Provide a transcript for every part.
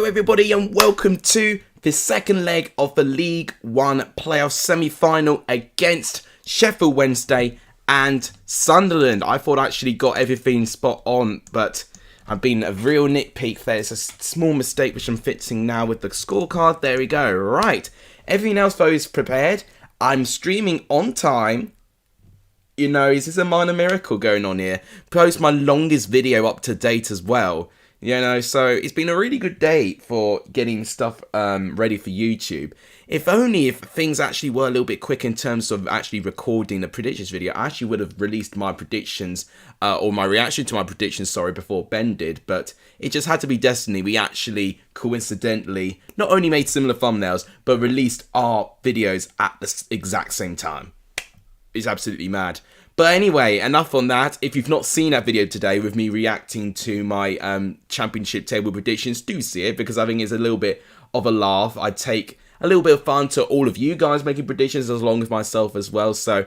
everybody and welcome to the second leg of the League One playoff semi-final against Sheffield Wednesday and Sunderland. I thought I actually got everything spot on, but I've been a real nitpick there. It's a small mistake which I'm fixing now with the scorecard. There we go. Right. Everything else though is prepared. I'm streaming on time. You know, is this a minor miracle going on here? Post my longest video up to date as well. You know, so it's been a really good day for getting stuff ready for YouTube. If only if things actually were a little bit quick in terms of actually recording the predictions video, I actually would have released my predictions, or my reaction to my predictions, sorry, before Ben did. But it just had to be destiny. We actually, coincidentally, not only made similar thumbnails, but released our videos at the exact same time. It's absolutely mad. But anyway, enough on that. If you've not seen that video today with me reacting to my championship table predictions, do see it because I think it's a little bit of a laugh. I take a little bit of fun to all of you guys making predictions as long as myself as well. So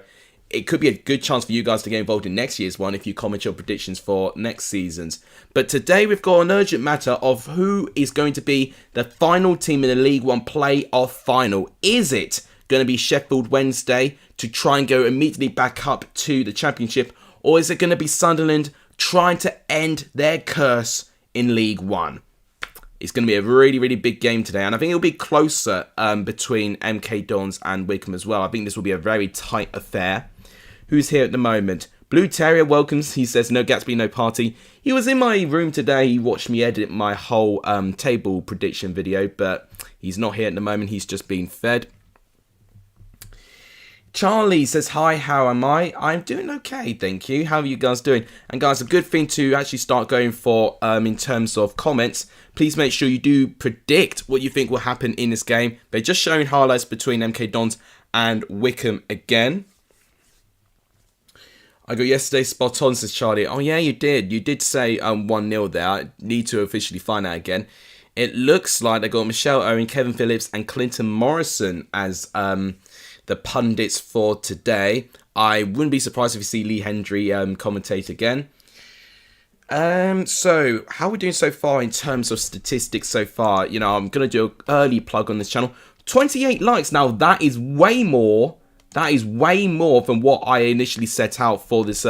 it could be a good chance for you guys to get involved in next year's one if you comment your predictions for next season's. But today we've got an urgent matter of who is going to be the final team in the League One playoff final. Is it going to be Sheffield Wednesday to try and go immediately back up to the championship, or is it going to be Sunderland trying to end their curse in League One? It's going to be a really, really big game today, and I think it'll be closer between MK Dons and Wickham as well. I think this will be a very tight affair. Who's here at the moment? Blue Terrier welcomes. He says, no Gatsby, no party. He was in my room today. He watched me edit my whole table prediction video, but he's not here at the moment. He's just been fed. Charlie says, hi, how am I? I'm doing okay, thank you. How are you guys doing? And guys, a good thing to actually start going for in terms of comments. Please make sure you do predict what you think will happen in this game. They're just showing highlights between MK Dons and Wickham again. I got yesterday spot on, says Charlie. Oh yeah, you did. You did say 1-0 there. I need to officially find out again. It looks like they got Michelle Owen, Kevin Phillips and Clinton Morrison as the pundits for today. I wouldn't be surprised if you see Lee Hendry commentate again. So, how are we doing so far in terms of statistics so far? You know, I'm going to do an early plug on this channel. 28 likes. Now, that is way more. That is way more than what I initially set out for this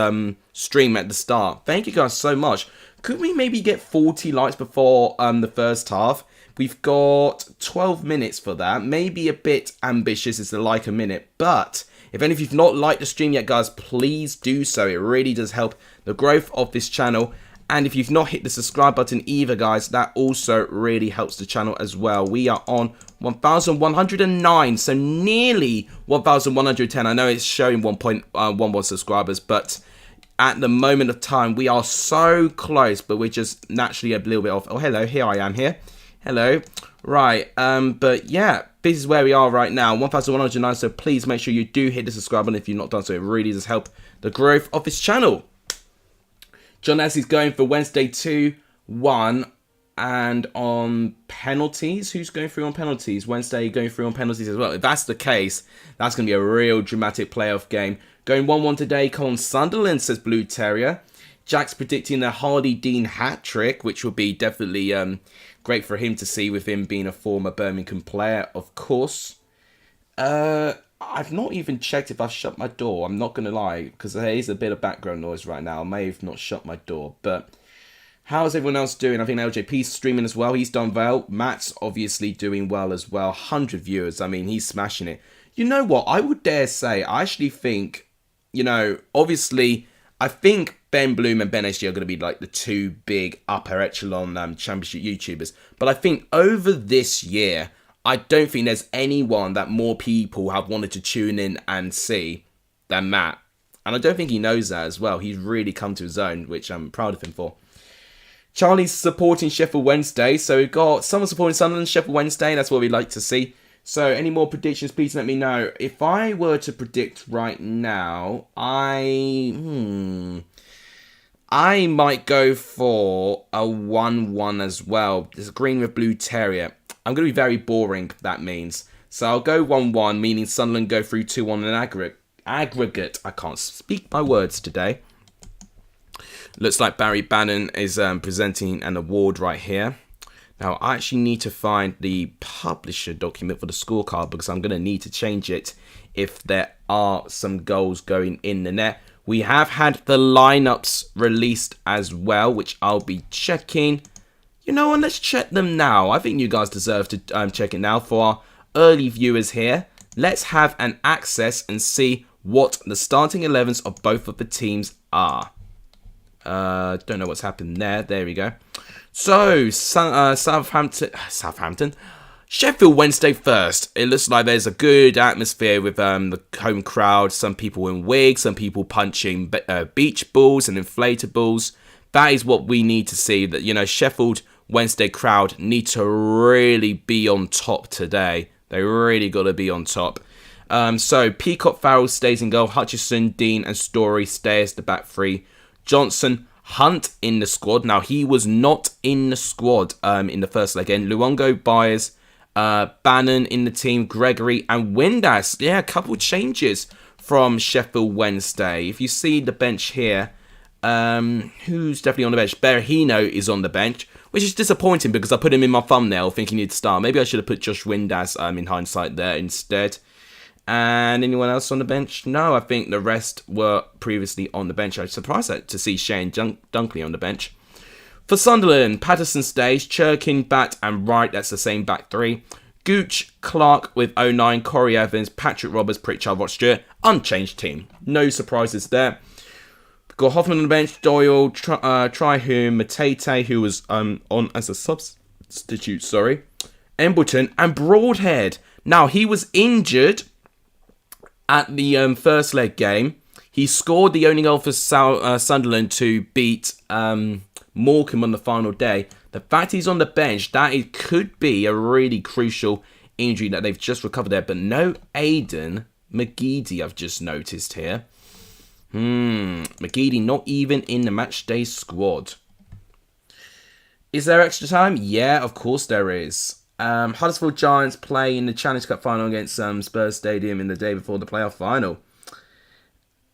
stream at the start. Thank you guys so much. Could we maybe get 40 likes before the first half? We've got 12 minutes for that. Maybe a bit ambitious, it's like a minute. But if any of you've not liked the stream yet, guys, please do so. It really does help the growth of this channel. And if you've not hit the subscribe button either, guys, that also really helps the channel as well. We are on 1,109, so nearly 1,110. I know it's showing 1.11 subscribers, but at the moment of time, we are so close, but we're just naturally a little bit off. Oh, hello, here I am here. Hello. Right, but yeah, this is where we are right now, 1,109, so please make sure you do hit the subscribe button if you've not done so. It really does help the growth of this channel. John S is going for Wednesday 2-1, and on penalties, who's going through on penalties? Wednesday going through on penalties as well. If that's the case, that's going to be a real dramatic playoff game. Going 1-1 today, come on Sunderland, says Blue Terrier. Jack's predicting the Hardy Dean hat-trick, which will be definitely great for him to see with him being a former Birmingham player, of course. I've not even checked if I've shut my door. I'm not going to lie, because there is a bit of background noise right now. I may have not shut my door, but how's everyone else doing? I think LJP's streaming as well. He's done well. Matt's obviously doing well as well. 100 viewers. I mean, he's smashing it. You know what? I would dare say, I actually think, you know, obviously, I think Ben Bloom and Ben SG are going to be like the two big upper echelon championship YouTubers. But I think over this year, I don't think there's anyone that more people have wanted to tune in and see than Matt. And I don't think he knows that as well. He's really come to his own, which I'm proud of him for. Charlie's supporting Sheffield Wednesday. So we've got someone supporting Sunderland, Sheffield Wednesday. That's what we'd like to see. So any more predictions, please let me know. If I were to predict right now, I might go for a 1-1 as well. There's a green with Blue Terrier. I'm going to be very boring, that means. So I'll go 1-1, meaning Sunderland go through 2-1 in aggregate. I can't speak my words today. Looks like Barry Bannon is presenting an award right here. Now, I actually need to find the publisher document for the scorecard because I'm going to need to change it if there are some goals going in the net. We have had the lineups released as well, which I'll be checking. You know what, let's check them now. I think you guys deserve to check it now. For our early viewers here, let's have an access and see what the starting 11s of both of the teams are. Don't know what's happened there. There we go. So, Southampton. Sheffield Wednesday first. It looks like there's a good atmosphere with the home crowd. Some people in wigs, some people punching beach balls and inflated balls. That is what we need to see. That, you know, Sheffield Wednesday crowd need to really be on top today. They really got to be on top. So, Peacock Farrell stays in goal. Hutchison, Dean and Story stay as the back three. Johnson, Hunt in the squad. Now, he was not in the squad in the first leg. Again, Luongo, Byers, Bannon in the team, Gregory and Windass. Yeah, a couple changes from Sheffield Wednesday. If you see the bench here, who's definitely on the bench? Berahino is on the bench, which is disappointing because I put him in my thumbnail thinking he'd start. Maybe I should have put Josh Windass in hindsight there instead. And anyone else on the bench? No, I think the rest were previously on the bench. I was surprised to see Shane Dunkley on the bench. For Sunderland, Patterson stays, Churkin, Bat and Wright. That's the same back three. Gooch, Clark with 09, Corey Evans, Patrick Roberts, Pritchard, Rod Stewart. Unchanged team. No surprises there. Got Hoffman on the bench, Doyle, Trihum, Matete, who was on as a substitute, Embleton and Broadhead. Now, he was injured at the first leg game. He scored the only goal for Sunderland to beat Morecambe on the final day. The fact he's on the bench, that it could be a really crucial injury that they've just recovered there. But no Aidan McGeady, I've just noticed here. McGeady not even in the matchday squad. Is there extra time? Yeah, of course there is. Huddersfield Giants play in the Challenge Cup final against Spurs Stadium in the day before the playoff final.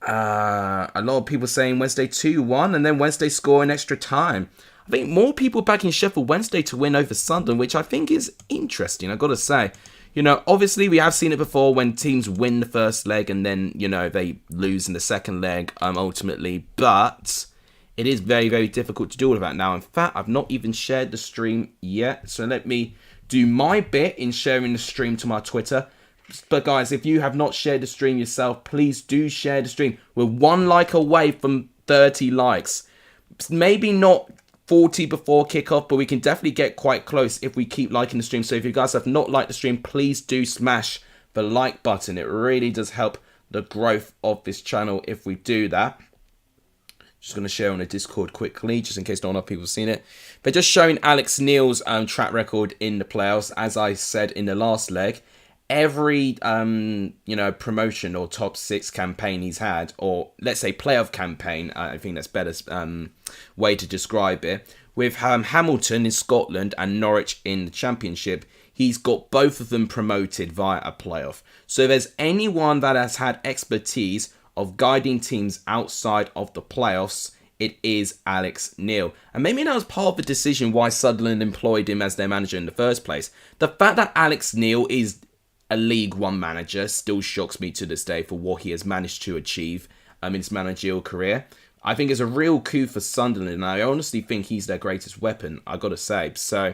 A lot of people saying Wednesday 2-1 and then Wednesday score in extra time. I think more people backing Sheffield Wednesday to win over Sunderland, which I think is interesting, I've got to say. You know, obviously we have seen it before when teams win the first leg and then, you know, they lose in the second leg ultimately. But it is very, very difficult to do all of that now. In fact, I've not even shared the stream yet. So let me do my bit in sharing the stream to my Twitter. But guys, if you have not shared the stream yourself, please do share the stream. We're 1 like away from 30 likes. Maybe not 40 before kickoff, but we can definitely get quite close if we keep liking the stream. So if you guys have not liked the stream, please do smash the like button. It really does help the growth of this channel if we do that. Just going to share on the Discord quickly, just in case not enough people have seen it. They're just showing Alex Neil's track record in the playoffs. As I said in the last leg, every promotion or top 6 campaign he's had, or let's say playoff campaign, I think that's better way to describe it, with Hamilton in Scotland and Norwich in the Championship, he's got both of them promoted via a playoff. So if there's anyone that has had expertise of guiding teams outside of the playoffs, it is Alex Neil. And maybe that was part of the decision why Sunderland employed him as their manager in the first place. The fact that Alex Neil is a League One manager still shocks me to this day for what he has managed to achieve in his managerial career. I think it's a real coup for Sunderland, and I honestly think he's their greatest weapon, I gotta say. So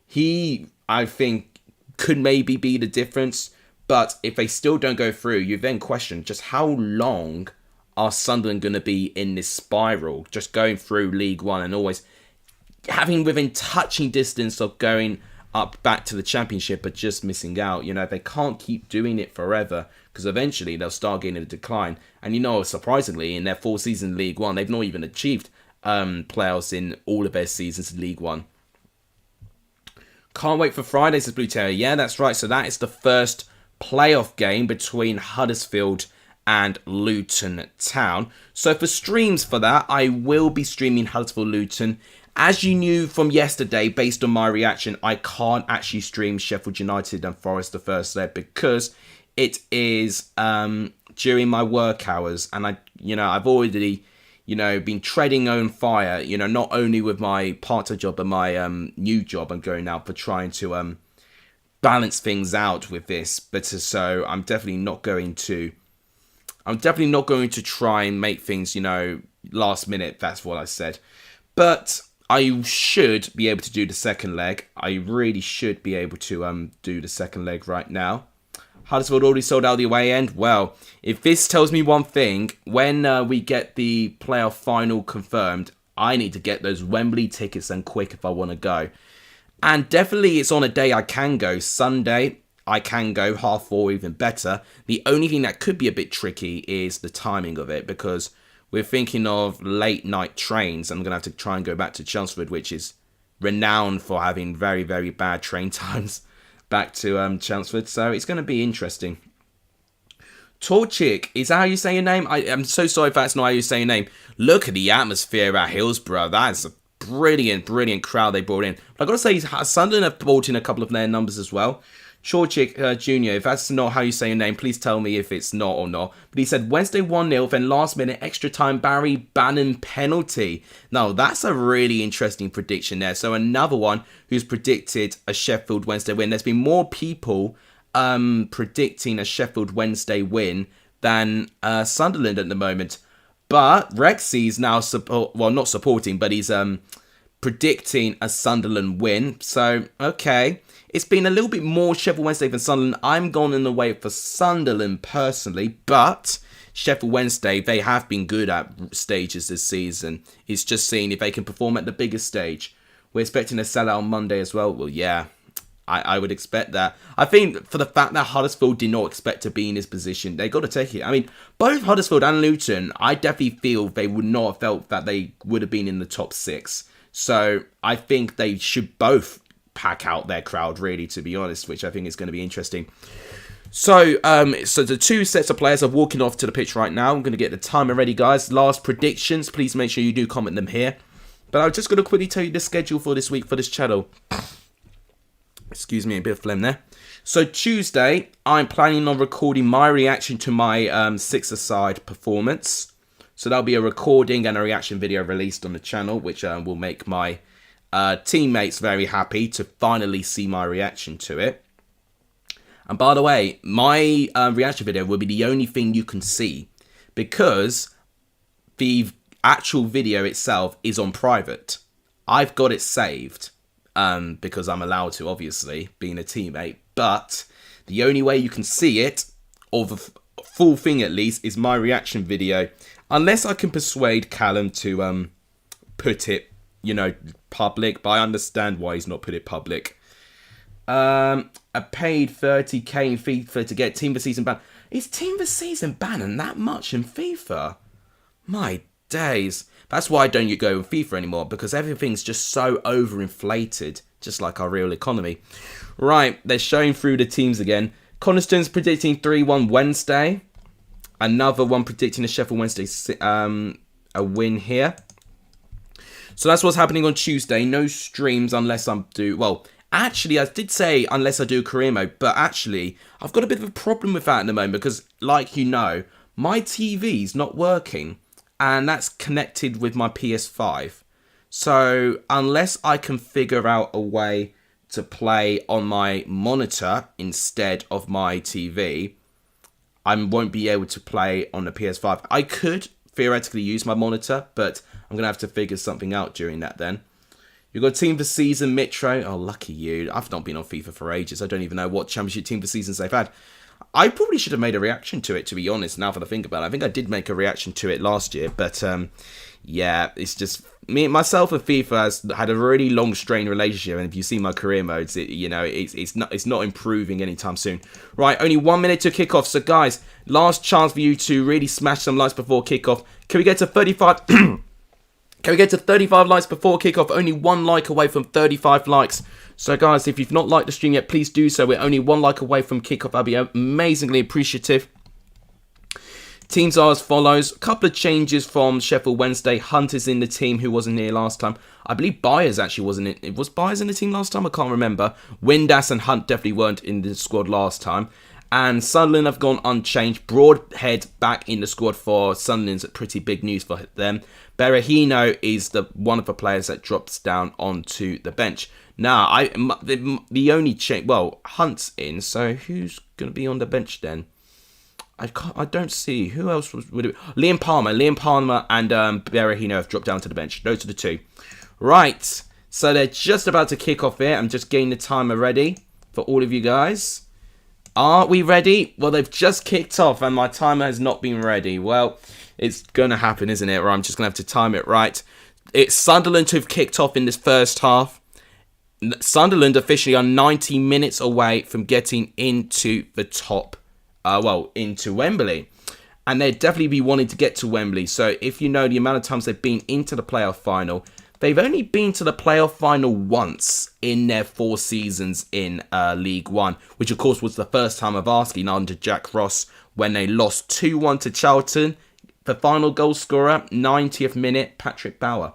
he, I think, could maybe be the difference. But if they still don't go through, you then question just how long are Sunderland going to be in this spiral, just going through League One and always having within touching distance of going up back to the Championship, but just missing out. You know, they can't keep doing it forever because eventually they'll start getting a decline. And you know, surprisingly, in their 4 seasons in League One, they've not even achieved playoffs in all of their seasons in League One. Can't wait for Friday, says Blue Terror. Yeah, that's right. So that is the first playoff game between Huddersfield and Luton Town. So for streams for that, I will be streaming Huddersfield Luton. As you knew from yesterday, based on my reaction, I can't actually stream Sheffield United and Forest the first leg because it is during my work hours, and I've already you know, been treading on fire, you know, not only with my part-time job, but my new job I'm going out for, trying to balance things out with this. But so I'm definitely not going to try and make things, you know, last minute. That's what I said. But I should be able to do the second leg. I really should be able to do the second leg right now. Huddersfield already sold out the away end. Well, if this tells me one thing, when we get the playoff final confirmed, I need to get those Wembley tickets and quick if I want to go. And definitely it's on a day I can go. Sunday, I can go 4:30, even better. The only thing that could be a bit tricky is the timing of it, because we're thinking of late night trains. I'm going to have to try and go back to Chelmsford, which is renowned for having very, very bad train times back to Chelmsford. So it's going to be interesting. Torchik, is that how you say your name? I'm so sorry if that's not how you say your name. Look at the atmosphere at Hillsborough. That's a brilliant, brilliant crowd they brought in. But I've got to say, Sunderland have brought in a couple of their numbers as well. Chorchik Jr., if that's not how you say your name, please tell me if it's not or not. But he said Wednesday 1-0, then last minute extra time Barry Bannon penalty. Now, that's a really interesting prediction there. So another one who's predicted a Sheffield Wednesday win. There's been more people predicting a Sheffield Wednesday win than Sunderland at the moment. But Rexy's now not supporting, but he's predicting a Sunderland win. So, okay. It's been a little bit more Sheffield Wednesday than Sunderland. I'm gone in the way for Sunderland personally, but Sheffield Wednesday, they have been good at stages this season. It's just seeing if they can perform at the biggest stage. We're expecting a sellout on Monday as well. Well, yeah, I would expect that. I think for the fact that Huddersfield did not expect to be in this position, they got to take it. I mean, both Huddersfield and Luton, I definitely feel they would not have felt that they would have been in the top 6. So I think they should both pack out their crowd, really, to be honest, which I think is going to be interesting. So the two sets of players are walking off to the pitch right now. I'm going to get the timer ready, guys. Last predictions, please make sure you do comment them here. But I'm just going to quickly tell you the schedule for this week for this channel. Excuse me, a bit of phlegm there. So Tuesday, I'm planning on recording my reaction to my six-a-side performance. So that'll be a recording and a reaction video released on the channel, which will make my teammates very happy to finally see my reaction to it. And by the way, my reaction video will be the only thing you can see, because the actual video itself is on private. I've got it saved because I'm allowed to, obviously, being a teammate. But the only way you can see it, or the full thing at least, is my reaction video. Unless I can persuade Callum to put it, you know, public. But I understand why he's not put it public. I paid 30k in FIFA to get Team of the Season ban. Is Team of the Season banning that much in FIFA? My days. That's why I don't go in FIFA anymore, because everything's just so overinflated, just like our real economy. Right, they're showing through the teams again. Coniston's predicting 3-1 Wednesday. Another one predicting a Sheffield Wednesday a win here. So that's what's happening on Tuesday. No streams unless I'm well, actually, I did say unless I do career mode, but actually, I've got a bit of a problem with that at the moment because, like you know, my TV's not working, and that's connected with my PS5. So unless I can figure out a way to play on my monitor instead of my TV, I won't be able to play on the PS5. I could theoretically use my monitor, but I'm going to have to figure something out during that then. You've got Team for Season Mitro. Oh, lucky you. I've not been on FIFA for ages. I don't even know what championship team for seasons they've had. I probably should have made a reaction to it, to be honest, now that I think about it. I think I did make a reaction to it last year, but yeah, it's just myself and FIFA has had a really long strained relationship, and if you see my career modes, it's not improving anytime soon. Right, only 1 minute to kick off. So guys, last chance for you to really smash some likes before kickoff. Can we get to 35? Can we get to 35 likes before kickoff? Only 1 like away from 35 likes. So guys, if you've not liked the stream yet, please do so. We're only 1 like away from kickoff. I'll be amazingly appreciative. Teams are as follows. A couple of changes from Sheffield Wednesday. Hunt is in the team, who wasn't here last time. I believe Byers actually wasn't in. Was Byers in the team last time? I can't remember. Windass and Hunt definitely weren't in the squad last time. And Sunderland have gone unchanged. Broadhead back in the squad for Sunderland's pretty big news for them. Berahino is one of the players that drops down onto the bench. Now, the only change... Well, Hunt's in, so who's going to be on the bench then? I don't see. Who else would it be? Liam Palmer and Berahino have dropped down to the bench. Those are the two. Right. So they're just about to kick off here. I'm just getting the timer ready for all of you guys. Are we ready? Well, they've just kicked off and my timer has not been ready. Well, it's going to happen, isn't it? Or I'm just going to have to time it right. It's Sunderland who've kicked off in this first half. Sunderland officially are 90 minutes away from getting into the top, into Wembley. And they'd definitely be wanting to get to Wembley. So if you know the amount of times they've been into the playoff final, they've only been to the playoff final once in their 4 seasons in League One, which of course was the first time of asking under Jack Ross when they lost 2-1 to Charlton. The final goal scorer, 90th minute, Patrick Bauer.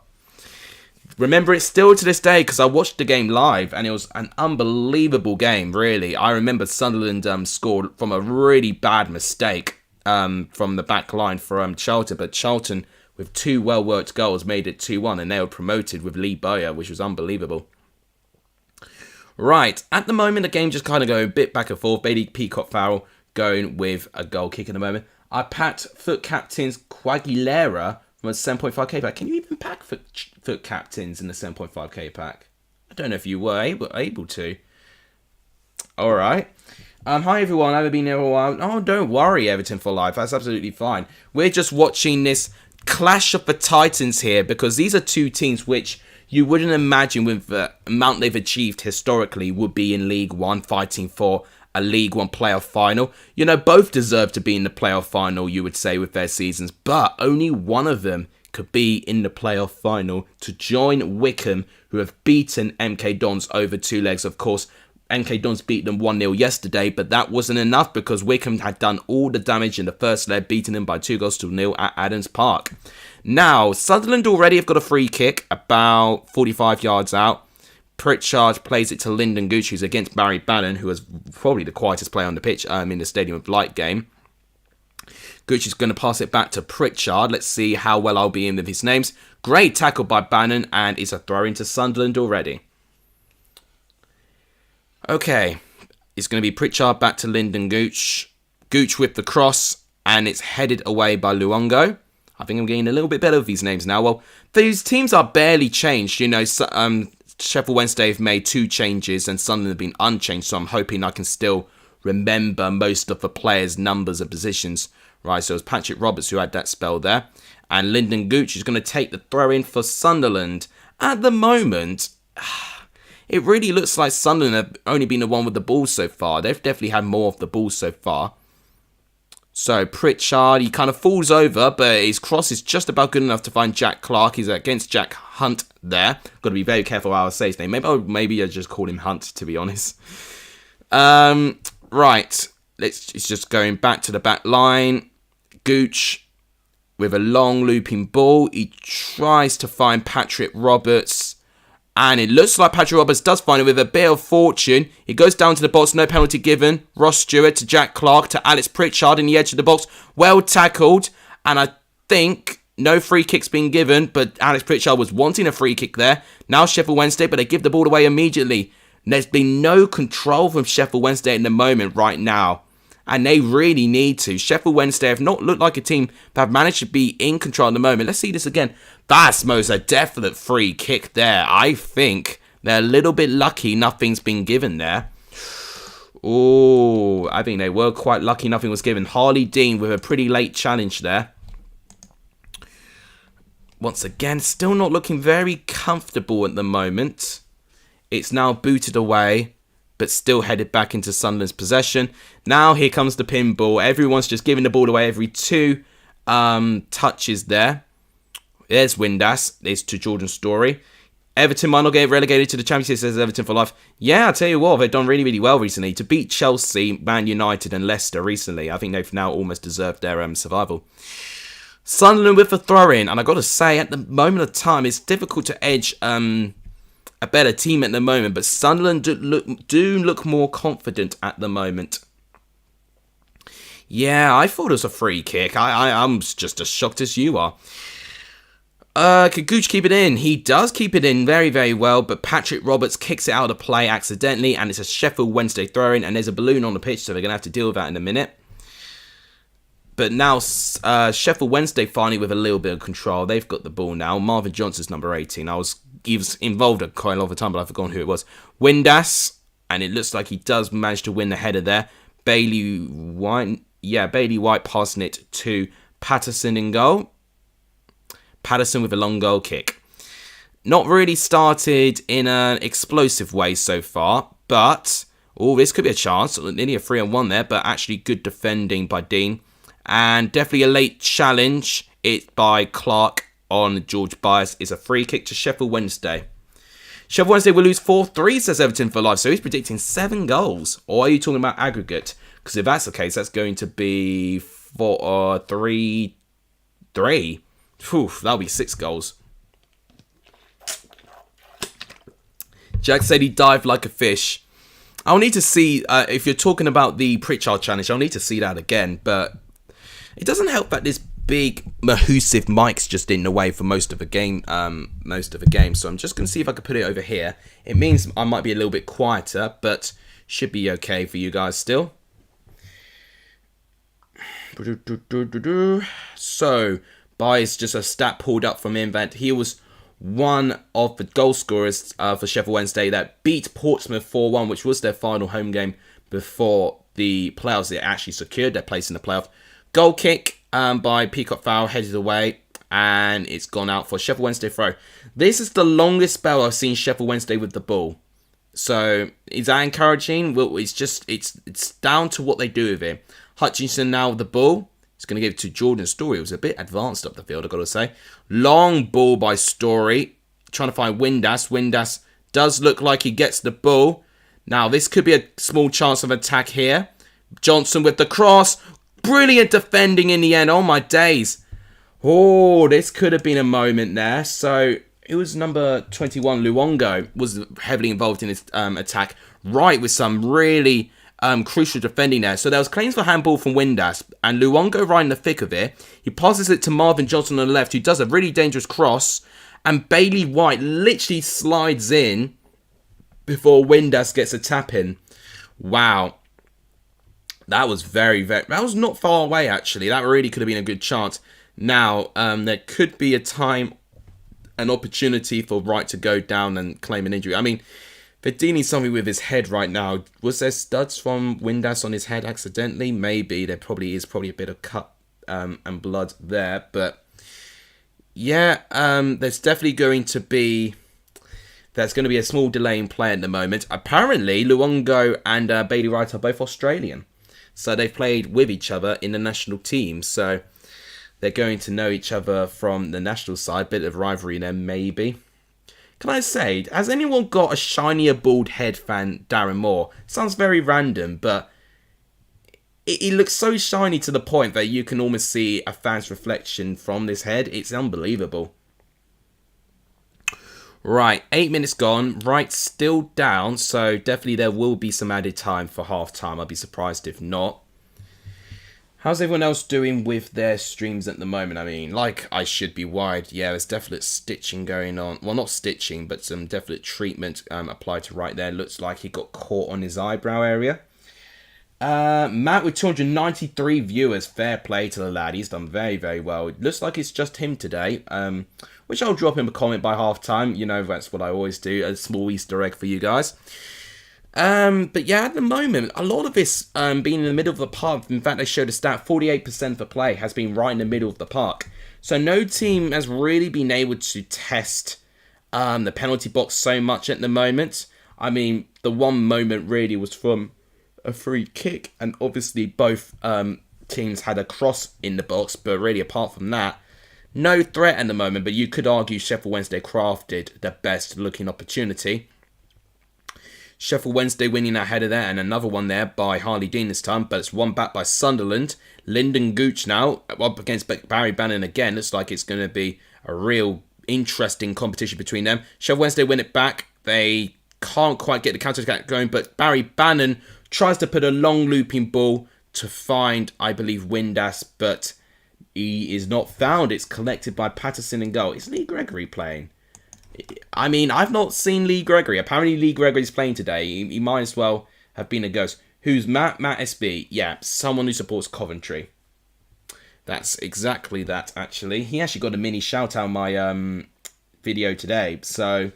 Remember it still to this day because I watched the game live and it was an unbelievable game, really. I remember Sunderland scored from a really bad mistake from the back line for Charlton, but Charlton, with 2 well-worked goals, made it 2-1, and they were promoted with Lee Bowyer, which was unbelievable. Right, at the moment, the game just kind of going a bit back and forth. Bailey Peacock Farrell going with a goal kick at the moment. I packed FUT captains Quaguilera from a 7.5k pack. Can you even pack FUT captains in the 7.5k pack? I don't know if you were able to. All right. Hi everyone, I haven't been here a while. Oh, don't worry, Everton for life. That's absolutely fine. We're just watching this clash of the Titans here because these are 2 teams which you wouldn't imagine with the amount they've achieved historically would be in League One fighting for a League One playoff final. You know, both deserve to be in the playoff final, you would say, with their seasons, but only one of them could be in the playoff final to join Wickham, who have beaten MK Dons over 2 legs. Of course, MK Dons beat them 1-0 yesterday, but that wasn't enough because Wickham had done all the damage in the first leg, beating them by 2-0 at Adams Park. Now, Sunderland already have got a free kick about 45 yards out. Pritchard plays it to Lyndon Gooch, who's against Barry Bannon, who was probably the quietest player on the pitch in the Stadium of Light game. Gooch is going to pass it back to Pritchard. Let's see how well I'll be in with his names. Great tackle by Bannon, and it's a throw into Sunderland already. Okay, it's going to be Pritchard back to Lyndon Gooch. Gooch with the cross, and it's headed away by Luongo. I think I'm getting a little bit better with these names now. Well, these teams are barely changed. You know, Sheffield Wednesday have made 2 changes, and Sunderland have been unchanged, so I'm hoping I can still remember most of the players' numbers and positions. Right, so it was Patrick Roberts who had that spell there. And Lyndon Gooch is going to take the throw-in for Sunderland. At the moment, it really looks like Sunderland have only been the one with the ball so far. They've definitely had more of the ball so far. So Pritchard, he kind of falls over, but his cross is just about good enough to find Jack Clark. He's against Jack Hunt there. Got to be very careful how I say his name. Maybe I just call him Hunt, to be honest. Right, it's just going back to the back line. Gooch with a long looping ball. He tries to find Patrick Roberts. And it looks like Patrick Roberts does find it with a bit of fortune. He goes down to the box, no penalty given. Ross Stewart to Jack Clark to Alex Pritchard in the edge of the box. Well tackled. And I think no free kick's been given, but Alex Pritchard was wanting a free kick there. Now Sheffield Wednesday, but they give the ball away immediately. There's been no control from Sheffield Wednesday in the moment right now. And they really need to. Sheffield Wednesday have not looked like a team that have managed to be in control at the moment. Let's see this again. That's most a definite free kick there. I think they're a little bit lucky nothing's been given there. Oh, I think they were quite lucky nothing was given. Harley Dean with a pretty late challenge there. Once again, still not looking very comfortable at the moment. It's now booted away, but still headed back into Sunderland's possession. Now here comes the pinball. Everyone's just giving the ball away every 2 touches there. There's Windass. It's to Jordan Story. Everton might not get relegated to the Championship, says Everton for life. Yeah, I'll tell you what, they've done really, really well recently. To beat Chelsea, Man United and Leicester recently, I think they've now almost deserved their survival. Sunderland with a throw-in. And I've got to say, at the moment of time, it's difficult to edge a better team at the moment, but Sunderland do look more confident at the moment. Yeah, I thought it was a free kick. I'm just as shocked as you are. Could Gooch keep it in? He does keep it in very, very well, but Patrick Roberts kicks it out of play accidentally, and it's a Sheffield Wednesday throw-in, and there's a balloon on the pitch, so they're going to have to deal with that in a minute. But now Sheffield Wednesday finally with a little bit of control. They've got the ball now. Marvin Johnson's number 18. He was involved at quite a lot of the time, but I've forgotten who it was. Windass, and it looks like he does manage to win the header there. Bailey White passing it to Patterson in goal. Patterson with a long goal kick. Not really started in an explosive way so far, but this could be a chance. Nearly a 3-on-1 there, but actually good defending by Dean. And definitely a late challenge. It by Clark on George Bias is a free kick to Sheffield Wednesday. Sheffield Wednesday will lose 4-3, says Everton for life. So he's predicting 7 goals. Or are you talking about aggregate? Because if that's the case, that's going to be 3-3. That'll be 6 goals. Jack said he dived like a fish. I'll need to see, if you're talking about the Pritchard challenge, I'll need to see that again. But it doesn't help that this big Mahusive mic's just in the way for most of the game. So I'm just going to see if I can put it over here. It means I might be a little bit quieter, but should be okay for you guys still. So, Bias, just a stat pulled up from him that he was one of the goal scorers for Sheffield Wednesday that beat Portsmouth 4-1, which was their final home game before the playoffs. They actually secured their place in the playoff. Goal kick by Peacock Fowl, headed away, and it's gone out for Sheffield Wednesday throw. This is the longest spell I've seen Sheffield Wednesday with the ball. So, is that encouraging? Well, it's down to what they do with it. Hutchinson now with the ball. He's going to give it to Jordan Story. It was a bit advanced up the field, I've got to say. Long ball by Story. Trying to find Windass. Windass does look like he gets the ball. Now, this could be a small chance of attack here. Johnson with the cross. Brilliant defending in the end. Oh, my days. Oh, this could have been a moment there. So, it was number 21, Luongo, was heavily involved in this attack. Right, with some really crucial defending there. So there was claims for handball from Windass, and Luongo right in the thick of it. He passes it to Marvin Johnson on the left, who does a really dangerous cross, and Bailey White literally slides in before Windass gets a tap in. Wow. That was that was not far away, actually. That really could have been a good chance. Now, there could be an opportunity for Wright to go down and claim an injury. I mean, Fedini's something with his head right now. Was there studs from Windass on his head accidentally? Maybe. There probably is a bit of cut and blood there. But yeah, there's definitely going to be a small delay in play at the moment. Apparently, Luongo and Bailey Wright are both Australian. So they've played with each other in the national team. So they're going to know each other from the national side. Bit of rivalry there, maybe. Can I say, has anyone got a shinier bald head than Darren Moore? Sounds very random, but it looks so shiny to the point that you can almost see a fan's reflection from this head. It's unbelievable. Right, 8 minutes gone. Wright still down, so definitely there will be some added time for half-time. I'd be surprised if not. How's everyone else doing with their streams at the moment? I mean, like I should be worried. Yeah, there's definite stitching going on. Well, not stitching, but some definite treatment applied to right there. Looks like he got caught on his eyebrow area. Matt with 293 viewers. Fair play to the lad. He's done very, very well. It looks like it's just him today. Which I'll drop him a comment by half-time. You know, that's what I always do. A small Easter egg for you guys. But yeah, at the moment, a lot of this being in the middle of the park. In fact, they showed a stat, 48% of the play has been right in the middle of the park. So no team has really been able to test the penalty box so much at the moment. I mean, the one moment really was from a free kick, and obviously both teams had a cross in the box, but really apart from that, no threat at the moment. But you could argue Sheffield Wednesday crafted the best looking opportunity. Sheffield Wednesday winning that header there, and another one there by Harley Dean this time, but it's one back by Sunderland. Lyndon Gooch now up against Barry Bannon again. Looks like it's going to be a real interesting competition between them. Sheffield Wednesday win it back. They can't quite get the counter-attack going, but Barry Bannon tries to put a long looping ball to find, I believe, Windass, but he is not found. It's collected by Patterson in goal. Is Lee Gregory playing? I mean, I've not seen Lee Gregory. Apparently, Lee Gregory's playing today. He might as well have been a ghost. Who's Matt? Matt SB. Yeah, someone who supports Coventry. That's exactly that, actually. He actually got a mini shout-out on my video today. So,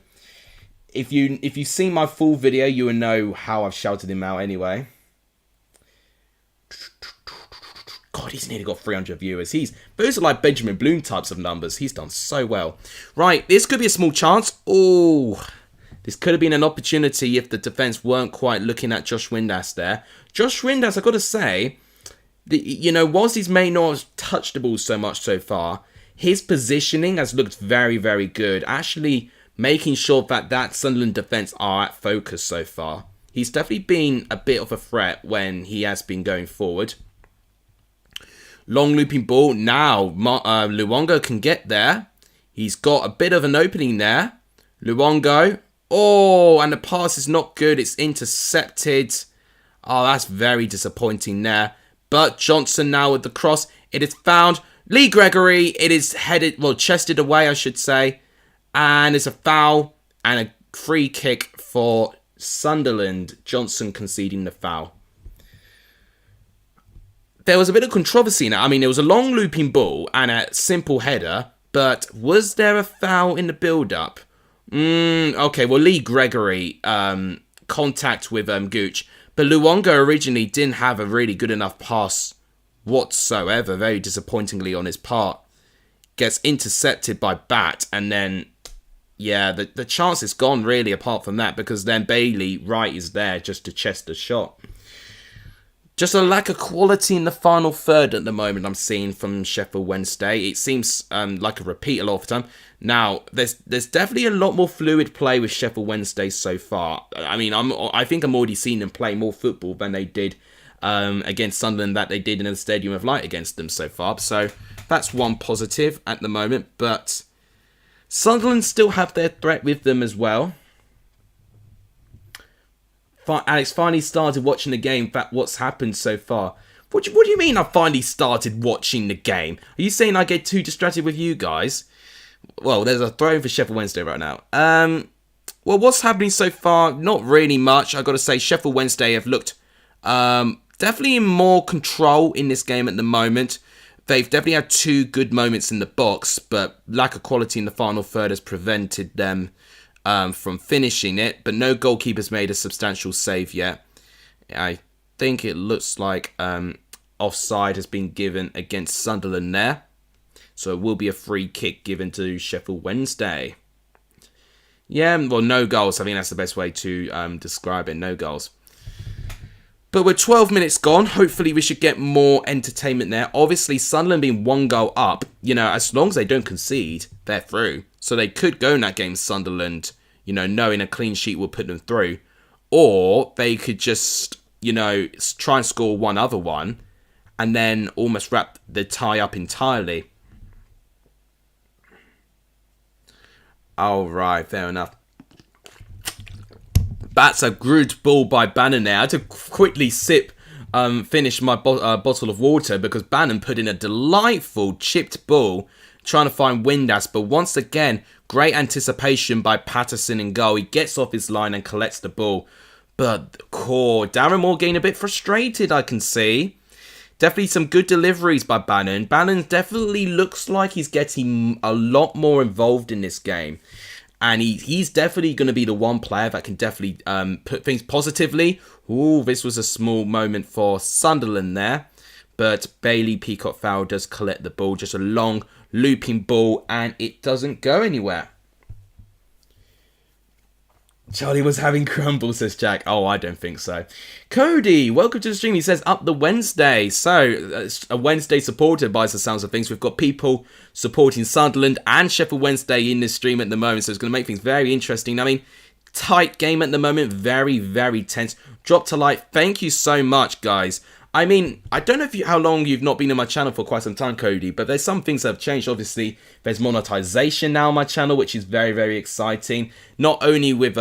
if you've seen my full video, you will know how I've shouted him out anyway. God, he's nearly got 300 viewers. Those are like Benjamin Bloom types of numbers. He's done so well. Right, this could be a small chance. Oh, this could have been an opportunity if the defence weren't quite looking at Josh Windass there. Josh Windass, I've got to say, whilst he's may not have touched the ball so much so far, his positioning has looked very, very good. Actually, making sure that Sunderland defence are at focus so far. He's definitely been a bit of a threat when he has been going forward. Long looping ball. Now, Luongo can get there. He's got a bit of an opening there. Luongo. Oh, and the pass is not good. It's intercepted. Oh, that's very disappointing there. But Johnson now with the cross. It is found. Lee Gregory. It is chested away, I should say. And it's a foul and a free kick for Sunderland. Johnson conceding the foul. There was a bit of controversy now. I mean, it was a long looping ball and a simple header, but was there a foul in the build-up? Okay, well, Lee Gregory contact with Gooch, but Luongo originally didn't have a really good enough pass whatsoever, very disappointingly on his part. Gets intercepted by Bat, and then, yeah, the chance is gone really apart from that, because then Bailey Wright is there just to chest the shot. Just a lack of quality in the final third at the moment I'm seeing from Sheffield Wednesday. It seems like a repeat a lot of the time. Now, there's definitely a lot more fluid play with Sheffield Wednesday so far. I mean, I think I'm already seeing them play more football than they did against Sunderland that they did in the Stadium of Light against them so far. So that's one positive at the moment. But Sunderland still have their threat with them as well. Alex finally started watching the game. In fact, what's happened so far? What do you mean I finally started watching the game? Are you saying I get too distracted with you guys? Well, there's a throw for Sheffield Wednesday right now. Well, what's happening so far? Not really much. I've got to say, Sheffield Wednesday have looked definitely in more control in this game at the moment. They've definitely had two good moments in the box, but lack of quality in the final third has prevented them from finishing it, but no goalkeeper's made a substantial save yet. I think it looks like offside has been given against Sunderland there. So it will be a free kick given to Sheffield Wednesday. Yeah, well, no goals. I think that's the best way to describe it. No goals. But we're 12 minutes gone. Hopefully we should get more entertainment there. Obviously, Sunderland being one goal up, as long as they don't concede, they're through. So they could go in that game, Sunderland, knowing a clean sheet will put them through. Or they could just, try and score one other one and then almost wrap the tie up entirely. All right, fair enough. That's a good ball by Bannon there. I had to quickly finish my bottle of water because Bannon put in a delightful chipped ball trying to find Windass. But once again, great anticipation by Patterson in goal. He gets off his line and collects the ball. But Darren Moore getting a bit frustrated, I can see. Definitely some good deliveries by Bannon. Bannon definitely looks like he's getting a lot more involved in this game. And he's definitely going to be the one player that can definitely put things positively. Ooh, this was a small moment for Sunderland there. But Bailey Peacock Fowl does collect the ball. Just a long looping ball and it doesn't go anywhere. Charlie was having crumble, says Jack. Oh, I don't think so. Cody, welcome to the stream. He says, up the Wednesday. So, a Wednesday supporter by the sounds of things. We've got people supporting Sunderland and Sheffield Wednesday in this stream at the moment. So, it's going to make things very interesting. I mean, tight game at the moment. Very, very tense. Drop to like. Thank you so much, guys. I mean, I don't know how long you've not been on my channel for quite some time, Cody, but there's some things that have changed. Obviously, there's monetization now on my channel, which is very, very exciting. Not only with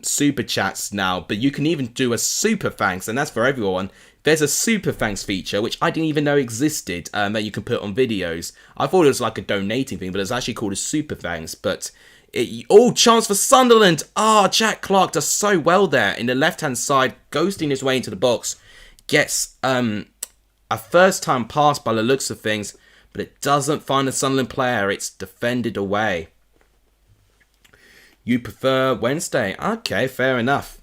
super chats now, but you can even do a super thanks, and that's for everyone. there's a super thanks feature, which I didn't even know existed, that you can put on videos. I thought it was like a donating thing, but it's actually called a super thanks. But chance for Sunderland. Jack Clark does so well there in the left-hand side, ghosting his way into the box. Gets a first-time pass by the looks of things, but it doesn't find a Sunderland player. It's defended away. You prefer Wednesday? Okay, fair enough.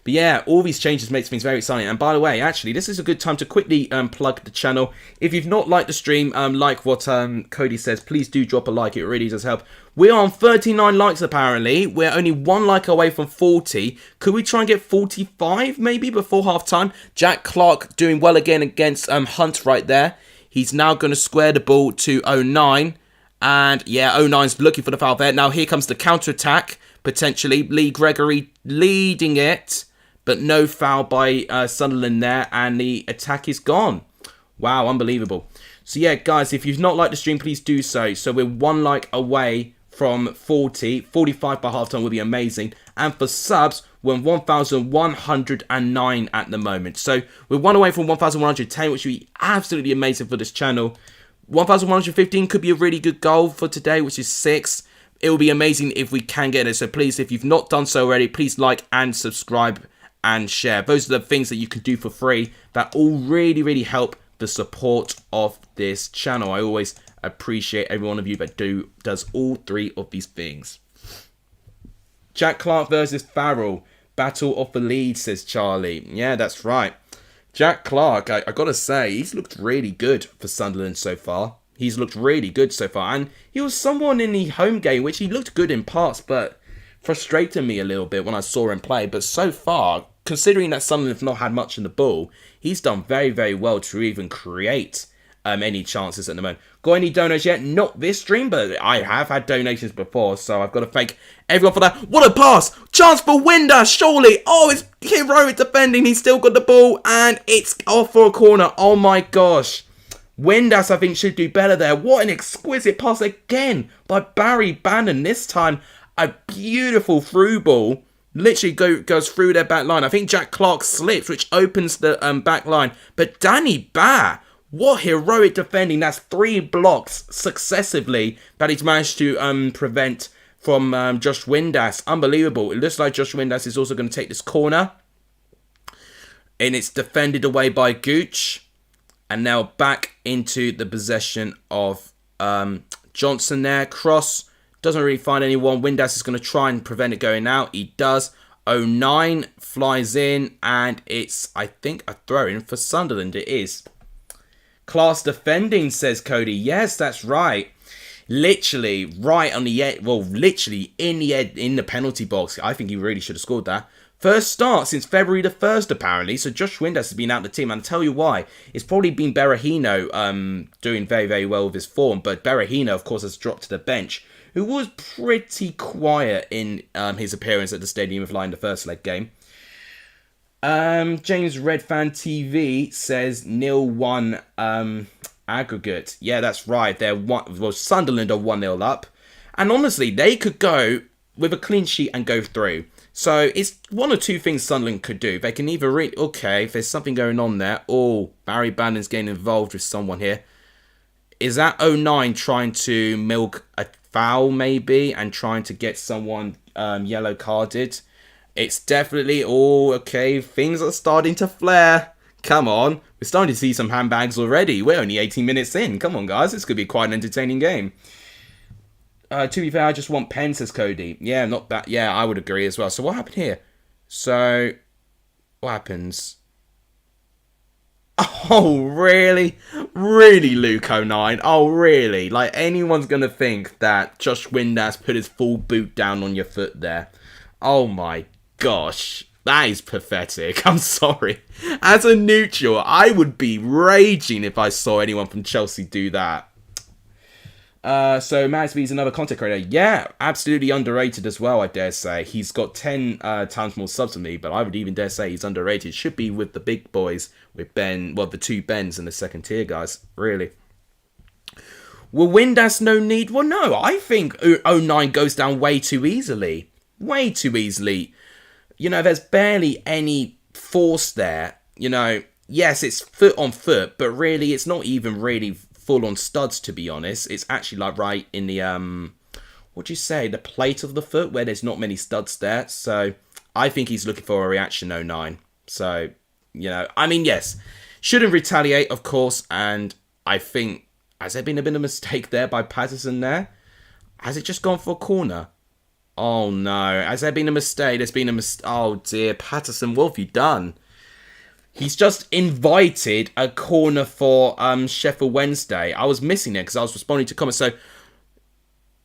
But yeah, all these changes makes things very exciting. And by the way, actually, this is a good time to quickly plug the channel. If you've not liked the stream, like what Cody says, please do drop a like. It really does help. We are on 39 likes, apparently. We're only 1 like away from 40. Could we try and get 45, maybe, before half-time? Jack Clark doing well again against Hunt right there. He's now going to square the ball to 09. And, yeah, 09's looking for the foul there. Now, here comes the counter-attack, potentially. Lee Gregory leading it. But no foul by Sunderland there, and the attack is gone. Wow, unbelievable. So yeah, guys, if you've not liked the stream, please do so. So we're 1 like away from 40. 45 by halftime would be amazing. And for subs, we're on 1,109 at the moment. So we're 1 away from 1,110, which would be absolutely amazing for this channel. 1,115 could be a really good goal for today, which is 6. It will be amazing if we can get it. So please, if you've not done so already, please like and subscribe and share. Those are the things that you can do for free that all really help the support of this channel. I always appreciate every one of you that does all 3 of these things. Jack Clark versus Farrell, battle of the lead, says Charlie. Yeah, that's right. Jack Clark, I gotta say, he's looked really good for Sunderland so far. He's looked really good so far, and he was someone in the home game which he looked good in parts, but frustrated me a little bit when I saw him play. But so far, considering that Sunderland have not had much in the ball, he's done very well to even create any chances at the moment. Got any donations yet? Not this stream, but I have had donations before, so I've got to thank everyone for that. What a pass! Chance for Winder, surely! Oh, it's heroic defending. He's still got the ball, and it's off for a corner. Oh my gosh. Windass, I think, should do better there. What an exquisite pass again by Barry Bannon. This time, a beautiful through ball. Literally goes through their back line. I think Jack Clark slips, which opens the back line. But Danny Barr, what heroic defending. That's 3 blocks successively that he's managed to prevent from Josh Windass. Unbelievable. It looks like Josh Windass is also going to take this corner. And it's defended away by Gooch. And now back into the possession of Johnson there. Cross. Doesn't really find anyone. Windass is going to try and prevent it going out. He does. 09 flies in. And it's, I think, a throw-in for Sunderland. It is. Class defending, says Cody. Yes, that's right. Literally right on the edge. Well, literally in the penalty box. I think he really should have scored that. First start since February the 1st, apparently. So Josh Windass has been out of the team. And I'll tell you why. It's probably been Berahino doing very well with his form. But Berahino, of course, has dropped to the bench, who was pretty quiet in his appearance at the Stadium of Light in the first leg game. James Redfan TV says 0-1 aggregate. Yeah, that's right. Sunderland are 1-0 up. And honestly, they could go with a clean sheet and go through. So it's one or two things Sunderland could do. They can either okay, if there's something going on there. Oh, Barry Bannon's getting involved with someone here. Is that 09 trying to milk a foul maybe and trying to get someone yellow carded? It's definitely, okay, things are starting to flare. Come on, we're starting to see some handbags already. We're only 18 minutes in. Come on, guys, this could be quite an entertaining game. To be fair, I just want pen, says Cody. Yeah, not bad. Yeah, I would agree as well. So what happened here? So, what happens? Oh, really? Really, Luke 09? Oh, really? Like, anyone's going to think that Josh Windass put his full boot down on your foot there. Oh, my gosh. That is pathetic. I'm sorry. As a neutral, I would be raging if I saw anyone from Chelsea do that. So Max V is another content creator. Yeah, absolutely underrated as well, I dare say. He's got 10 times more subs than me, but I would even dare say he's underrated. Should be with the big boys, with Ben, well, the two Bens and the second tier guys, really. Will Windass no need? Well, no, I think 09 goes down way too easily. Way too easily. You know, there's barely any force there. You know, yes, it's foot on foot, but really, it's not even really full on studs, to be honest. It's actually like right in the, what do you say, the plate of the foot where there's not many studs there. So I think he's looking for a reaction 09. So, you know, I mean, yes, shouldn't retaliate, of course. And I think, has there been a bit of a mistake there by Patterson there? Has it just gone for a corner? Oh no, has there been a mistake? There's been a mistake. Oh dear, Patterson, what have you done? He's just invited a corner for Sheffield Wednesday. I was missing it because I was responding to comments. So,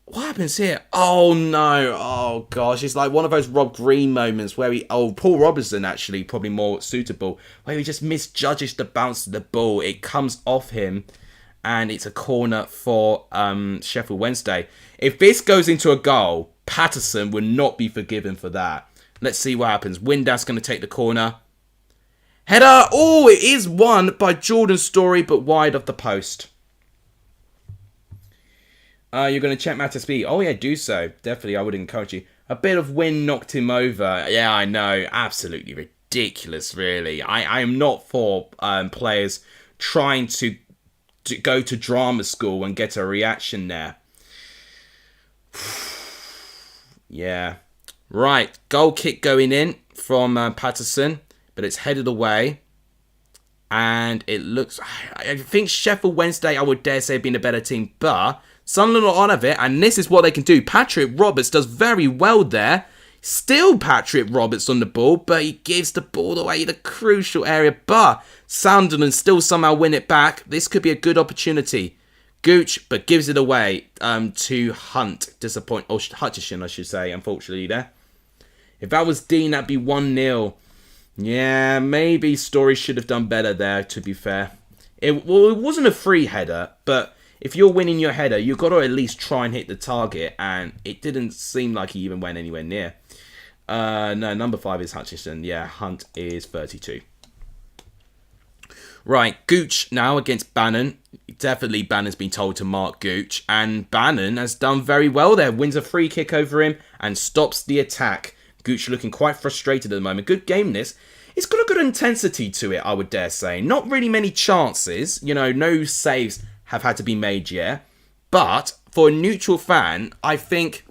what happens here? Oh no, oh gosh. It's like one of those Rob Green moments where Paul Robertson actually, probably more suitable, where he just misjudges the bounce of the ball. It comes off him and it's a corner for Sheffield Wednesday. If this goes into a goal, Patterson will not be forgiven for that. Let's see what happens. Windass going to take the corner. Header. Oh, it is won by Jordan Story, but wide of the post. You're going to check Matter speed. Oh, yeah, do so. Definitely, I would encourage you. A bit of wind knocked him over. Yeah, I know. Absolutely ridiculous, really. I am not for players trying to go to drama school and get a reaction there. Yeah. Right. Goal kick going in from Patterson. But it's headed away. And it looks... I think Sheffield Wednesday, I would dare say, have been a better team. But Sunderland are on of it. And this is what they can do. Patrick Roberts does very well there. Still Patrick Roberts on the ball. But he gives the ball away in the crucial area. But Sunderland still somehow win it back. This could be a good opportunity. Gooch, but gives it away to Hunt. Hutchison, I should say, unfortunately, there. If that was Dean, that'd be 1-0. Yeah, maybe Story should have done better there, to be fair. It wasn't a free header, but if you're winning your header, you've got to at least try and hit the target, and it didn't seem like he even went anywhere near. No, number 5 is Hutchison. Yeah, Hunt is 32. Right, Gooch now against Bannon. Definitely Bannon's been told to mark Gooch, and Bannon has done very well there. Wins a free kick over him and stops the attack. Gooch looking quite frustrated at the moment. Good game this. It's got a good intensity to it, I would dare say. Not really many chances. You know, no saves have had to be made yet. But for a neutral fan, I think...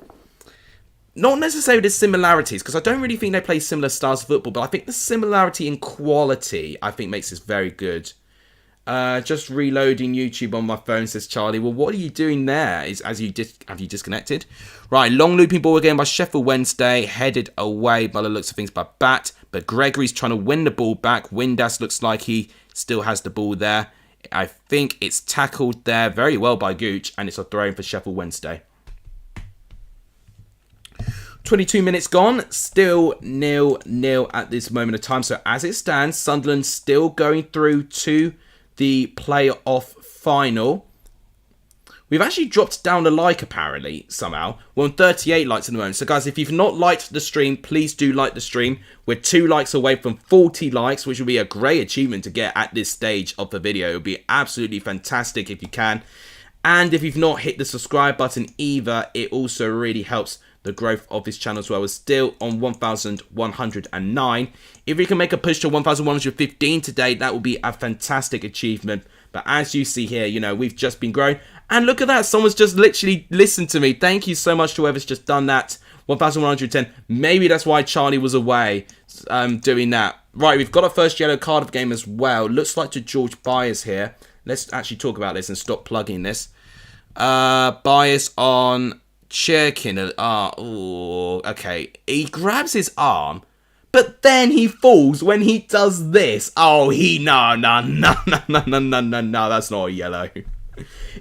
Not necessarily the similarities, because I don't really think they play similar styles of football, but I think the similarity in quality, I think, makes this very good. Just reloading YouTube on my phone, says Charlie. Well, what are you doing there? Have you disconnected? Right, long looping ball again by Sheffield Wednesday. Headed away by the looks of things by Bat. But Gregory's trying to win the ball back. Windass looks like he still has the ball there. I think it's tackled there very well by Gooch. And it's a throw in for Sheffield Wednesday. 22 minutes gone, still 0-0 at this moment of time. So as it stands, Sunderland still going through to the playoff final. We've actually dropped down a like, apparently, somehow. We're on 38 likes at the moment. So guys, if you've not liked the stream, please do like the stream. We're 2 likes away from 40 likes, which would be a great achievement to get at this stage of the video. It would be absolutely fantastic if you can. And if you've not hit the subscribe button either, it also really helps the growth of this channel as well. We're still on 1,109. If we can make a push to 1,115 today, that would be a fantastic achievement. But as you see here, you know, we've just been growing. And look at that, someone's just literally listened to me. Thank you so much to whoever's just done that. 1,110. Maybe that's why Charlie was away doing that. Right, we've got our first yellow card of the game as well. Looks like to George Byers here. Let's actually talk about this and stop plugging this. Byers on... Cherkin, okay. He grabs his arm, but then he falls when he does this. Oh, no, that's not a yellow.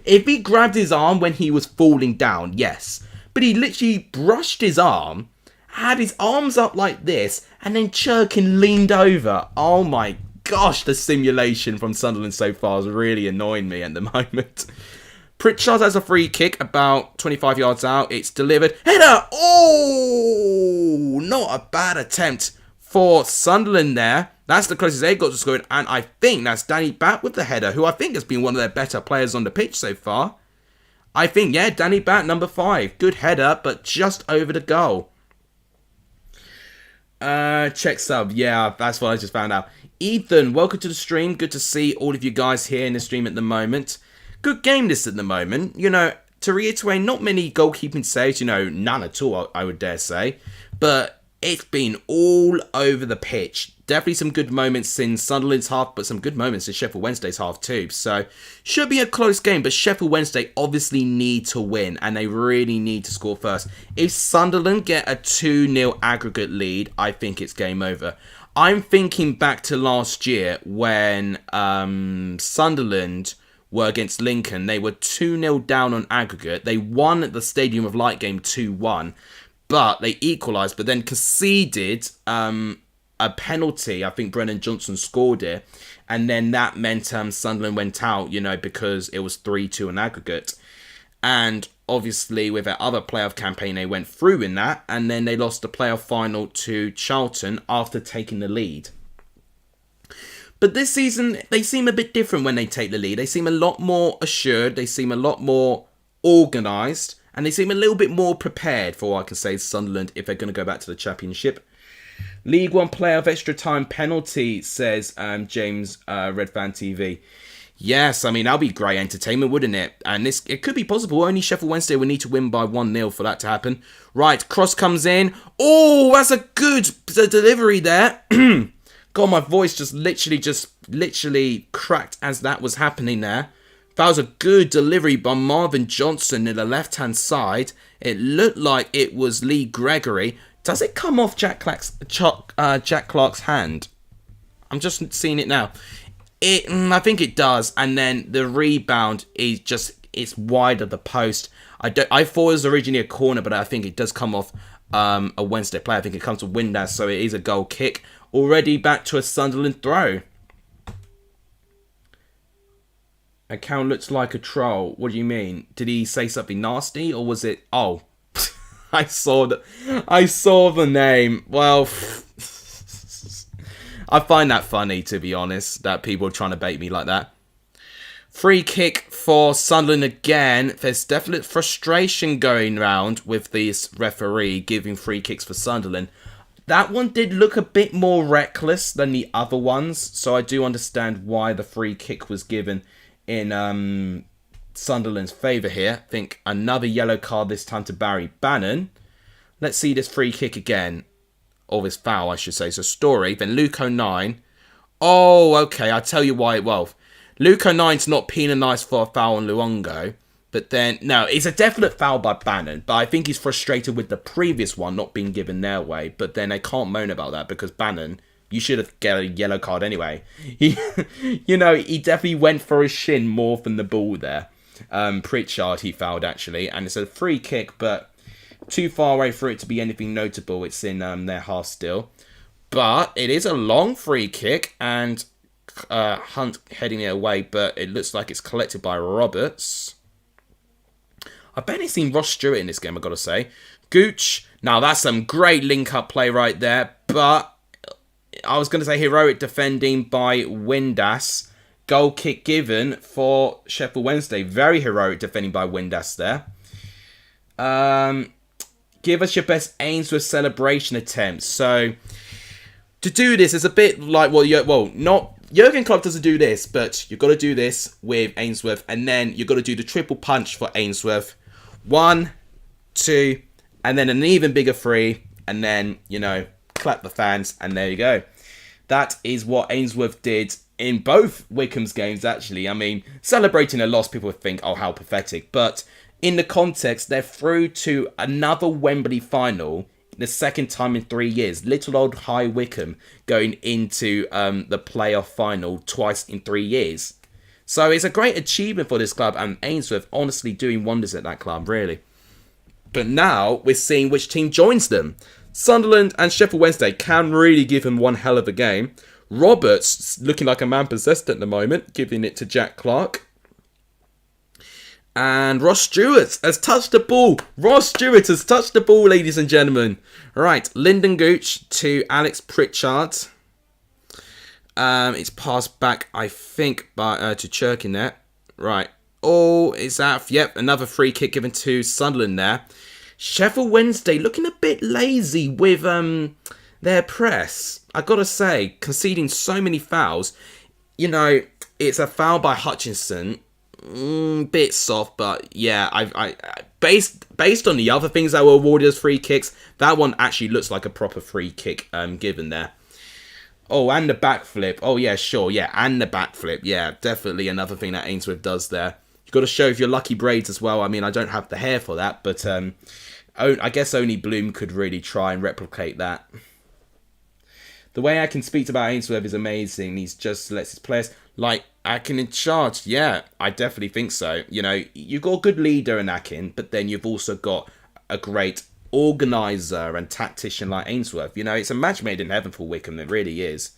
If he grabbed his arm when he was falling down, yes. But he literally brushed his arm, had his arms up like this, and then Cherkin leaned over. Oh my gosh, the simulation from Sunderland so far is really annoying me at the moment. Pritchard has a free kick about 25 yards out. It's delivered. Header! Oh! Not a bad attempt for Sunderland there. That's the closest they got to scoring. And I think that's Danny Batt with the header, who I think has been one of their better players on the pitch so far. I think, yeah, Danny Batt, number 5. Good header, but just over the goal. Check sub. Yeah, that's what I just found out. Ethan, welcome to the stream. Good to see all of you guys here in the stream at the moment. Good game this at the moment. You know, to reiterate, not many goalkeeping saves. You know, none at all, I would dare say. But it's been all over the pitch. Definitely some good moments in Sunderland's half, but some good moments in Sheffield Wednesday's half too. So, should be a close game, but Sheffield Wednesday obviously need to win, and they really need to score first. If Sunderland get a 2-0 aggregate lead, I think it's game over. I'm thinking back to last year when Sunderland were against Lincoln. They were 2-0 down on aggregate. They won at the Stadium of Light game 2-1, but they equalised, but then conceded a penalty. I think Brennan Johnson scored it, and then that meant Sunderland went out, you know, because it was 3-2 on aggregate. And obviously with their other playoff campaign, they went through in that, and then they lost the playoff final to Charlton after taking the lead. But this season, they seem a bit different when they take the lead. They seem a lot more assured, they seem a lot more organised, and they seem a little bit more prepared for what I can say Sunderland if they're going to go back to the Championship. League One player of extra time penalty, says James Red Fan TV. Yes, I mean, that'll be great entertainment, wouldn't it? And it could be possible. Only Sheffield Wednesday would need to win by 1-0 for that to happen. Right, cross comes in. Oh, that's a good delivery there. God, my voice just literally cracked as that was happening there. That was a good delivery by Marvin Johnson in the left-hand side. It looked like it was Lee Gregory. Does it come off Jack Clark's hand? I'm just seeing it now. I think it does. And then the rebound is it's wide of the post. I thought it was originally a corner, but I think it does come off a Wednesday player. I think it comes to Windass, so it is a goal kick. Already back to a Sunderland throw. Account looks like a troll. What do you mean? Did he say something nasty, or was it? Oh, I saw the name. Well, I find that funny, to be honest, that people are trying to bait me like that. Free kick for Sunderland again. There's definite frustration going around with this referee giving free kicks for Sunderland. That one did look a bit more reckless than the other ones, so I do understand why the free kick was given in Sunderland's favour here. I think another yellow card this time to Barry Bannon. Let's see this free kick again. Or this foul, I should say. So Story, then Luke O'Nine. Oh, okay, I'll tell you why. Well, Luke O'Nine's not penalised for a foul on Luongo. But then, no, it's a definite foul by Bannon. But I think he's frustrated with the previous one not being given their way. But then they can't moan about that because Bannon, you should have get a yellow card anyway. He definitely went for his shin more than the ball there. Pritchard, he fouled actually. And it's a free kick, but too far away for it to be anything notable. It's in their half still. But it is a long free kick. And Hunt heading it away. But it looks like it's collected by Roberts. I've barely seen Ross Stewart in this game, I've got to say. Gooch. Now, that's some great link-up play right there. But I was going to say heroic defending by Windass. Goal kick given for Sheffield Wednesday. Very heroic defending by Windass there. Give us your best Ainsworth celebration attempt. So, to do this is a bit like, not Jurgen Klopp doesn't do this, but you've got to do this with Ainsworth, and then you've got to do the triple punch for Ainsworth. 1, 2, and then an even bigger 3, and then, clap the fans, and there you go. That is what Ainsworth did in both Wycombe's games, actually. I mean, celebrating a loss, people would think, oh, how pathetic. But in the context, they're through to another Wembley final, the second time in 3 years. Little old High Wycombe going into the playoff final twice in 3 years. So it's a great achievement for this club, and Ainsworth honestly doing wonders at that club, really. But now we're seeing which team joins them. Sunderland and Sheffield Wednesday can really give him one hell of a game. Roberts looking like a man possessed at the moment, giving it to Jack Clark. And Ross Stewart has touched the ball. Ross Stewart has touched the ball, ladies and gentlemen. Right, Lyndon Gooch to Alex Pritchard. It's passed back, I think, to Churkin there. Right. Oh, is that? Yep, another free kick given to Sunderland there. Sheffield Wednesday looking a bit lazy with their press, I gotta say, conceding so many fouls. You know, it's a foul by Hutchinson. Bit soft, but yeah, I based on the other things that were awarded as free kicks, that one actually looks like a proper free kick given there. Oh, and the backflip. Oh yeah, sure, yeah, and the backflip. Yeah, definitely another thing that Ainsworth does there. You've got to show if you're lucky braids as well. I mean, I don't have the hair for that, but I guess only Bloom could really try and replicate that. The way I can speak about Ainsworth is amazing. He's just lets his players, like, Akin in charge. Yeah, I definitely think so. You know, you've got a good leader in Akin, but then you've also got a great organiser and tactician like Ainsworth. You know, it's a match made in heaven for Wickham. It really is.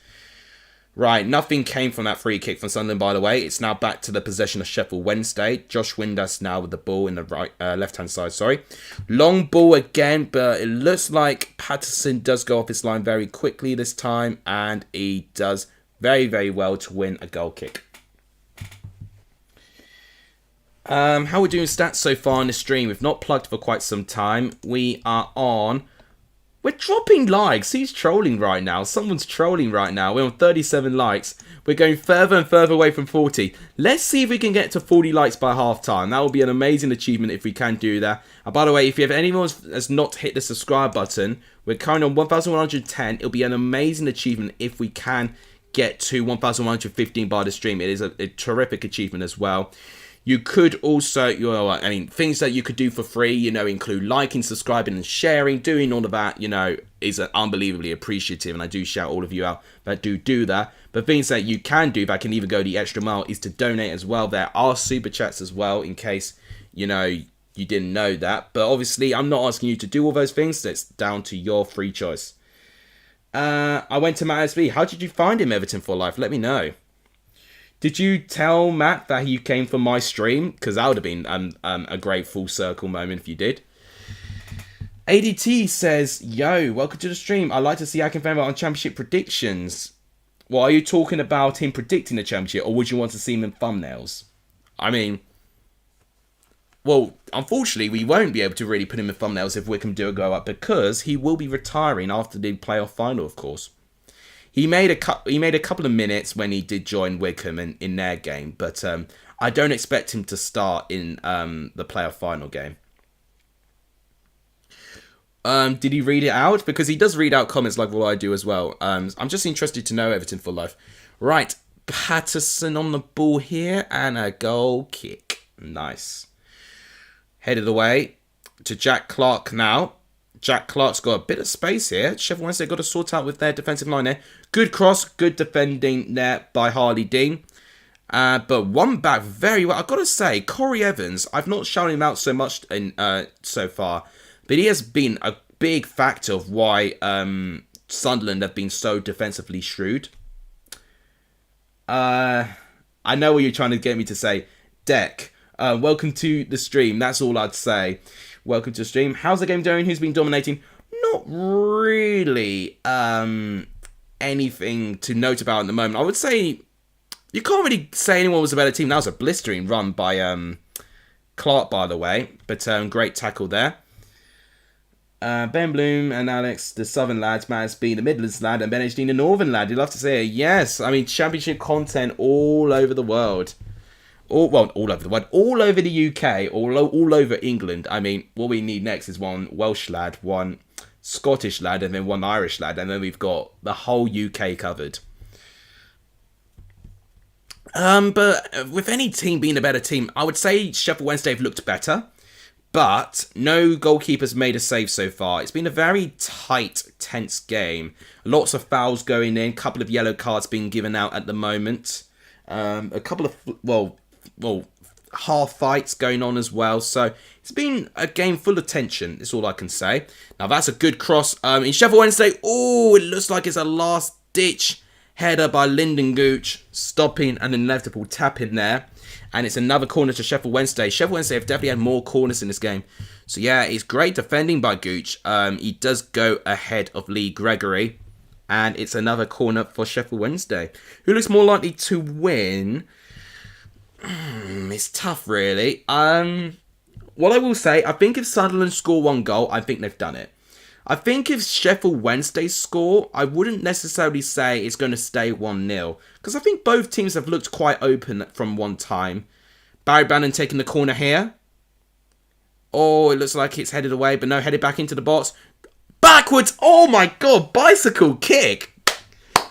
Right, nothing came from that free kick from Sunderland, by the way. It's now back to the possession of Sheffield Wednesday. Josh Windass now with the ball in the left-hand side, sorry. Long ball again, but it looks like Patterson does go off his line very quickly this time, and he does very, very well to win a goal kick. How are we doing stats so far on the stream? We've not plugged for quite some time. We are on... We're dropping likes. Who's trolling right now? Someone's trolling right now. We're on 37 likes. We're going further and further away from 40. Let's see if we can get to 40 likes by half time. That will be an amazing achievement if we can do that. And by the way, if you have anyone has not hit the subscribe button, we're currently on 1,110. It'll be an amazing achievement if we can get to 1,115 by the stream. It is a terrific achievement as well. You could also, things that you could do for free, include liking, subscribing, and sharing. Doing all of that, is unbelievably appreciative, and I do shout all of you out that do that. But things that you can do, if I can even go the extra mile, is to donate as well. There are super chats as well, in case, you didn't know that. But obviously, I'm not asking you to do all those things. That's down to your free choice. I went to Matt SB. How did you find him, Everton for Life? Let me know. Did you tell Matt that you came from my stream? Because that would have been a great full circle moment if you did. ADT says, yo, welcome to the stream. I'd like to see Akin Fanboy on championship predictions. Well, are you talking about him predicting the championship, or would you want to see him in thumbnails? I mean, well, unfortunately, we won't be able to really put him in thumbnails if Wickham do a go up, because he will be retiring after the playoff final, of course. He made a couple of minutes when he did join Wickham in their game, but I don't expect him to start in the playoff final game. Did he read it out? Because he does read out comments like what I do as well. I'm just interested to know, Everton for Life. Right, Patterson on the ball here, and a goal kick. Nice. Headed away to Jack Clark now. Jack Clark's got a bit of space here. Sheffield Wednesday got to sort out with their defensive line there. Good cross, good defending there by Harley Dean. But one back very well. I've got to say, Corey Evans, I've not shouted him out so much so far, but he has been a big factor of why Sunderland have been so defensively shrewd. I know what you're trying to get me to say. Deck, welcome to the stream. That's all I'd say. Welcome to the stream. How's the game going? Who's been dominating? Not really anything to note about at the moment. I would say you can't really say anyone was a better team. That was a blistering run by Clark, by the way. But great tackle there. Ben Bloom and Alex, the Southern lads, Matt SB, the Midlands lad, and Ben HD, the Northern lad. You'd love to say it. Yes, I mean, championship content all over the world. All over the world, all over the UK, all over England. I mean, what we need next is one Welsh lad, one Scottish lad, and then one Irish lad, and then we've got the whole UK covered. But with any team being a better team, I would say Sheffield Wednesday have looked better, but no goalkeepers made a save so far. It's been a very tight, tense game. Lots of fouls going in, couple of yellow cards being given out at the moment. A couple of, half fights going on as well. So it's been a game full of tension. That's all I can say. Now that's a good cross in Sheffield Wednesday. Oh, it looks like it's a last ditch header by Lyndon Gooch, stopping an inevitable tap in there. And it's another corner to Sheffield Wednesday. Sheffield Wednesday have definitely had more corners in this game. So yeah, it's great defending by Gooch. He does go ahead of Lee Gregory. And it's another corner for Sheffield Wednesday. Who looks more likely to win? It's tough, really. What I will say, I think if Sunderland score one goal, I think they've done it. I think if Sheffield Wednesday score, I wouldn't necessarily say it's going to stay 1-0. Because I think both teams have looked quite open from one time. Barry Bannon taking the corner here. Oh, it looks like it's headed away, but no, headed back into the box. Backwards! Oh my god, bicycle kick!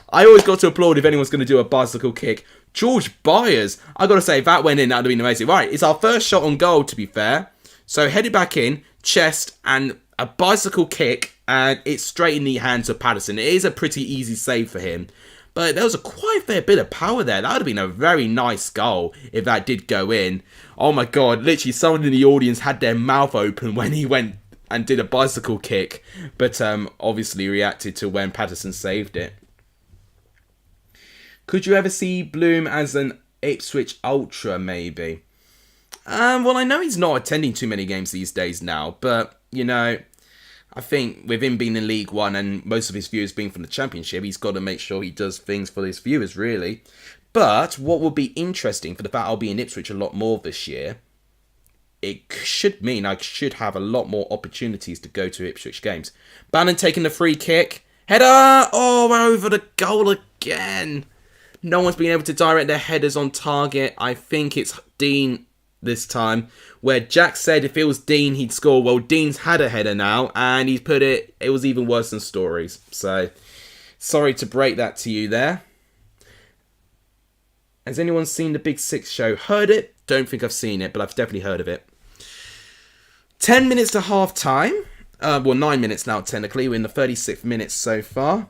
I always got to applaud if anyone's going to do a bicycle kick. George Byers. I got to say, if that went in, that would have been amazing. Right, it's our first shot on goal, to be fair. So, headed back in, chest, and a bicycle kick, and it's straight in the hands of Patterson. It is a pretty easy save for him. But there was a quite fair bit of power there. That would have been a very nice goal if that did go in. Oh my god, literally someone in the audience had their mouth open when he went and did a bicycle kick. But obviously reacted to when Patterson saved it. Could you ever see Bloom as an Ipswich Ultra, maybe? Well, I know he's not attending too many games these days now. But, you know, I think with him being in League One and most of his viewers being from the Championship, he's got to make sure he does things for his viewers, really. But what will be interesting for the fact I'll be in Ipswich a lot more this year, it should mean I should have a lot more opportunities to go to Ipswich games. Bannon taking the free kick. Header! Oh, over the goal again. No one's been able to direct their headers on target. I think it's Dean this time, where Jack said if it was Dean, he'd score. Well, Dean's had a header now, and he's put it was even worse than Stories. So, sorry to break that to you there. Has anyone seen the Big Six show? Heard it? Don't think I've seen it, but I've definitely heard of it. 10 minutes to half time. Well, 9 minutes now, technically. We're in the 36th minute so far.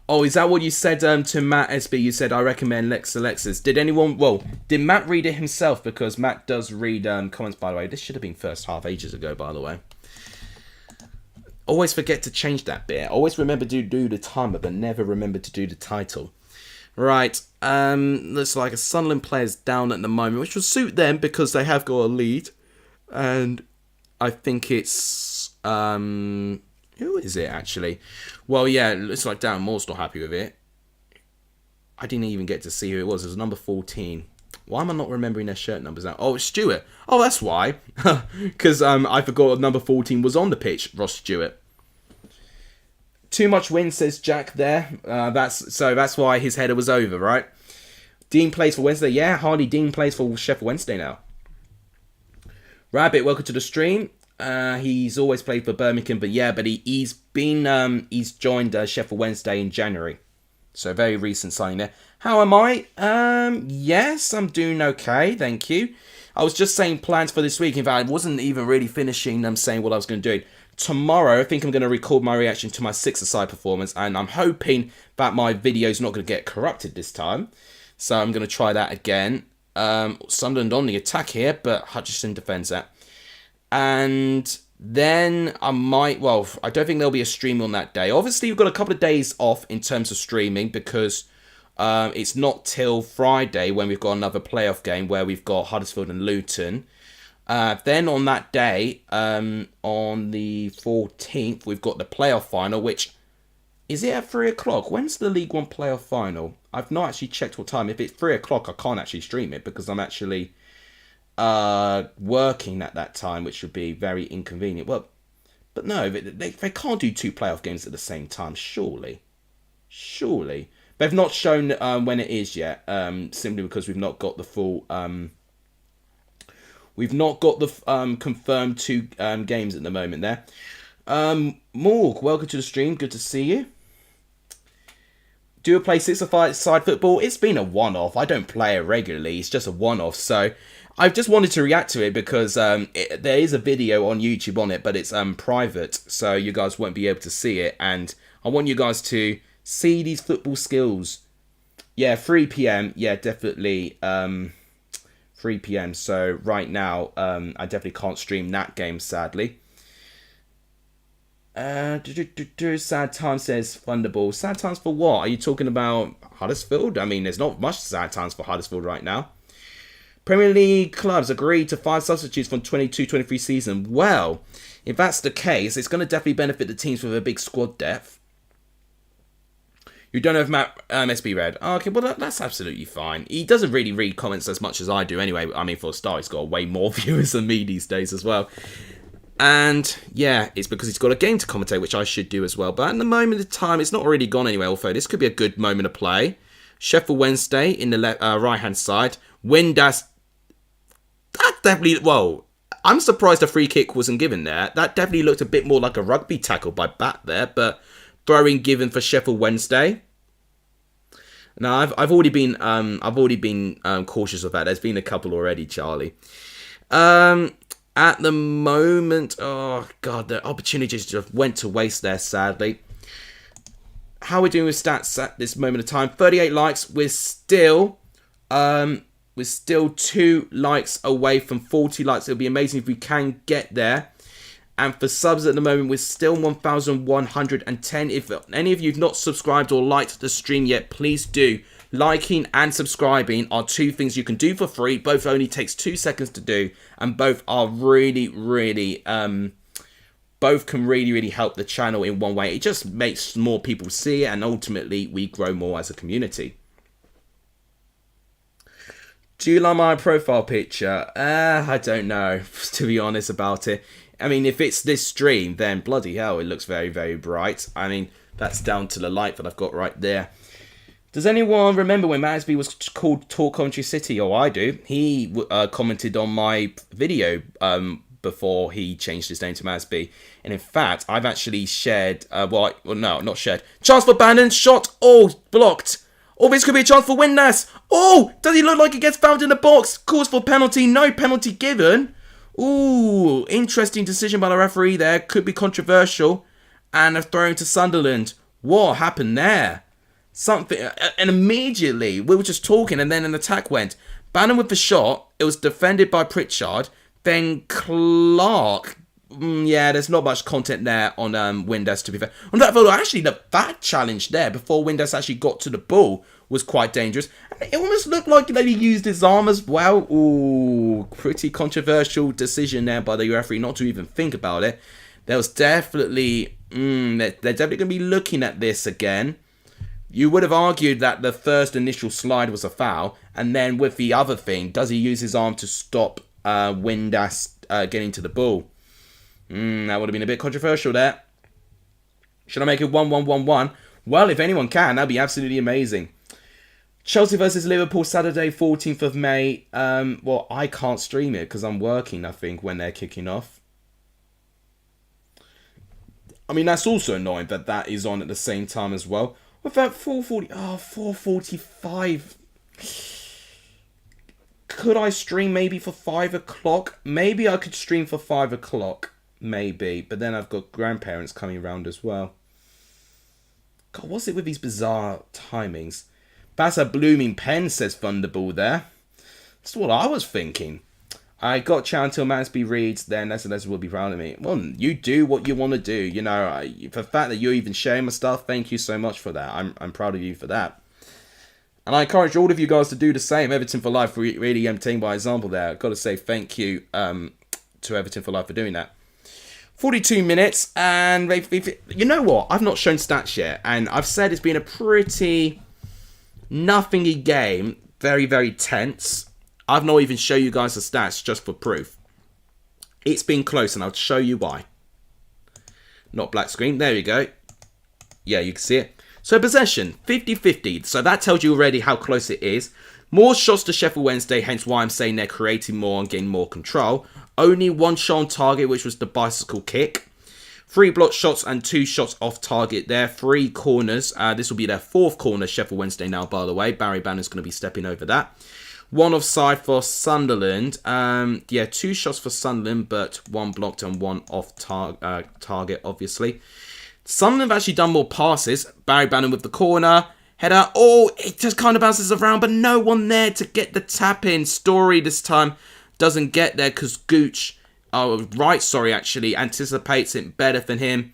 Oh, is that what you said to Matt SB? You said, I recommend Lex Alexis. Did anyone... Well, did Matt read it himself? Because Matt does read comments, by the way. This should have been first half ages ago, by the way. Always forget to change that bit. Always remember to do the timer, but never remember to do the title. Right. Looks like a Sunderland player's down at the moment, which will suit them because they have got a lead. And I think it's... Who is it, actually? Well, yeah, it looks like Darren Moore's not happy with it. I didn't even get to see who it was. It was number 14. Why am I not remembering their shirt numbers now? Oh, it's Stewart. Oh, that's why. Because I forgot number 14 was on the pitch, Ross Stewart. Too much wind, says Jack there. That's why his header was over, right? Dean plays for Wednesday. Yeah, Hardy Dean plays for Sheffield Wednesday now. Rabbit, welcome to the stream. He's always played for Birmingham, but he's joined Sheffield Wednesday in January, so very recent signing there. How am I? Yes, I'm doing okay, thank you. I was just saying plans for this week. In fact, I wasn't even really finishing saying what I was going to do. Tomorrow, I think I'm going to record my reaction to my six-a-side performance, and I'm hoping that my video's not going to get corrupted this time. So I'm going to try that again. Sunderland on the attack here, but Hutchinson defends that. And then I might... Well, I don't think there'll be a stream on that day. Obviously, we've got a couple of days off in terms of streaming because it's not till Friday when we've got another playoff game where we've got Huddersfield and Luton. Then on that day, on the 14th, we've got the playoff final, which... Is it at 3 o'clock? When's the League One playoff final? I've not actually checked what time. If it's 3 o'clock, I can't actually stream it because I'm actually working at that time, which would be very inconvenient. Well, but no, they can't do two playoff games at the same time, surely. Surely. They've not shown when it is yet, simply because we've not got the full... We've not got the confirmed two games at the moment there. Morg, welcome to the stream. Good to see you. Do I play six-a-side football? It's been a one-off. I don't play it regularly. It's just a one-off. So I've just wanted to react to it because there is a video on YouTube on it, but it's private, so you guys won't be able to see it. And I want you guys to see these football skills. Yeah, 3 p.m. Yeah, definitely 3 p.m. So right now, I definitely can't stream that game, sadly. Sad times, says Thunderball. Sad times for what? Are you talking about Huddersfield? I mean, there's not much sad times for Huddersfield right now. Premier League clubs agreed to 5 substitutes from 22-23 season. Well, if that's the case, it's going to definitely benefit the teams with a big squad depth. You don't know if Matt SB read. Oh, okay, well, that's absolutely fine. He doesn't really read comments as much as I do anyway. I mean, for a start, he's got way more viewers than me these days as well. And yeah, it's because he's got a game to commentate, which I should do as well. But at the moment of time, it's not really gone anywhere, although this could be a good moment of play. Sheffield Wednesday in the right-hand side. Windass, that definitely, well, I'm surprised a free kick wasn't given there. That definitely looked a bit more like a rugby tackle by Bat there, but throwing given for Sheffield Wednesday. Now, I've already been cautious of that. There's been a couple already, Charlie. At the moment, oh god, the opportunities just went to waste there, sadly. How are we doing with stats at this moment of time? 38 likes. We're still 2 likes away from 40 likes. It'll be amazing if we can get there. And for subs at the moment, we're still 1,110. If any of you have not subscribed or liked the stream yet, please do. Liking and subscribing are 2 things you can do for free. Both only takes 2 seconds to do. And both are really, both can really help the channel in one way. It just makes more people see it. And ultimately, we grow more as a community. Do you like my profile picture? I don't know, to be honest about it. I mean, if it's this stream, then bloody hell, it looks very bright. I mean, that's down to the light that I've got right there. Does anyone remember when Masby was called Talk Country City? Oh, I do. He commented on my video before he changed his name to Masby. And in fact, I've actually shared, no, not shared. Chance for Bannon, shot, oh, blocked. Oh, this could be a chance for Windass. Oh, does he look like he gets fouled in the box? Calls for penalty, no penalty given. Ooh, interesting decision by the referee there. Could be controversial. And a throw to Sunderland. What happened there? Something, and immediately, we were just talking and then an attack went. Bannon with the shot. It was defended by Pritchard. Then Clark. Yeah, there's not much content there on Windass, to be fair. On that photo, actually, the back challenge there before Windass actually got to the ball was quite dangerous. And it almost looked like he used his arm as well. Ooh, pretty controversial decision there by the referee not to even think about it. There was definitely, they're definitely going to be looking at this again. You would have argued that the first initial slide was a foul. And then with the other thing, does he use his arm to stop Windass getting to the ball? That would have been a bit controversial there. Should I make it 1-1-1-1? Well, if anyone can, that'd be absolutely amazing. Chelsea versus Liverpool, Saturday, 14th of May. Well, I can't stream it because I'm working, I think, when they're kicking off. I mean, that's also annoying that that is on at the same time as well. With that 4:40, 4:45. Could I stream maybe for 5 o'clock? Maybe I could stream for 5 o'clock. Maybe. But then I've got grandparents coming around as well. God, what's it with these bizarre timings? That's a blooming pen, says Thunderball there. That's what I was thinking. I got chat until Mansby reads, then SNS will be proud of me. Well, you do what you want to do. You know, for the fact that you're even sharing my stuff, thank you so much for that. I'm proud of you for that. And I encourage all of you guys to do the same. Everton for Life, really entertained by example there. I've got to say thank you to Everton for Life for doing that. 42 minutes, and you know what? I've not shown stats yet, and I've said it's been a pretty nothingy game. Very tense. I've not even shown you guys the stats just for proof. It's been close, and I'll show you why. Not black screen. There you go. Yeah, you can see it. So possession, 50-50. So that tells you already how close it is. More shots to Sheffield Wednesday, hence why I'm saying they're creating more and getting more control. Only 1 shot on target, which was the bicycle kick. 3 block shots and 2 shots off target there. 3 corners. This will be their 4th corner, Sheffield Wednesday now, by the way. Barry Bannon's going to be stepping over that. 1 offside for Sunderland. 2 shots for Sunderland, but 1 blocked and 1 off target, obviously. Sunderland have actually done more passes. Barry Bannon with the corner. Header. Oh, it just kind of bounces around, but no one there to get the tap in. Story this time doesn't get there because Gooch, actually anticipates it better than him.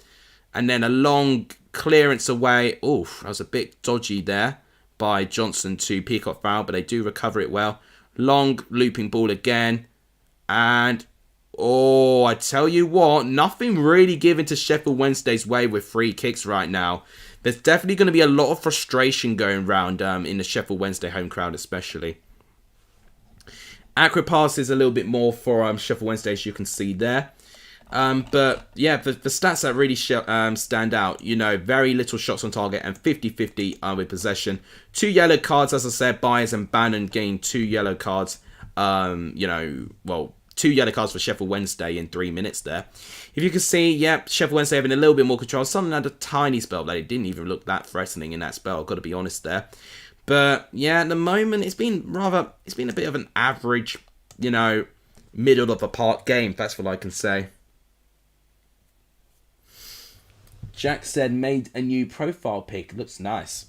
And then a long clearance away. Oof, that was a bit dodgy there by Johnson to Peacock Foul, but they do recover it well. Long looping ball again. And, oh, I tell you what, nothing really given to Sheffield Wednesday's way with free kicks right now. There's definitely going to be a lot of frustration going around in the Sheffield Wednesday home crowd especially. Accurate passes a little bit more for Sheffield Wednesday, as you can see there. But yeah, the stats that really stand out, you know, very little shots on target and 50-50 with possession. 2 yellow cards, as I said, Byers and Bannon gained 2 yellow cards. You know, well, 2 yellow cards for Sheffield Wednesday in 3 minutes there. If you can see, yeah, Sheffield Wednesday having a little bit more control. Sunderland had a tiny spell, but it didn't even look that threatening in that spell, I've got to be honest there. But yeah, at the moment, it's been a bit of an average, you know, middle of the park game. That's what I can say. Jack said, made a new profile pic. Looks nice.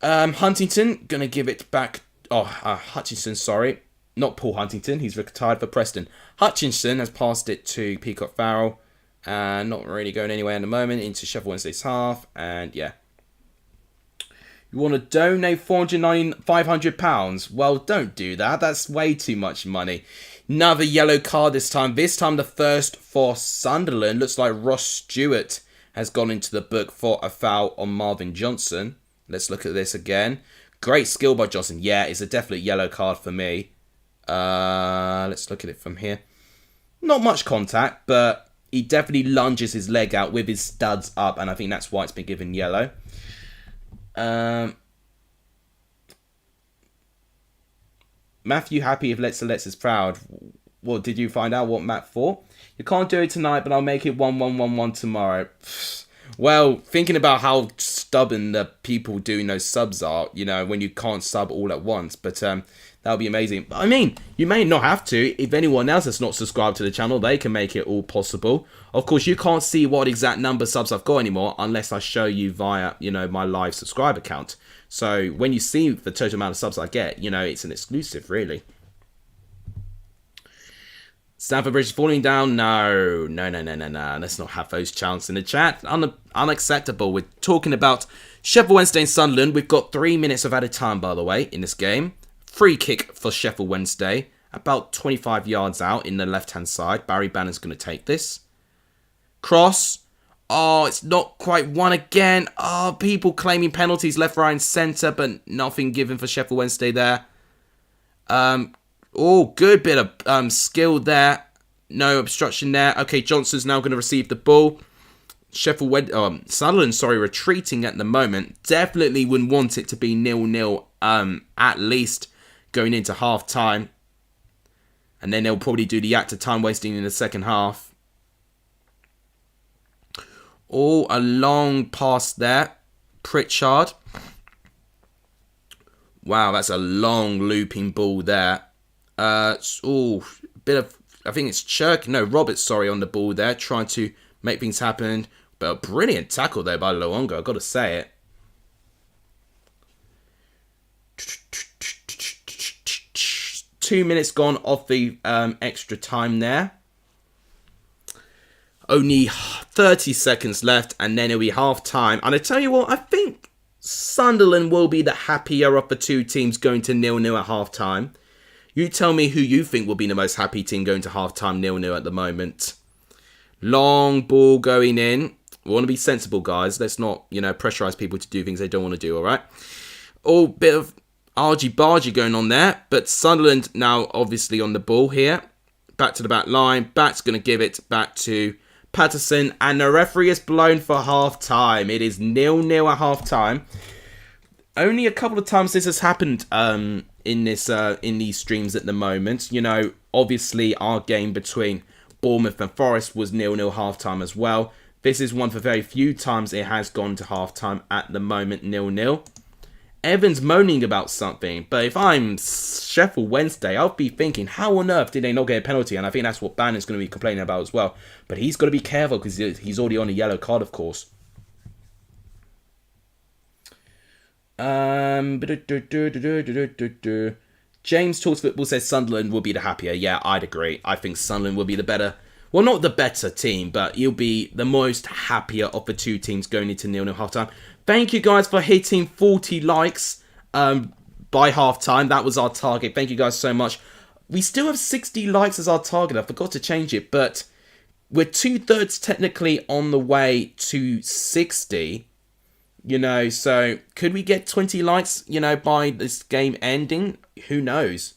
Huntington, gonna give it back. Hutchinson, sorry. Not Paul Huntington. He's retired for Preston. Hutchinson has passed it to Peacock Farrell. Not really going anywhere at the moment. Into Sheffield Wednesday's half. And yeah. You want to donate £500? Well, don't do that. That's way too much money. Another yellow card this time. This time the first for Sunderland. Looks like Ross Stewart has gone into the book for a foul on Marvin Johnson. Let's look at this again. Great skill by Johnson. Yeah, it's a definite yellow card for me. Let's look at it from here. Not much contact, but he definitely lunges his leg out with his studs up, and I think that's why it's been given yellow. Matthew happy if Let's is proud. Well, did you find out what Matt thought? You can't do it tonight, but I'll make it 1-1-1-1 tomorrow. Well, thinking about how stubborn the people doing those subs are, you know, when you can't sub all at once. But that'll be amazing. I mean, you may not have to. If anyone else has not subscribed to the channel, they can make it all possible. Of course, you can't see what exact number subs I've got anymore unless I show you via, you know, my live subscriber count. So when you see the total amount of subs I get, you know, it's an exclusive, really. Stamford Bridge is falling down. No. Let's not have those chants in the chat. Unacceptable. We're talking about Sheffield Wednesday and Sunderland. We've got 3 minutes of added time, by the way, in this game. Free kick for Sheffield Wednesday. About 25 yards out in the left-hand side. Barry Bannon's going to take this. Cross. Oh, it's not quite one again. Oh, people claiming penalties left, right and centre, but nothing given for Sheffield Wednesday there. Oh, good bit of skill there. No obstruction there. Okay, Johnson's now going to receive the ball. Sunderland, retreating at the moment. Definitely wouldn't want it to be 0-0, at least going into half-time. And then they'll probably do the act of time wasting in the second half. Oh, a long pass there. Pritchard. Wow, that's a long looping ball there. Bit of, I think it's Roberts, on the ball there, trying to make things happen. But a brilliant tackle there by Luongo, I've got to say it. Two minutes gone off the extra time there. Only 30 seconds left, and then it'll be half time. And I tell you what, I think Sunderland will be the happier of the two teams going to 0-0 at half time. You tell me who you think will be the most happy team going to half-time 0-0 at the moment. Long ball going in. We want to be sensible, guys. Let's not, you know, pressurise people to do things they don't want to do, all right? Oh, bit of argy-bargy going on there. But Sunderland now obviously on the ball here. Back to the back line. Bat's going to give it back to Patterson. And the referee is blown for half-time. It is 0-0 at half-time. Only a couple of times this has happened in these streams at the moment. You know, obviously our game between Bournemouth and Forest was 0-0 half-time as well. This is one of the very few times it has gone to half-time at the moment, 0-0. Evans moaning about something, but if I'm Sheffield Wednesday, I'll be thinking, how on earth did they not get a penalty? And I think that's what Bannon's going to be complaining about as well. But he's got to be careful because he's already on a yellow card, of course. James Talks Football says Sunderland will be the happier. Yeah, I'd agree. I think Sunderland will be the better, well, not the better team, but he'll be the most happier of the two teams going into 0-0 half-time. Thank you guys for hitting 40 likes by half-time. That was our target. Thank you guys so much. We still have 60 likes as our target. I forgot to change it, but we're 2/3 technically on the way to 60. You know, so could we get 20 likes, you know, by this game ending? Who knows?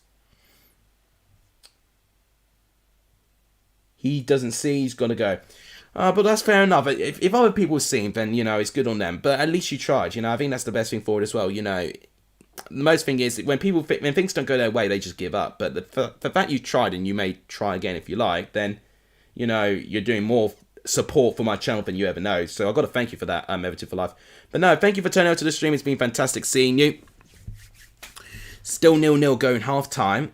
he doesn't see, he's got to go. But that's fair enough. If other people see, then, you know, it's good on them. But at least you tried, you know. I think that's the best thing for it as well, you know. The most thing is, when things don't go their way, they just give up. But the fact you tried, and you may try again if you like, then, you know, you're doing more support for my channel than you ever know. So I've got to thank you for that, Everton for Life. But no, thank you for turning out to the stream. It's been fantastic seeing you. Still 0-0 going half time.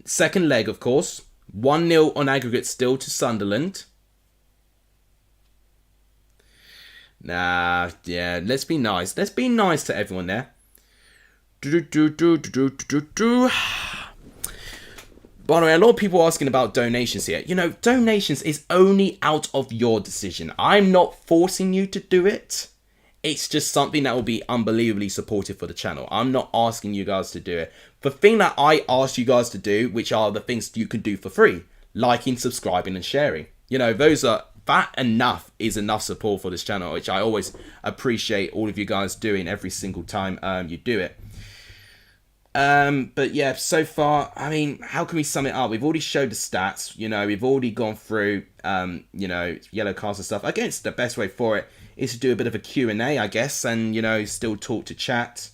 Second leg, of course. 1-0 on aggregate still to Sunderland. Nah, yeah, let's be nice. Let's be nice to everyone there. By the way, a lot of people are asking about donations here. You know, donations is only out of your decision. I'm not forcing you to do it. It's just something that will be unbelievably supportive for the channel. I'm not asking you guys to do it. The thing that I ask you guys to do, which are the things you can do for free, liking, subscribing, and sharing. You know, that enough is enough support for this channel, which I always appreciate all of you guys doing every single time you do it. But yeah, so far, I mean, how can we sum it up? We've already showed the stats, you know, we've already gone through, you know, yellow cards and stuff. I guess the best way for it is to do a bit of a Q&A, I guess, and, you know, still talk to chat.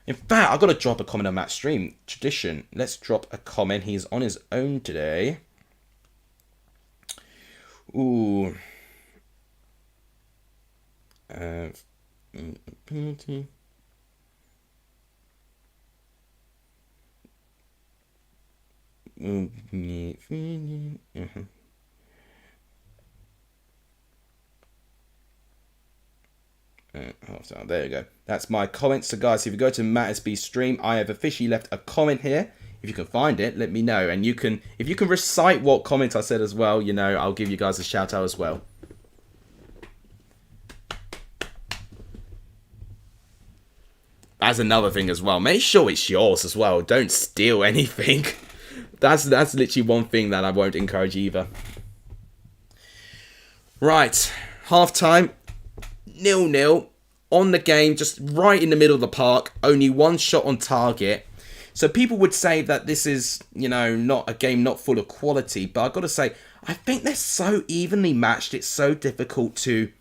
In fact, I've got to drop a comment on Matt's stream. Tradition. Let's drop a comment. He's on his own today. Ooh. Penalty. There you go. That's my comment. So guys, if you go to Matt SB's stream, I have officially left a comment here. If you can find it, let me know. And if you can recite what comment I said as well, you know, I'll give you guys a shout out as well. That's another thing as well. Make sure it's yours as well. Don't steal anything. That's literally one thing that I won't encourage either. Right, half time. 0-0 on the game, just right in the middle of the park. Only one shot on target. So people would say that this is, you know, not a game not full of quality. But I've got to say, I think they're so evenly matched. It's so difficult to,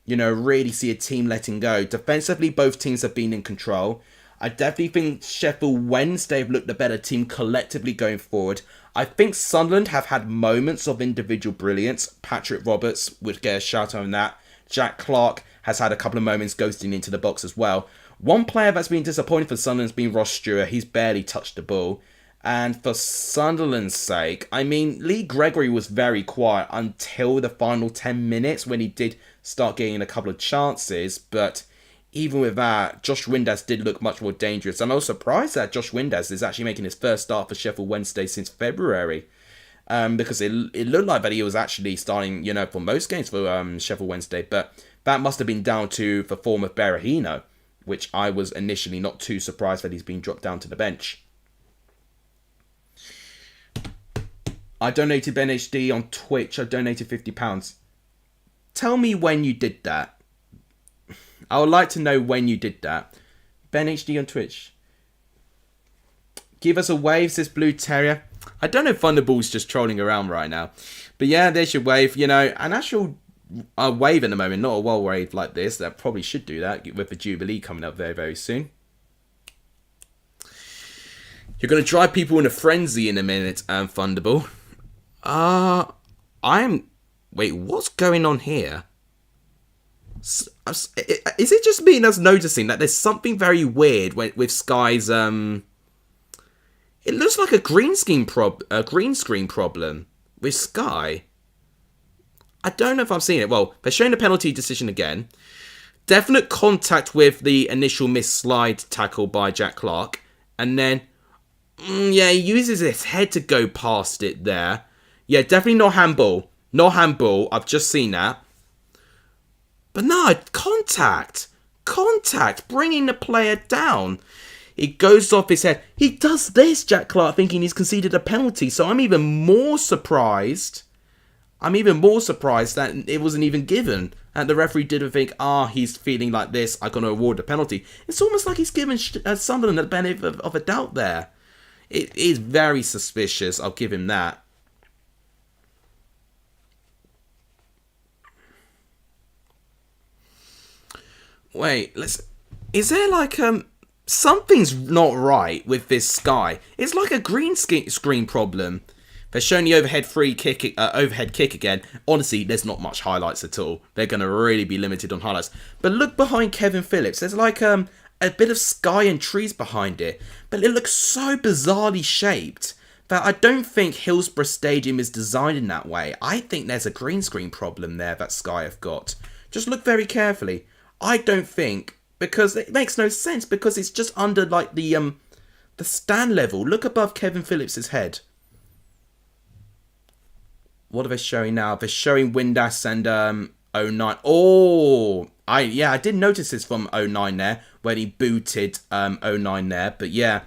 you know, really see a team letting go. Defensively, both teams have been in control. I definitely think Sheffield Wednesday have looked the better team collectively going forward. I think Sunderland have had moments of individual brilliance. Patrick Roberts would get a shout out on that. Jack Clark has had a couple of moments ghosting into the box as well. One player that's been disappointing for Sunderland has been Ross Stewart. He's barely touched the ball. And for Sunderland's sake, I mean, Lee Gregory was very quiet until the final 10 minutes when he did start getting a couple of chances. But even with that, Josh Windass did look much more dangerous. And I was surprised that Josh Windass is actually making his first start for Sheffield Wednesday since February. Because it looked like that he was actually starting, you know, for most games for Sheffield Wednesday. But that must have been down to the form of Berahino, which I was initially not too surprised that he's been dropped down to the bench. I donated Ben HD on Twitch. I donated £50. Tell me when you did that. I would like to know when you did that. Ben HD on Twitch. Give us a wave, says Blue Terrier. I don't know if Thunderball's just trolling around right now. But yeah, there's your wave. You know, an actual wave at the moment, not a wall wave like this. That probably should do that with the Jubilee coming up very, very soon. You're going to drive people in a frenzy in a minute, Thunderball. Wait, what's going on here? Is it just me that's noticing that there's something very weird with Sky's, it looks like a green screen problem with Sky. I don't know if I'm seeing it. Well, they're showing the penalty decision again. Definite contact with the initial missed slide tackle by Jack Clark. And then, yeah, he uses his head to go past it there. Yeah, definitely not handball. Not handball. I've just seen that. But no, contact. Contact. Bringing the player down. It goes off his head. He does this, Jack Clark, thinking he's conceded a penalty. So I'm even more surprised. That it wasn't even given. And the referee didn't think, he's feeling like this, I'm going to award a penalty. It's almost like he's given Sunderland the benefit of a doubt there. It is very suspicious, I'll give him that. Wait, let's... Is there like, something's not right with this Sky. It's like a green screen problem. They're showing the overhead kick again. Honestly, there's not much highlights at all. They're going to really be limited on highlights. But look behind Kevin Phillips. There's like a bit of sky and trees behind it. But it looks so bizarrely shaped that I don't think Hillsborough Stadium is designed in that way. I think there's a green screen problem there that Sky have got. Just look very carefully. I don't think, because it makes no sense, because it's just under like the stand level. Look above Kevin Phillips' head. What are they showing now? They're showing Windass and 09. Oh, I did notice this from 09 there, when he booted 09 there. But yeah,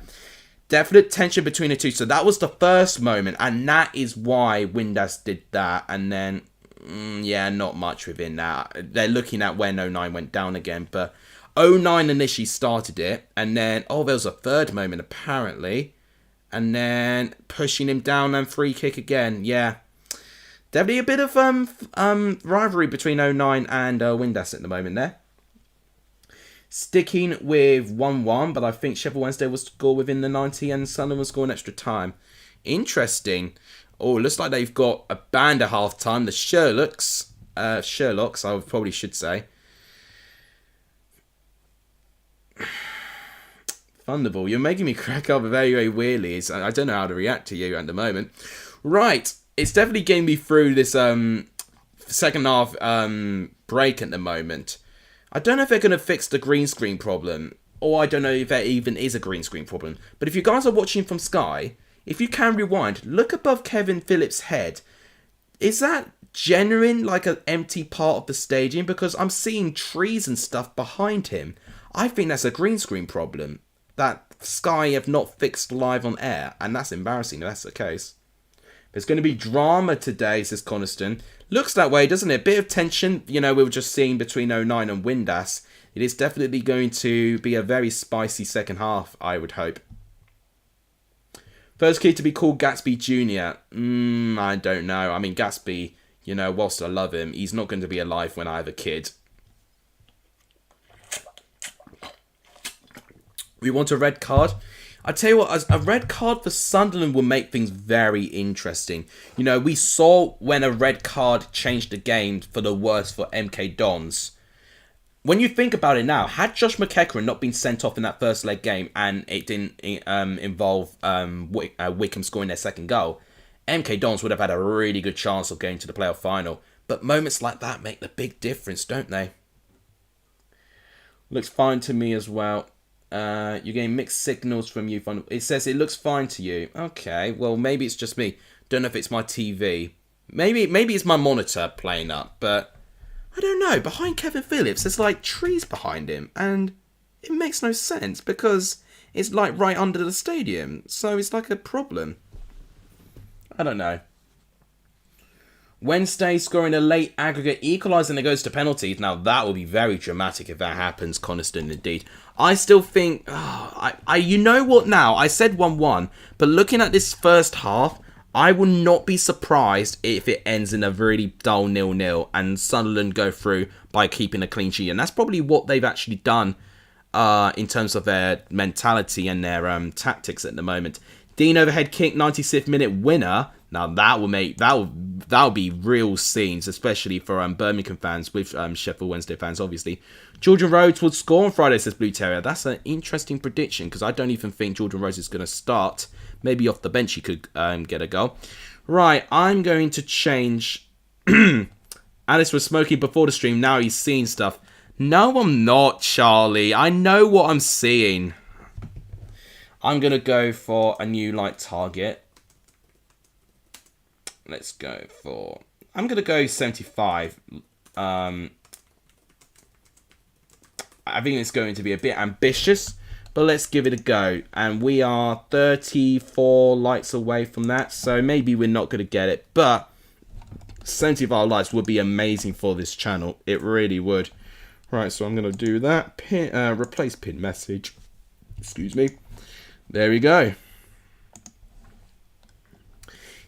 definite tension between the two. So that was the first moment, and that is why Windass did that. And then, yeah, not much within that. They're looking at when 09 went down again. But 09 initially started it, and then, oh, there was a third moment apparently. And then pushing him down and free kick again. Yeah. Definitely a bit of rivalry between 09 and Windass at the moment there. Sticking with 1-1, but I think Sheffield Wednesday will score within the 90 and Sunderland will score in extra time. Interesting. Oh, looks like they've got a band at half time. The Sherlocks, I probably should say. Thunderball, you're making me crack up very, very weirdly. I don't know how to react to you at the moment. Right. It's definitely getting me through this second half break at the moment. I don't know if they're going to fix the green screen problem, or I don't know if there even is a green screen problem. But if you guys are watching from Sky, if you can rewind, look above Kevin Phillips' head. Is that genuine, like an empty part of the stadium? Because I'm seeing trees and stuff behind him. I think that's a green screen problem that Sky have not fixed live on air, and that's embarrassing if that's the case. There's going to be drama today, says Coniston. Looks that way, doesn't it? Bit of tension, we were just seeing between 09 and Windass. It is definitely going to be a very spicy second half, I would hope. First kid to be called Gatsby Jr. I don't know. I mean, Gatsby, whilst I love him, he's not going to be alive when I have a kid. We want a red card. I tell you what, a red card for Sunderland will make things very interesting. We saw when a red card changed the game for the worse for MK Dons. When you think about it now, had Josh McEachran not been sent off in that first leg game and it didn't involve Wickham scoring their second goal, MK Dons would have had a really good chance of going to the playoff final. But moments like that make the big difference, don't they? Looks fine to me as well. You're getting mixed signals from you. It says it looks fine to you. Okay, well, maybe it's just me. Don't know if it's my TV. Maybe it's my monitor playing up, but I don't know. Behind Kevin Phillips, there's like trees behind him, and it makes no sense because it's like right under the stadium. So it's like a problem. I don't know. Wednesday scoring a late aggregate equaliser and it goes to penalties. Now that will be very dramatic if that happens, Coniston indeed. I still think, you know what now? I said 1-1, but looking at this first half, I will not be surprised if it ends in a really dull 0-0 and Sunderland go through by keeping a clean sheet. And that's probably what they've actually done in terms of their mentality and their tactics at the moment. Dean overhead kick, 96th minute winner. Now that will be real scenes, especially for Birmingham fans with Sheffield Wednesday fans, obviously. Jordan Rhodes would score on Friday, says Blue Terrier. That's an interesting prediction because I don't even think Jordan Rhodes is going to start. Maybe off the bench he could get a goal. Right, I'm going to change. Alice was smoking before the stream. Now he's seeing stuff. No, I'm not, Charlie. I know what I'm seeing. I'm going to go for a new light target. Let's go for... I'm going to go 75. I think it's going to be a bit ambitious, but let's give it a go. And we are 34 likes away from that, so maybe we're not going to get it. But 75 likes would be amazing for this channel. It really would. Right, so I'm going to do that. Replace pin message. Excuse me. There we go.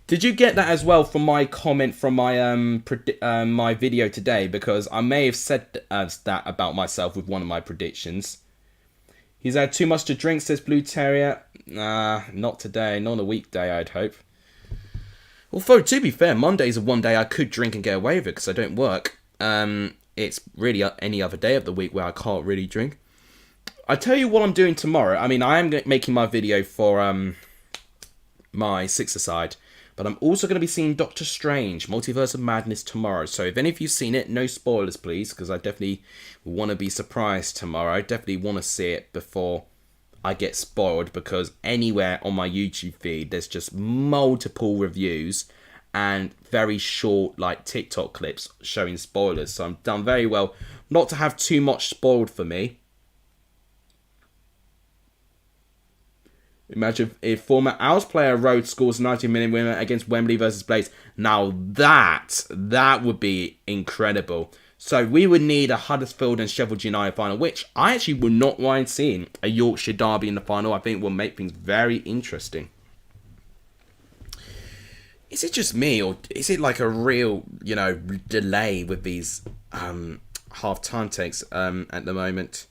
Did you get that as well from my comment from my my video today? Because I may have said that about myself with one of my predictions. He's had too much to drink, says Blue Terrier. Nah, not today. Not on a weekday, I'd hope. Although, to be fair, Monday's the one day I could drink and get away with it because I don't work. It's really any other day of the week where I can't really drink. I tell you what I'm doing tomorrow. I mean, I am making my video for my Six-a-Side. But I'm also going to be seeing Doctor Strange, Multiverse of Madness tomorrow. So if any of you've seen it, no spoilers, please. Because I definitely want to be surprised tomorrow. I definitely want to see it before I get spoiled. Because anywhere on my YouTube feed, there's just multiple reviews. And very short, like, TikTok clips showing spoilers. So I'm done very well not to have too much spoiled for me. Imagine if former Owls player Rhodes scores 90-minute winner against Wembley versus Blades. Now that would be incredible. So we would need a Huddersfield and Sheffield United final, which I actually would not mind seeing a Yorkshire derby in the final. I think will make things very interesting. Is it just me, or is it like a real, delay with these half-time takes at the moment?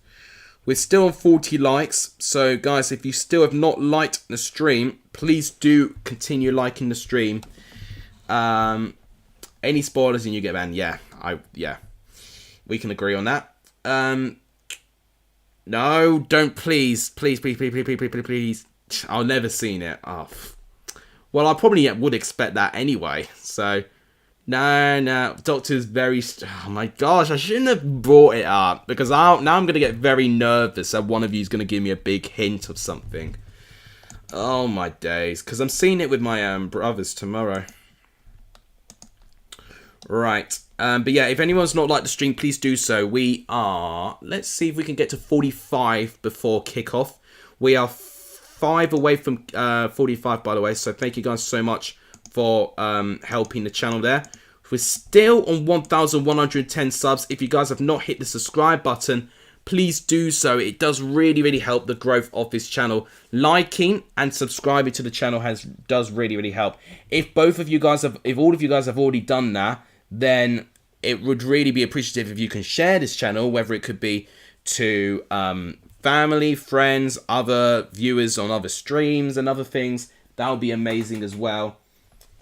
We're still on 40 likes, so guys, if you still have not liked the stream, please do continue liking the stream. Any spoilers and you get banned, yeah, we can agree on that. No, don't, please. I'll never seen it. Oh, well, I probably would expect that anyway, so... No, Doctor's very... Oh my gosh, I shouldn't have brought it up. Because now I'm going to get very nervous that one of you is going to give me a big hint of something. Oh my days. Because I'm seeing it with my brothers tomorrow. Right. But yeah, if anyone's not liked the stream, please do so. We are... Let's see if we can get to 45 before kickoff. We are 5 away from 45, by the way. So thank you guys so much for helping the channel there. We're still on 1,110 subs. If you guys have not hit the subscribe button, please do so. It does really help the growth of this channel. Liking and subscribing to the channel does really help. If all of you guys have already done that, then it would really be appreciative if you can share this channel, whether it could be to family, friends, other viewers on other streams and other things. That would be amazing as well.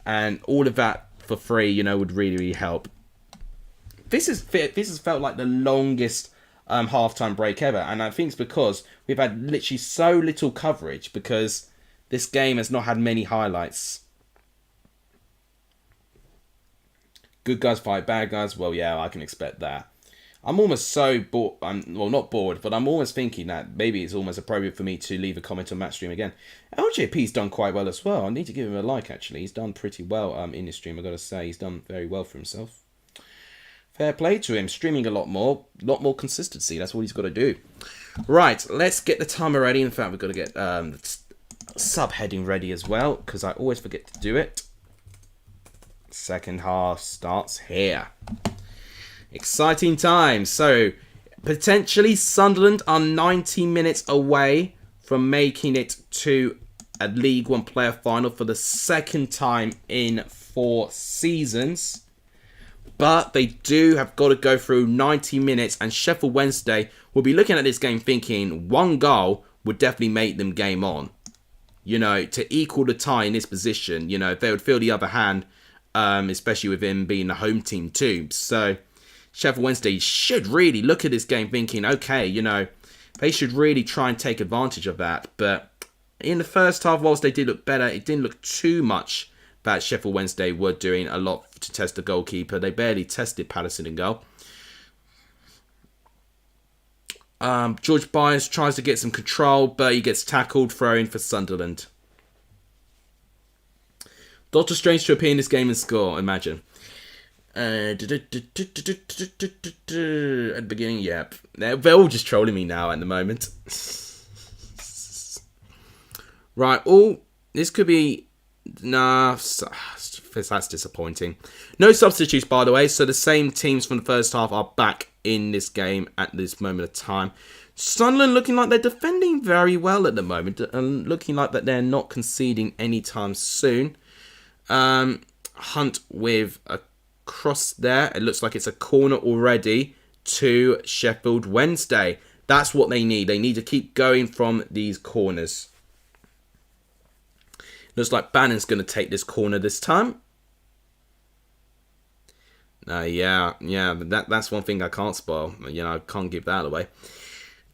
And all of that for free, would really help. This has felt like the longest halftime break ever, and I think it's because we've had literally so little coverage because this game has not had many highlights. Good guys fight bad guys. Well, yeah, I can expect that. I'm almost so bored. Well, not bored, but I'm almost thinking that maybe it's almost appropriate for me to leave a comment on Matt's stream again. LJP's done quite well as well. I need to give him a like, actually. He's done pretty well in his stream, I've got to say. He's done very well for himself. Fair play to him. Streaming a lot more consistency. That's what he's got to do. Right, let's get the timer ready. In fact, we've got to get the subheading ready as well, because I always forget to do it. Second half starts here. Exciting times. So, potentially Sunderland are 90 minutes away from making it to a League One player final for the second time in 4 seasons. But they do have got to go through 90 minutes, and Sheffield Wednesday will be looking at this game thinking one goal would definitely make them game on. To equal the tie in this position, if they would feel the other hand, especially with him being the home team too. So, Sheffield Wednesday should really look at this game thinking, okay, they should really try and take advantage of that. But in the first half, whilst they did look better, it didn't look too much that Sheffield Wednesday were doing a lot to test the goalkeeper. They barely tested Patterson in goal. George Byers tries to get some control, but he gets tackled, throw-in for Sunderland. Doctor Strange to appear in this game and score, imagine. At the beginning, yep. They're all just trolling me now at the moment. Right, this could be... Nah, that's disappointing. No substitutes, by the way, so the same teams from the first half are back in this game at this moment of time. Sunderland looking like they're defending very well at the moment, and looking like that they're not conceding anytime soon. Hunt with a cross there. It looks like it's a corner already to Sheffield Wednesday. That's what they need. They need to keep going from these corners. Looks like Bannon's going to take this corner this time. Yeah, that's one thing I can't spoil. You know, I can't give that away.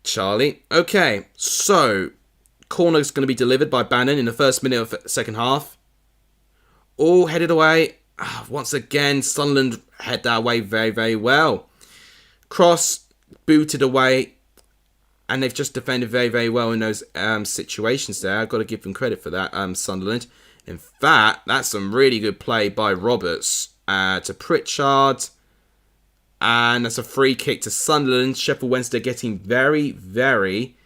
Charlie. Okay, so corner's going to be delivered by Bannon in the first minute of the second half. All headed away. Once again, Sunderland head that way very, very well. Cross booted away. And they've just defended very, very well in those situations there. I've got to give them credit for that, Sunderland. In fact, that's some really good play by Roberts to Pritchard. And that's a free kick to Sunderland. Sheffield Wednesday getting very, very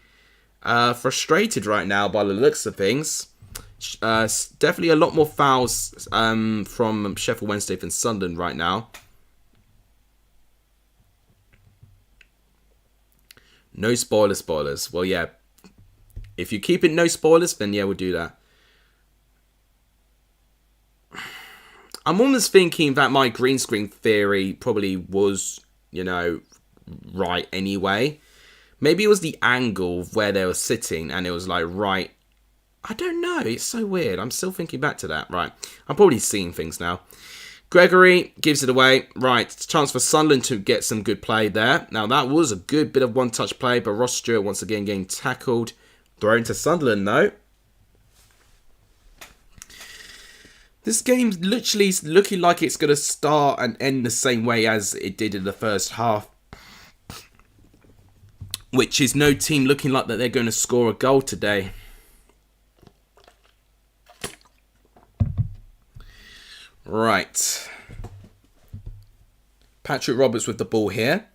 frustrated right now by the looks of things. Definitely a lot more fouls from Sheffield Wednesday than Sunderland right now. No spoilers. Well, yeah. If you keep it no spoilers, then yeah, we'll do that. I'm almost thinking that my green screen theory probably was, you know, right anyway. Maybe it was the angle of where they were sitting and it was like right. I don't know. It's so weird. I'm still thinking back to that. Right. I'm probably seeing things now. Gregory gives it away. Right, chance for Sunderland to get some good play there. Now, that was a good bit of one-touch play, but Ross Stewart once again getting tackled. Thrown to Sunderland, though. This game's literally looking like it's going to start and end the same way as it did in the first half. Which is no team looking like that they're going to score a goal today. Right. Patrick Roberts with the ball here.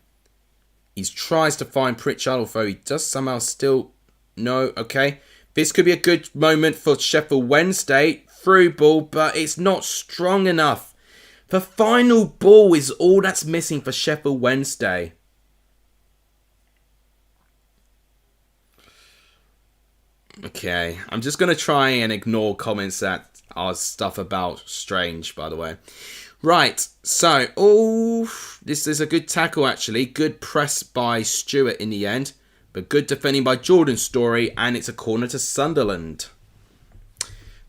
He tries to find Pritchard, although he does somehow still... No, okay. This could be a good moment for Sheffield Wednesday. Through ball, but it's not strong enough. The final ball is all that's missing for Sheffield Wednesday. Okay, I'm just going to try and ignore comments that are stuff about Strange, by the way. Right, so, this is a good tackle, actually. Good press by Stewart in the end. But good defending by Jordan Story, and it's a corner to Sunderland.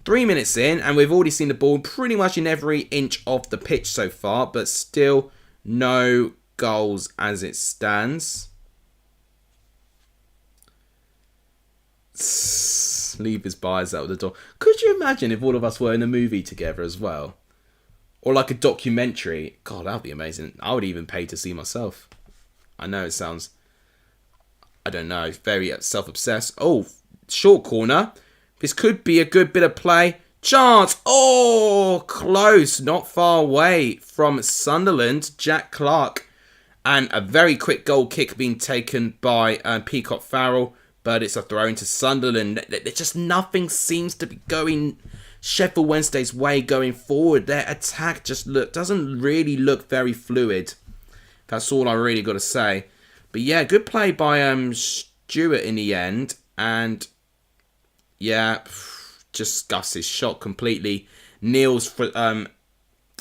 3 minutes in, and we've already seen the ball pretty much in every inch of the pitch so far, but still no goals as it stands. Leave his bias out the door. Could you imagine if all of us were in a movie together as well? Or like a documentary? God, that would be amazing. I would even pay to see myself. I know it sounds, I don't know, very self-obsessed. Oh, short corner. This could be a good bit of play. Chance. Oh, close. Not far away from Sunderland. Jack Clark. And a very quick goal kick being taken by Peacock Farrell. But it's a throw into Sunderland. Just nothing seems to be going Sheffield Wednesday's way going forward. Their attack just doesn't really look very fluid. That's all I really got to say. But yeah, good play by Stewart in the end. And yeah, just scuffs his shot completely. Neil's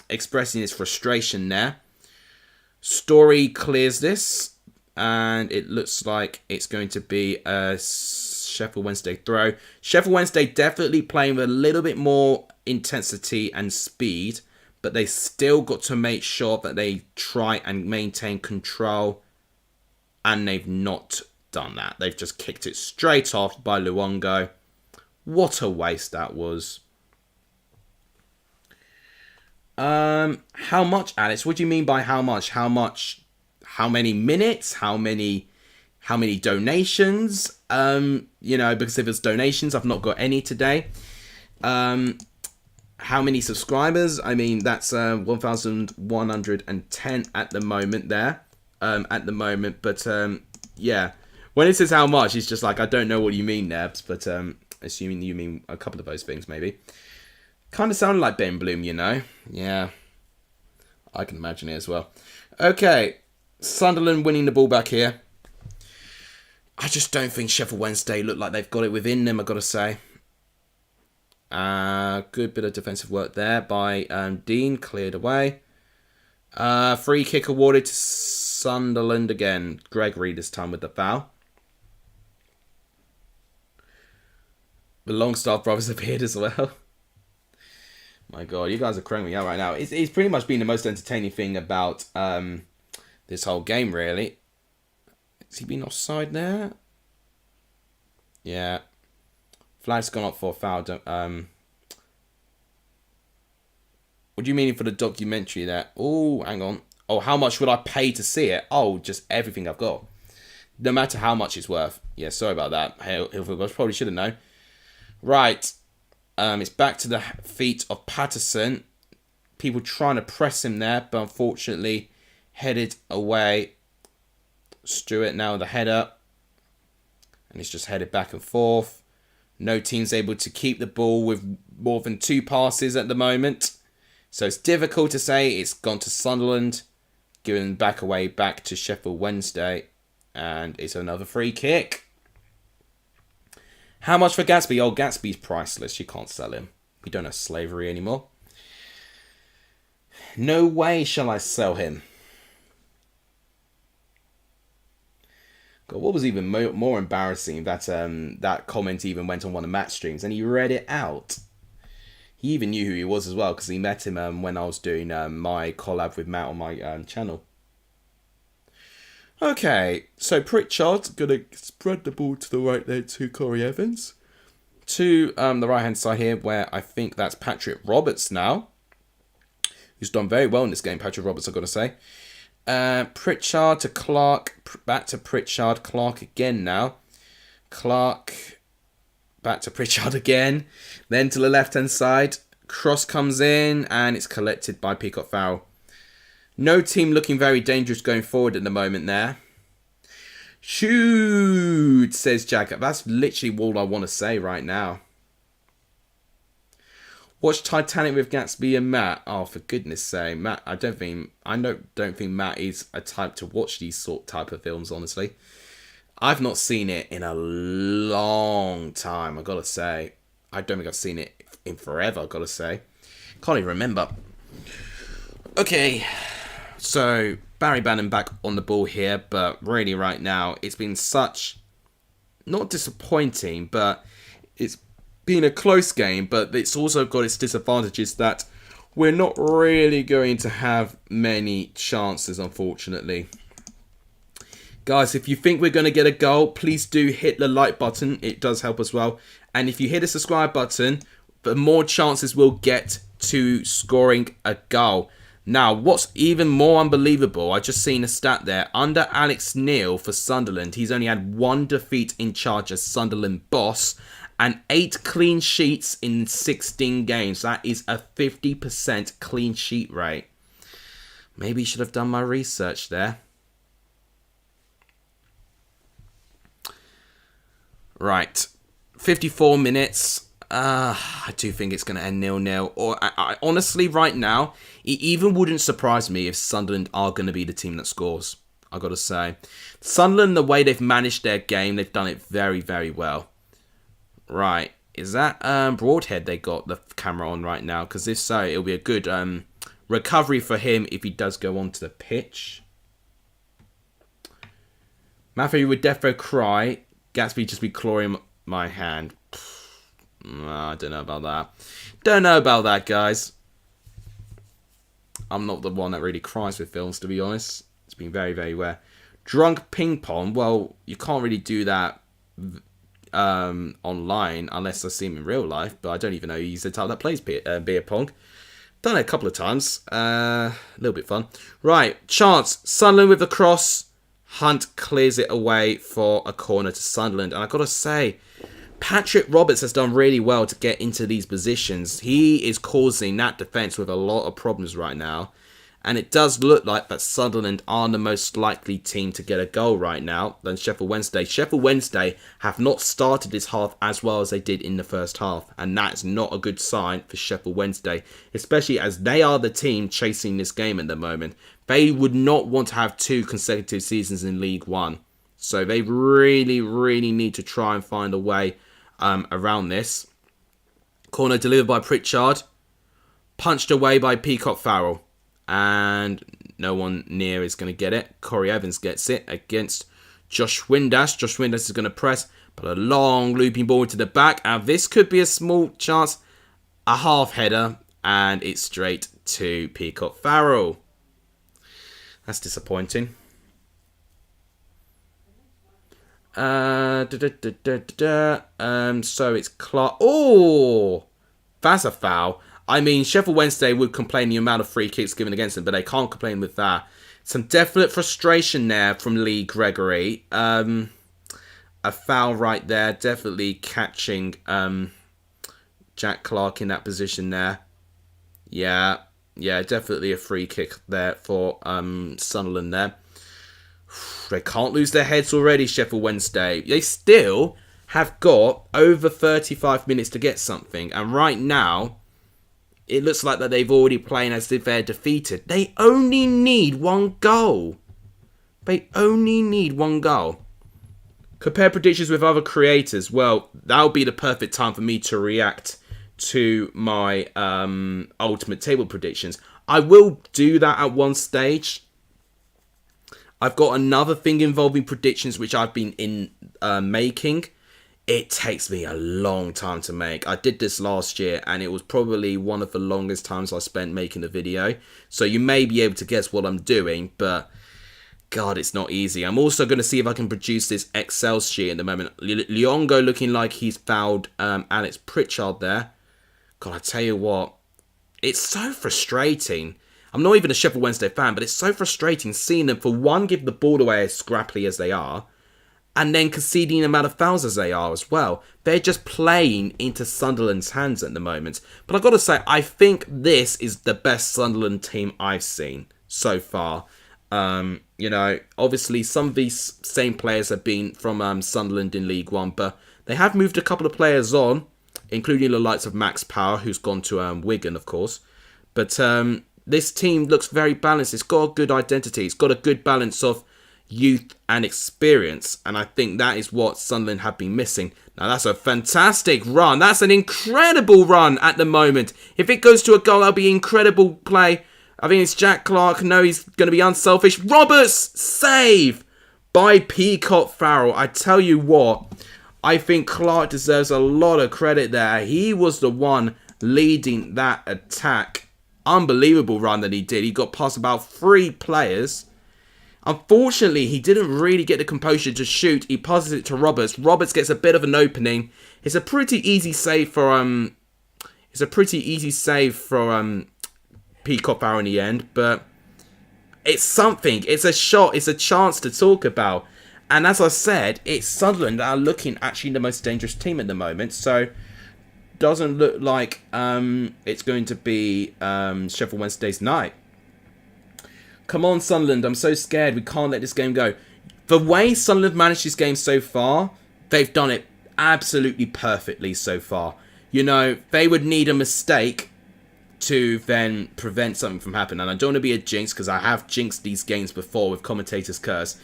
expressing his frustration there. Story clears this. And it looks like it's going to be a Sheffield Wednesday throw. Sheffield Wednesday definitely playing with a little bit more intensity and speed. But they still got to make sure that they try and maintain control. And they've not done that. They've just kicked it straight off by Luongo. What a waste that was. How much, Alex? What do you mean by how much? How much? How many minutes? How many donations? You know, because if it's donations, I've not got any today. How many subscribers? I mean, that's 1,110 at the moment there. But yeah. When it says how much, it's just like, I don't know what you mean, Nebs, but assuming you mean a couple of those things, maybe. Kind of sounded like Ben Bloom, you know? Yeah. I can imagine it as well. Okay. Sunderland winning the ball back here. I just don't think Sheffield Wednesday look like they've got it within them, I've got to say. Good bit of defensive work there by Dean. Cleared away. Free kick awarded to Sunderland again. Gregory this time with the foul. The Longstaff brothers appeared as well. My God, you guys are cranking me out right now. It's pretty much been the most entertaining thing about this whole game, really. Has he been offside there? Yeah. Flag's gone up for a foul. What do you mean for the documentary there? Oh, hang on. Oh, how much would I pay to see it? Oh, just everything I've got. No matter how much it's worth. Yeah, sorry about that. I probably should have known. Right. It's back to the feet of Patterson. People trying to press him there, but unfortunately headed away. Stewart now the header. And it's just headed back and forth. No team's able to keep the ball with more than 2 passes at the moment. So it's difficult to say. It's gone to Sunderland. Given back away back to Sheffield Wednesday. And it's another free kick. How much for Gatsby? Oh, Gatsby's priceless. You can't sell him. We don't have slavery anymore. No way shall I sell him. God, what was even more embarrassing that that comment even went on one of Matt's streams and he read it out. He even knew who he was as well because he met him when I was doing my collab with Matt on my channel. Okay, so Pritchard's going to spread the ball to the right there to Corey Evans. To the right-hand side here, where I think that's Patrick Roberts now. Who's done very well in this game, Patrick Roberts, I've got to say. Pritchard to Clark. Back to Pritchard. Clark again now. Clark. Back to Pritchard again. Then to the left-hand side. Cross comes in, and it's collected by Peacock Farrell. No team looking very dangerous going forward at the moment there. Shoot, says Jack. That's literally all I want to say right now. Watch Titanic with Gatsby and Matt. Oh, for goodness sake, Matt. I don't think Matt is a type to watch these type of films. Honestly, I've not seen it in a long time. I gotta say, I don't think I've seen it in forever. I gotta say, can't even remember. Okay. So, Barry Bannon back on the ball here, but really right now, it's been such, not disappointing, but it's been a close game, but it's also got its disadvantages that we're not really going to have many chances, unfortunately. Guys, if you think we're going to get a goal, please do hit the like button. It does help as well. And if you hit the subscribe button, the more chances we'll get to scoring a goal. Now, what's even more unbelievable, I just seen a stat there. Under Alex Neil for Sunderland, he's only had 1 defeat in charge as Sunderland boss and 8 clean sheets in 16 games. That is a 50% clean sheet rate. Maybe I should have done my research there. Right, 54 minutes. I do think it's going to end 0-0. Or I honestly, right now, it even wouldn't surprise me if Sunderland are going to be the team that scores. I got to say, Sunderland, the way they've managed their game, they've done it very, very well. Right, is that Broadhead they got the camera on right now? Because if so, it'll be a good recovery for him if he does go onto the pitch. Matthew would defo cry. Gatsby just be clawing my hand. I don't know about that. Don't know about that, guys. I'm not the one that really cries with films, to be honest. It's been very, very rare. Drunk ping pong. Well, you can't really do that online unless I see him in real life. But I don't even know he's the type that plays beer pong. Done it a couple of times. A little bit fun. Right, chance. Sunderland with the cross. Hunt clears it away for a corner to Sunderland. And I've got to say, Patrick Roberts has done really well to get into these positions. He is causing that defence with a lot of problems right now. And it does look like that Sunderland are the most likely team to get a goal right now than Sheffield Wednesday. Sheffield Wednesday have not started this half as well as they did in the first half. And that's not a good sign for Sheffield Wednesday, especially as they are the team chasing this game at the moment. They would not want to have 2 consecutive seasons in League One. So they really, really need to try and find a way around this. Corner delivered by Pritchard. Punched away by Peacock Farrell. And no one near is going to get it. Corey Evans gets it against Josh Windass. Josh Windass is going to press. But a long looping ball to the back. And this could be a small chance. A half header. And it's straight to Peacock Farrell. That's disappointing. So it's Clark. Oh, that's a foul. I mean, Sheffield Wednesday would complain the amount of free kicks given against them, but they can't complain with that. Some definite frustration there from Lee Gregory. A foul right there, definitely catching Jack Clark in that position there. Yeah, definitely a free kick there for Sunderland there. They can't lose their heads already, Sheffield Wednesday. They still have got over 35 minutes to get something. And right now, it looks like that they've already played as if they're defeated. They only need one goal. Compare predictions with other creators. Well, that'll be the perfect time for me to react to my ultimate table predictions. I will do that at one stage. I've got another thing involving predictions which I've been making. It takes me a long time to make. I did this last year and it was probably one of the longest times I spent making a video. So you may be able to guess what I'm doing, but God, it's not easy. I'm also going to see if I can produce this Excel sheet at the moment. Liongo looking like he's fouled Alex Pritchard there. God, I tell you what, it's so frustrating. I'm not even a Sheffield Wednesday fan, but it's so frustrating seeing them, for one, give the ball away as scrappily as they are, and then conceding the amount of fouls as they are as well. They're just playing into Sunderland's hands at the moment. But I've got to say, I think this is the best Sunderland team I've seen so far. Obviously some of these same players have been from Sunderland in League One, but they have moved a couple of players on, including the likes of Max Power, who's gone to Wigan, of course. But this team looks very balanced. It's got a good identity. It's got a good balance of youth and experience. And I think that is what Sunderland have been missing. Now, that's a fantastic run. That's an incredible run at the moment. If it goes to a goal, that'll be incredible play. I think it's Jack Clark. No, he's going to be unselfish. Roberts, save by Peacock Farrell. I tell you what, I think Clark deserves a lot of credit there. He was the one leading that attack. Unbelievable run that he did. He got past about 3 players. Unfortunately, he didn't really get the composure to shoot. He passes it to Roberts. Roberts gets a bit of an opening. It's a pretty easy save for Peacock Farrell in the end, but it's something. It's a shot. It's a chance to talk about. And as I said, it's Sunderland that are looking actually the most dangerous team at the moment. So doesn't look like it's going to be Sheffield Wednesday's night. Come on, Sunderland. I'm so scared. We can't let this game go. The way Sunderland managed this game so far, they've done it absolutely perfectly so far. You know, they would need a mistake to then prevent something from happening. And I don't want to be a jinx because I have jinxed these games before with commentator's curse.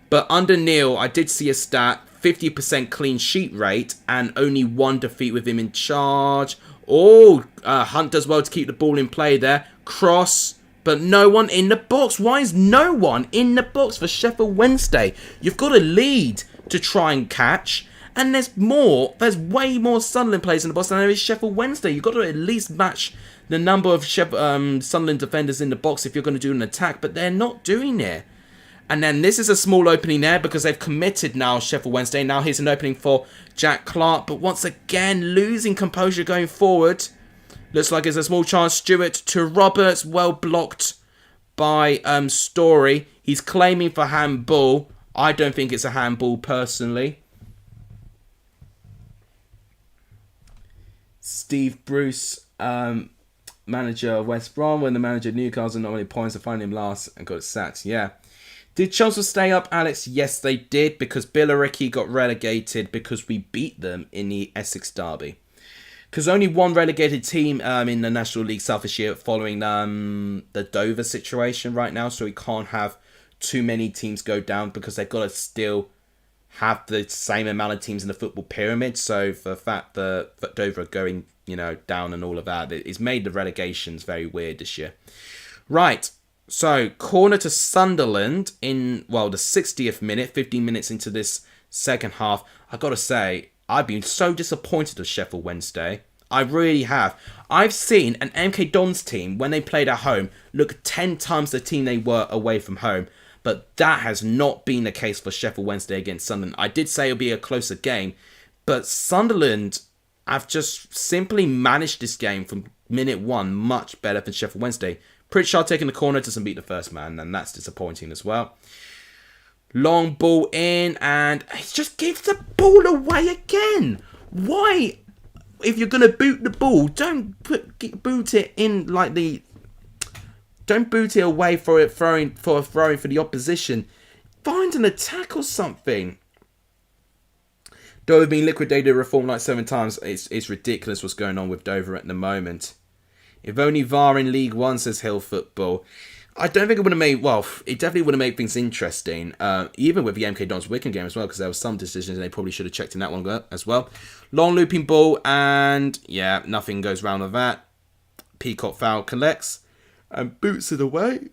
But under Neil, I did see a stat, 50% clean sheet rate and only 1 defeat with him in charge. Oh, Hunt does well to keep the ball in play there. Cross, but no one in the box. Why is no one in the box for Sheffield Wednesday? You've got a lead to try and catch. And there's way more Sunderland players in the box than there is Sheffield Wednesday. You've got to at least match the number of Sunderland defenders in the box if you're going to do an attack. But they're not doing it. And then this is a small opening there because they've committed now, Sheffield Wednesday. Now here's an opening for Jack Clark. But once again, losing composure going forward. Looks like it's a small chance. Stewart to Roberts. Well blocked by Story. He's claiming for handball. I don't think it's a handball personally. Steve Bruce, manager of West Brom, when the manager of Newcastle not many points to find him last and got sacked. Yeah. Did Chelsea stay up, Alex? Yes, they did, because Billericay got relegated because we beat them in the Essex Derby. Because only one relegated team in the National League South this year following the Dover situation right now, so we can't have too many teams go down because they've got to still have the same amount of teams in the football pyramid. So for the fact that Dover are going down and all of that. It's made the relegations very weird this year. Right, so corner to Sunderland in, the 60th minute, 15 minutes into this second half. I've got to say, I've been so disappointed with Sheffield Wednesday. I really have. I've seen an MK Dons team, when they played at home, look 10 times the team they were away from home. But that has not been the case for Sheffield Wednesday against Sunderland. I did say it'll be a closer game, but Sunderland have just simply managed this game from minute one much better than Sheffield Wednesday. Pritchard taking the corner, doesn't beat the first man, and that's disappointing as well. Long ball in, and he just gives the ball away again. Why? If you're going to boot the ball, don't boot it in like the... Don't boot it away for a throwing for the opposition. Find an attack or something. Dover being liquidated, reformed like 7 times. It's ridiculous what's going on with Dover at the moment. If only VAR in League One, says Hill Football. I don't think it would have made... Well, it definitely would have made things interesting. Even with the MK Dons Wigan game as well, because there were some decisions they probably should have checked in that one as well. Long looping ball, and yeah, nothing goes round with that. Peacock foul collects and boots it away.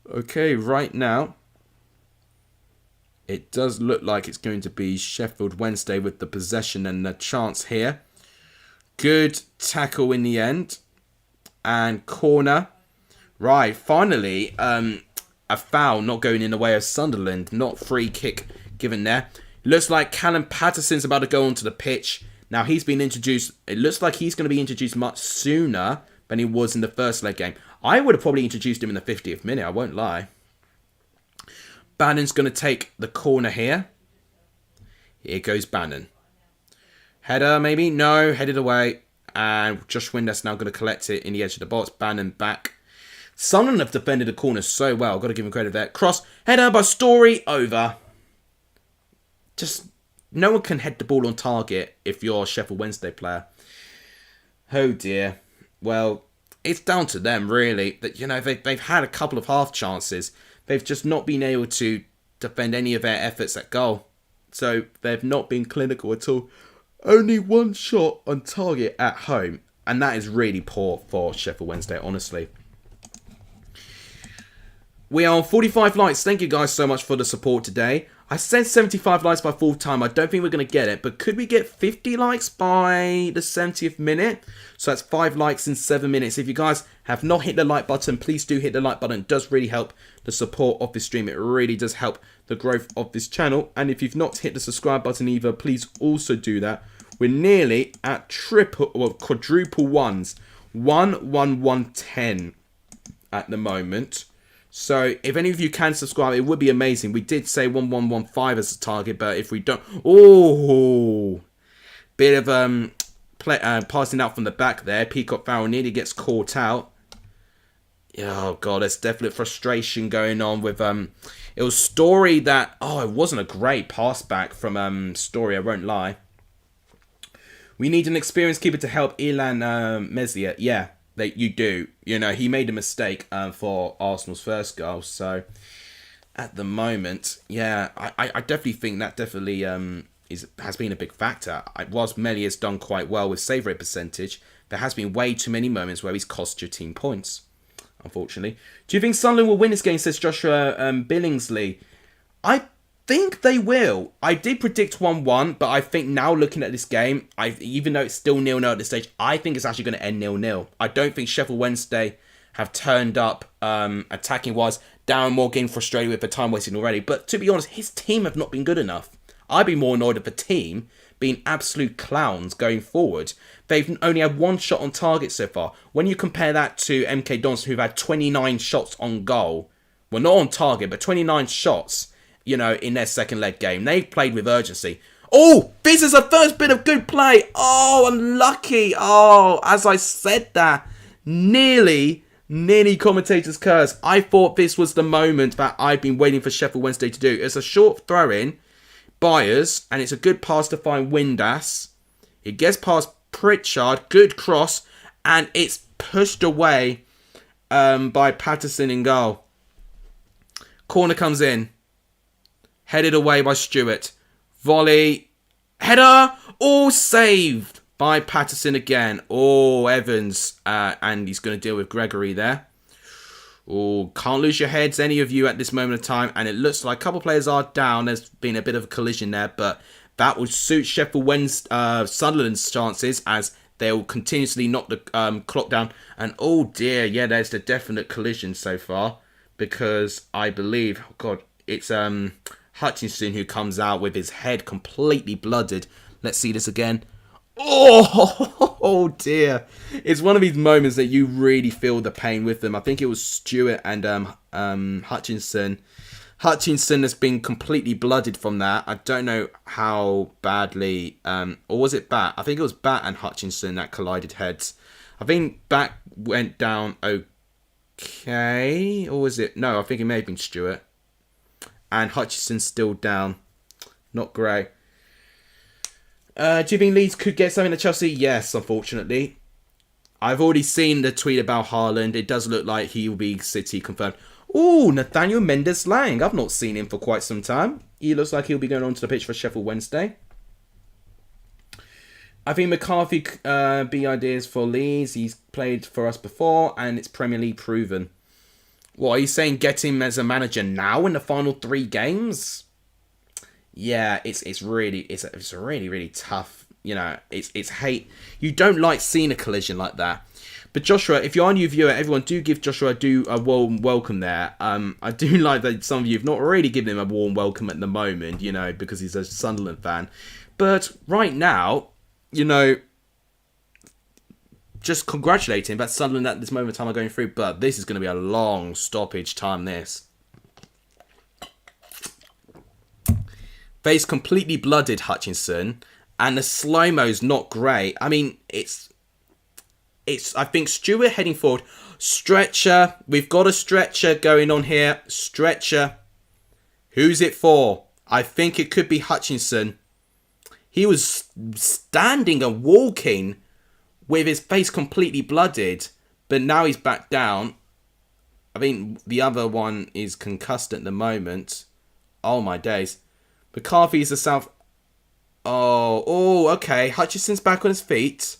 Okay, right now, it does look like it's going to be Sheffield Wednesday with the possession and the chance here. Good tackle in the end. And corner. Right, finally, a foul not going in the way of Sunderland. Not free kick given there. Looks like Callum Patterson's about to go onto the pitch. Now, he's been introduced. It looks like he's going to be introduced much sooner than he was in the first leg game. I would have probably introduced him in the 50th minute, I won't lie. Bannon's going to take the corner here. Here goes Bannon. Header, maybe? No, headed away. And Josh Windass now going to collect it in the edge of the box. Bannon back. Sunderland have defended the corner so well. Got to give him credit there. Cross. Header by Story. Over. Just no one can head the ball on target if you're a Sheffield Wednesday player. Oh dear. Well, it's down to them really. That they've had a couple of half chances. They've just not been able to defend any of their efforts at goal. So they've not been clinical at all. Only one shot on target at home. And that is really poor for Sheffield Wednesday, honestly. We are on 45 likes. Thank you guys so much for the support today. I said 75 likes by full time. I don't think we're going to get it. But could we get 50 likes by the 70th minute? So that's 5 likes in 7 minutes. If you guys have not hit the like button, please do hit the like button. It does really help the support of this stream. It really does help the growth of this channel. And if you've not hit the subscribe button either, please also do that. We're nearly at quadruple ones. 11110 at the moment. So if any of you can subscribe, it would be amazing. We did say 1115 as a target, but if we don't... Oh! Bit of passing out from the back there. Peacock Farrell nearly gets caught out. Oh, God, there's definite frustration going on with... It was Story that... Oh, it wasn't a great pass back from Story, I won't lie. We need an experienced keeper to help Ilan Meslier. Yeah, you do. He made a mistake for Arsenal's first goal. So, at the moment, yeah, I definitely think that definitely has been a big factor. Whilst Melior's done quite well with save rate percentage, there has been way too many moments where he's cost your team points, unfortunately. Do you think Sunderland will win this game, says Joshua Billingsley? I think they will. I did predict 1-1, but I think now looking at this game, even though it's still 0-0 at this stage, I think it's actually going to end 0-0. I don't think Sheffield Wednesday have turned up attacking-wise. Darren Moore getting frustrated with the time wasting already. But to be honest, his team have not been good enough. I'd be more annoyed at the team being absolute clowns going forward. They've only had 1 shot on target so far. When you compare that to MK Dons, who've had 29 shots on goal, well, not on target, but 29 shots, in their second leg game. They've played with urgency. Oh, this is a first bit of good play. Oh, unlucky. Oh, as I said that, nearly commentator's curse. I thought this was the moment that I've been waiting for Sheffield Wednesday to do. It's a short throw-in, Byers, and it's a good pass to find Windass. It gets past Pritchard, good cross, and it's pushed away by Patterson in goal. Corner comes in. Headed away by Stewart. Volley. Header. All saved by Patterson again. Oh, Evans. And he's going to deal with Gregory there. Oh, can't lose your heads, any of you, at this moment of time. And it looks like a couple of players are down. There's been a bit of a collision there. But that would suit Sunderland's chances, as they'll continuously knock the clock down. And oh dear, yeah, there's the definite collision so far. Because I believe, oh God, it's Hutchinson who comes out with his head completely blooded. Let's see this again. Oh dear. It's one of these moments that you really feel the pain with them. I think it was Stewart and Hutchinson. Hutchinson has been completely blooded from that. I don't know how badly, or was it Bat? I think it was Bat and Hutchinson that collided heads. I think Bat went down okay, or was it? No, I think it may have been Stewart. And Hutchinson's still down. Not great. Do you think Leeds could get something at Chelsea? Yes, unfortunately. I've already seen the tweet about Haaland. It does look like he will be City confirmed. Ooh, Nathaniel Mendes-Lang. I've not seen him for quite some time. He looks like he'll be going onto the pitch for Sheffield Wednesday. I think McCarthy be ideas for Leeds. He's played for us before and it's Premier League proven. What are you saying? Get him as a manager now in the final 3 games? Yeah, it's really tough. You know, it's hate. You don't like seeing a collision like that. But Joshua, if you're a new viewer, everyone do give Joshua a warm welcome there. I do like that some of you have not already given him a warm welcome at the moment, you know, because he's a Sunderland fan. But right now, you know, just congratulate him that Sunderland at this moment in time are going through. But this is going to be a long stoppage time, this. Face completely blooded, Hutchinson. And the slow-mo's not great. I mean, it's I think Stewart heading forward. Stretcher. We've got a stretcher going on here. Stretcher. Who's it for? I think it could be Hutchinson. He was standing and walking with his face completely blooded. But now he's back down. I think the other one is concussed at the moment. Oh, my days. McCarthy's the South... Oh, okay. Hutchinson's back on his feet.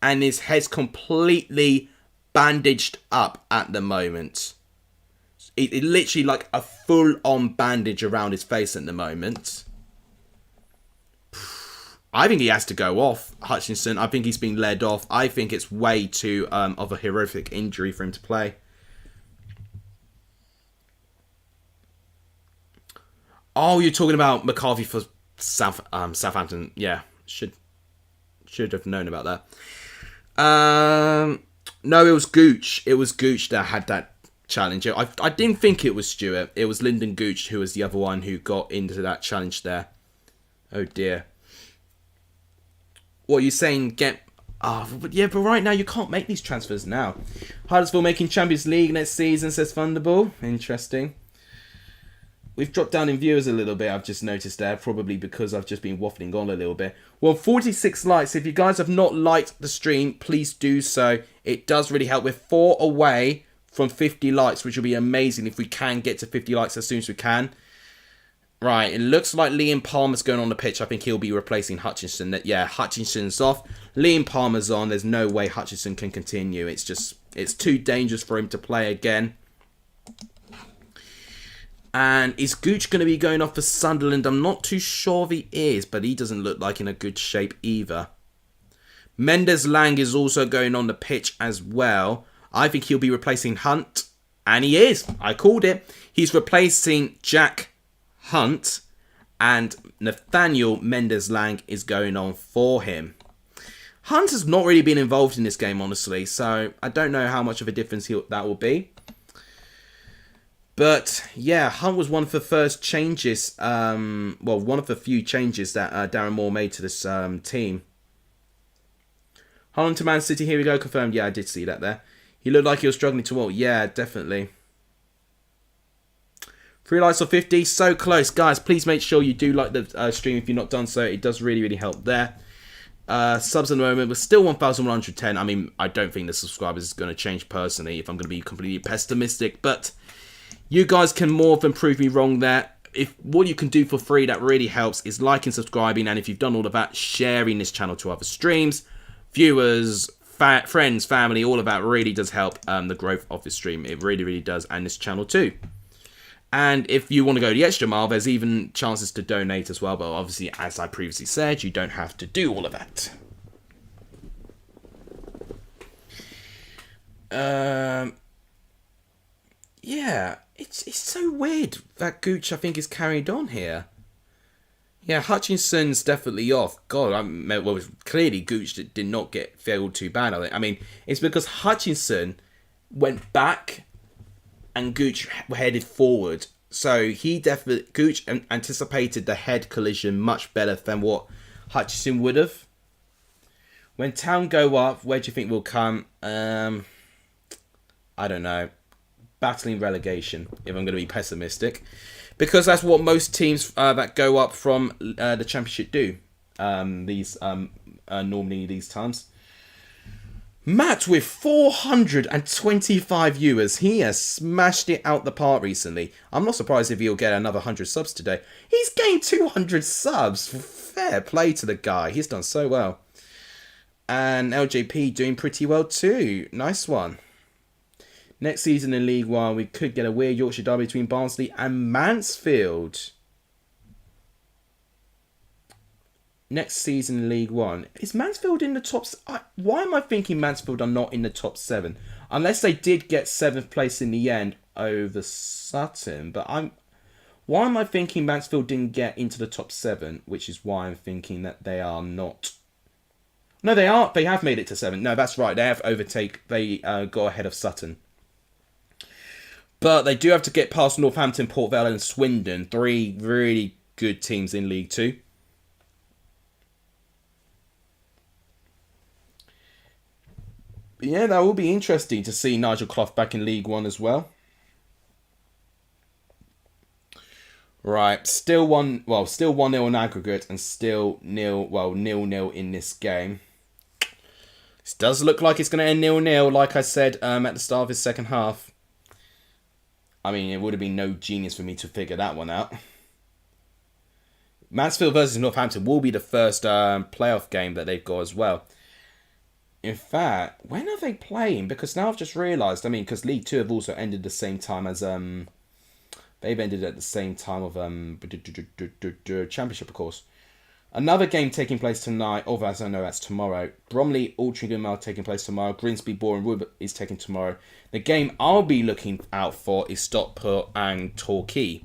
And his head's completely bandaged up at the moment. It literally like a full-on bandage around his face at the moment. I think he has to go off, Hutchinson. I think he's been led off. I think it's way too of a horrific injury for him to play. Oh, you're talking about McCarthy for Southampton. Yeah, should have known about that. No, it was Gooch. It was Gooch that had that challenge. I didn't think it was Stewart. It was Lyndon Gooch who was the other one who got into that challenge there. Oh dear. What are you saying? But right now you can't make these transfers now. Huddersfield making Champions League next season, says Thunderball. Interesting. We've dropped down in viewers a little bit, I've just noticed there. Probably because I've just been waffling on a little bit. Well, 46 likes. If you guys have not liked the stream, please do so. It does really help. We're 4 away from 50 likes, which will be amazing if we can get to 50 likes as soon as we can. Right, it looks like Liam Palmer's going on the pitch. I think he'll be replacing Hutchinson. Yeah, Hutchinson's off. Liam Palmer's on. There's no way Hutchinson can continue. It's too dangerous for him to play again. And is Gooch going to be going off for Sunderland? I'm not too sure if he is, but he doesn't look like in a good shape either. Mendes-Lang is also going on the pitch as well. I think he'll be replacing Hunt. And he is. I called it. He's replacing Jack Hunt. And Nathaniel Mendes-Lang is going on for him. Hunt has not really been involved in this game, honestly. So I don't know how much of a difference that will be. But, yeah, Hunt was one of the first changes, one of the few changes that Darren Moore made to this team. Holland to Man City, here we go, confirmed. Yeah, I did see that there. He looked like he was struggling to walk. Yeah, definitely. 3 likes or 50, so close. Guys, please make sure you do like the stream if you've not done so. It does really, really help there. Subs at the moment, we're still 1,110. I mean, I don't think the subscribers is going to change personally if I'm going to be completely pessimistic, but... You guys can more than prove me wrong there. if what you can do for free that really helps is liking, subscribing, and if you've done all of that, sharing this channel to other streams, viewers, friends, family. All of that really does help the growth of this stream. It really, really does, and this channel too. And if you want to go the extra mile, there's even chances to donate as well. But obviously, as I previously said, you don't have to do all of that. Yeah, it's so weird that Gooch, I think, is carried on here. Yeah, Hutchinson's definitely off. God, well, clearly Gooch did not get failed too bad. I mean, it's because Hutchinson went back and Gooch headed forward. So Gooch anticipated the head collision much better than what Hutchinson would have. When Town go up, where do you think we'll come? I don't know. Battling relegation, if I'm going to be pessimistic. Because that's what most teams that go up from the Championship do. Normally these times. Matt with 425 viewers. He has smashed it out the park recently. I'm not surprised if he'll get another 100 subs today. He's gained 200 subs. Fair play to the guy. He's done so well. And LJP doing pretty well too. Nice one. Next season in League One, we could get a weird Yorkshire derby between Barnsley and Mansfield. Next season in League One. Is Mansfield in the top... Why am I thinking Mansfield are not in the top 7? Unless they did get 7th place in the end over Sutton. But why am I thinking Mansfield didn't get into the top 7? Which is why I'm thinking that they are not... No, they are. They have made it to 7. No, that's right. They have They got ahead of Sutton. But they do have to get past Northampton, Port Vale and Swindon. 3 really good teams in League 2. But yeah, that will be interesting to see Nigel Clough back in League 1 as well. Right, still 1-0 in aggregate and still 0-0 in this game. This does look like it's going to end 0-0, like I said at the start of his second half. I mean, it would have been no genius for me to figure that one out. Mansfield versus Northampton will be the first playoff game that they've got as well. In fact, when are they playing? Because now I've just realised, I mean, because League 2 have also ended the same time as... They've ended at the same time of Championship, of course. Another game taking place tonight, or as I know, that's tomorrow. Bromley, Altrincham are taking place tomorrow. Grimsby, Boreham Wood is taking tomorrow. The game I'll be looking out for is Stockport and Torquay.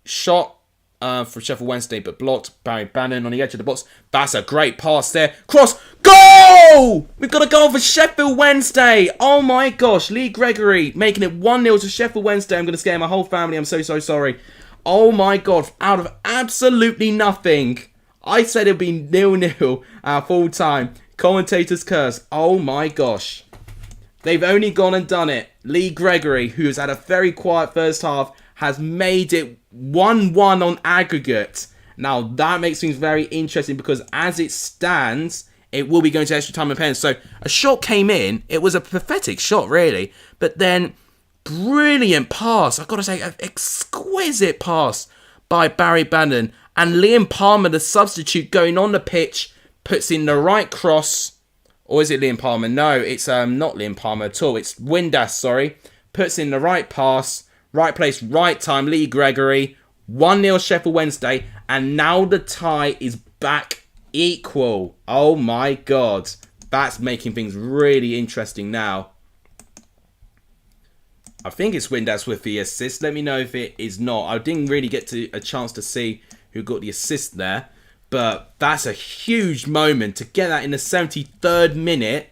Shot for Sheffield Wednesday, but blocked. Barry Bannon on the edge of the box. That's a great pass there. Cross. Goal! We've got a goal for Sheffield Wednesday. Oh my gosh. Lee Gregory making it 1-0 to Sheffield Wednesday. I'm going to scare my whole family. I'm so sorry. Oh my god. Out of absolutely nothing. I said it'd be 0-0 at full time. Commentator's curse. Oh my gosh. They've only gone and done it. Lee Gregory, who has had a very quiet first half, has made it 1-1 on aggregate. Now, that makes things very interesting because as it stands, it will be going to extra time and penalties. So, a shot came in. It was a pathetic shot, really. But then, brilliant pass. I've got to say, an exquisite pass by Barry Bannon. And Liam Palmer, the substitute, going on the pitch, puts in the right cross. Or is it Liam Palmer? No, it's not Liam Palmer at all. It's Windass, sorry. Puts in the right pass. Right place, right time. Lee Gregory. 1-0 Sheffield Wednesday. And now the tie is back equal. Oh my god. That's making things really interesting now. I think it's Windass with the assist. Let me know if it is not. I didn't really get a chance to see who got the assist there. But that's a huge moment. To get that in the 73rd minute,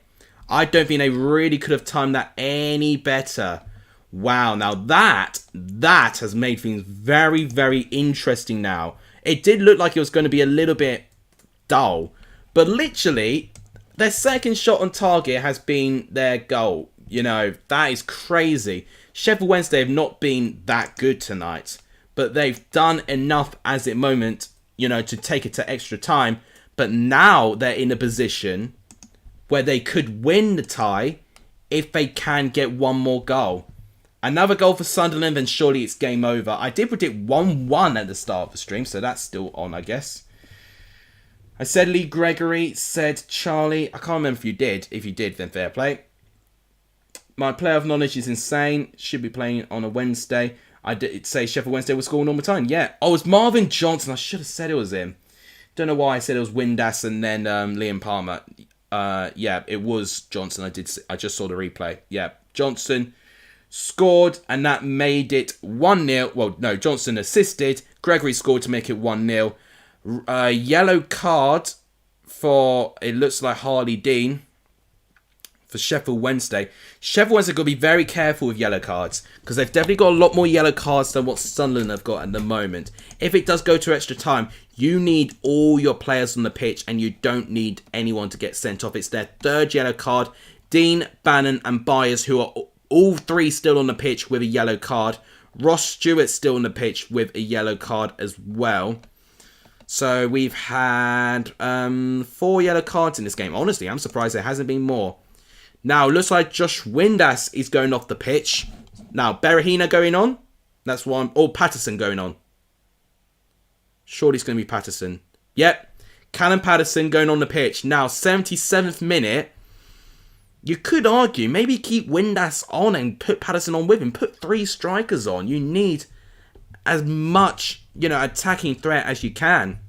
I don't think they really could have timed that any better. Wow, now that has made things very, very interesting now. It did look like it was going to be a little bit dull. But literally, their second shot on target has been their goal. You know, that is crazy. Sheffield Wednesday have not been that good tonight. But they've done enough as it moment, you know, to take it to extra time. But now they're in a position where they could win the tie if they can get one more goal. Another goal for Sunderland, then surely it's game over. I did predict 1-1 at the start of the stream, so that's still on, I guess. I said Lee Gregory, said Charlie. I can't remember if you did. If you did, then fair play. My player of knowledge is insane. Should be playing on a Wednesday. I did say Sheffield Wednesday will score normal time. Yeah. Oh, it was Marvin Johnson. I should have said it was him. Don't know why I said it was Windass and then Liam Palmer. Yeah, it was Johnson. I just saw the replay. Yeah, Johnson scored, and that made it 1-0. Well, no, Johnson assisted. Gregory scored to make it 1-0. Yellow card for, it looks like Harley Dean for Sheffield Wednesday. Sheffield Wednesday got to be very careful with yellow cards because they've definitely got a lot more yellow cards than what Sunderland have got at the moment. If it does go to extra time, you need all your players on the pitch and you don't need anyone to get sent off. It's their third yellow card. Dean, Bannon and Byers, who are all three still on the pitch with a yellow card. Ross Stewart still on the pitch with a yellow card as well. So we've had 4 yellow cards in this game. Honestly, I'm surprised there hasn't been more. Now, it looks like Josh Windass is going off the pitch. Now, Berahino going on. That's one. Oh, Patterson going on. Surely it's going to be Patterson. Yep. Callum Patterson going on the pitch. Now, 77th minute. You could argue, maybe keep Windass on and put Patterson on with him. Put 3 strikers on. You need as much, attacking threat as you can.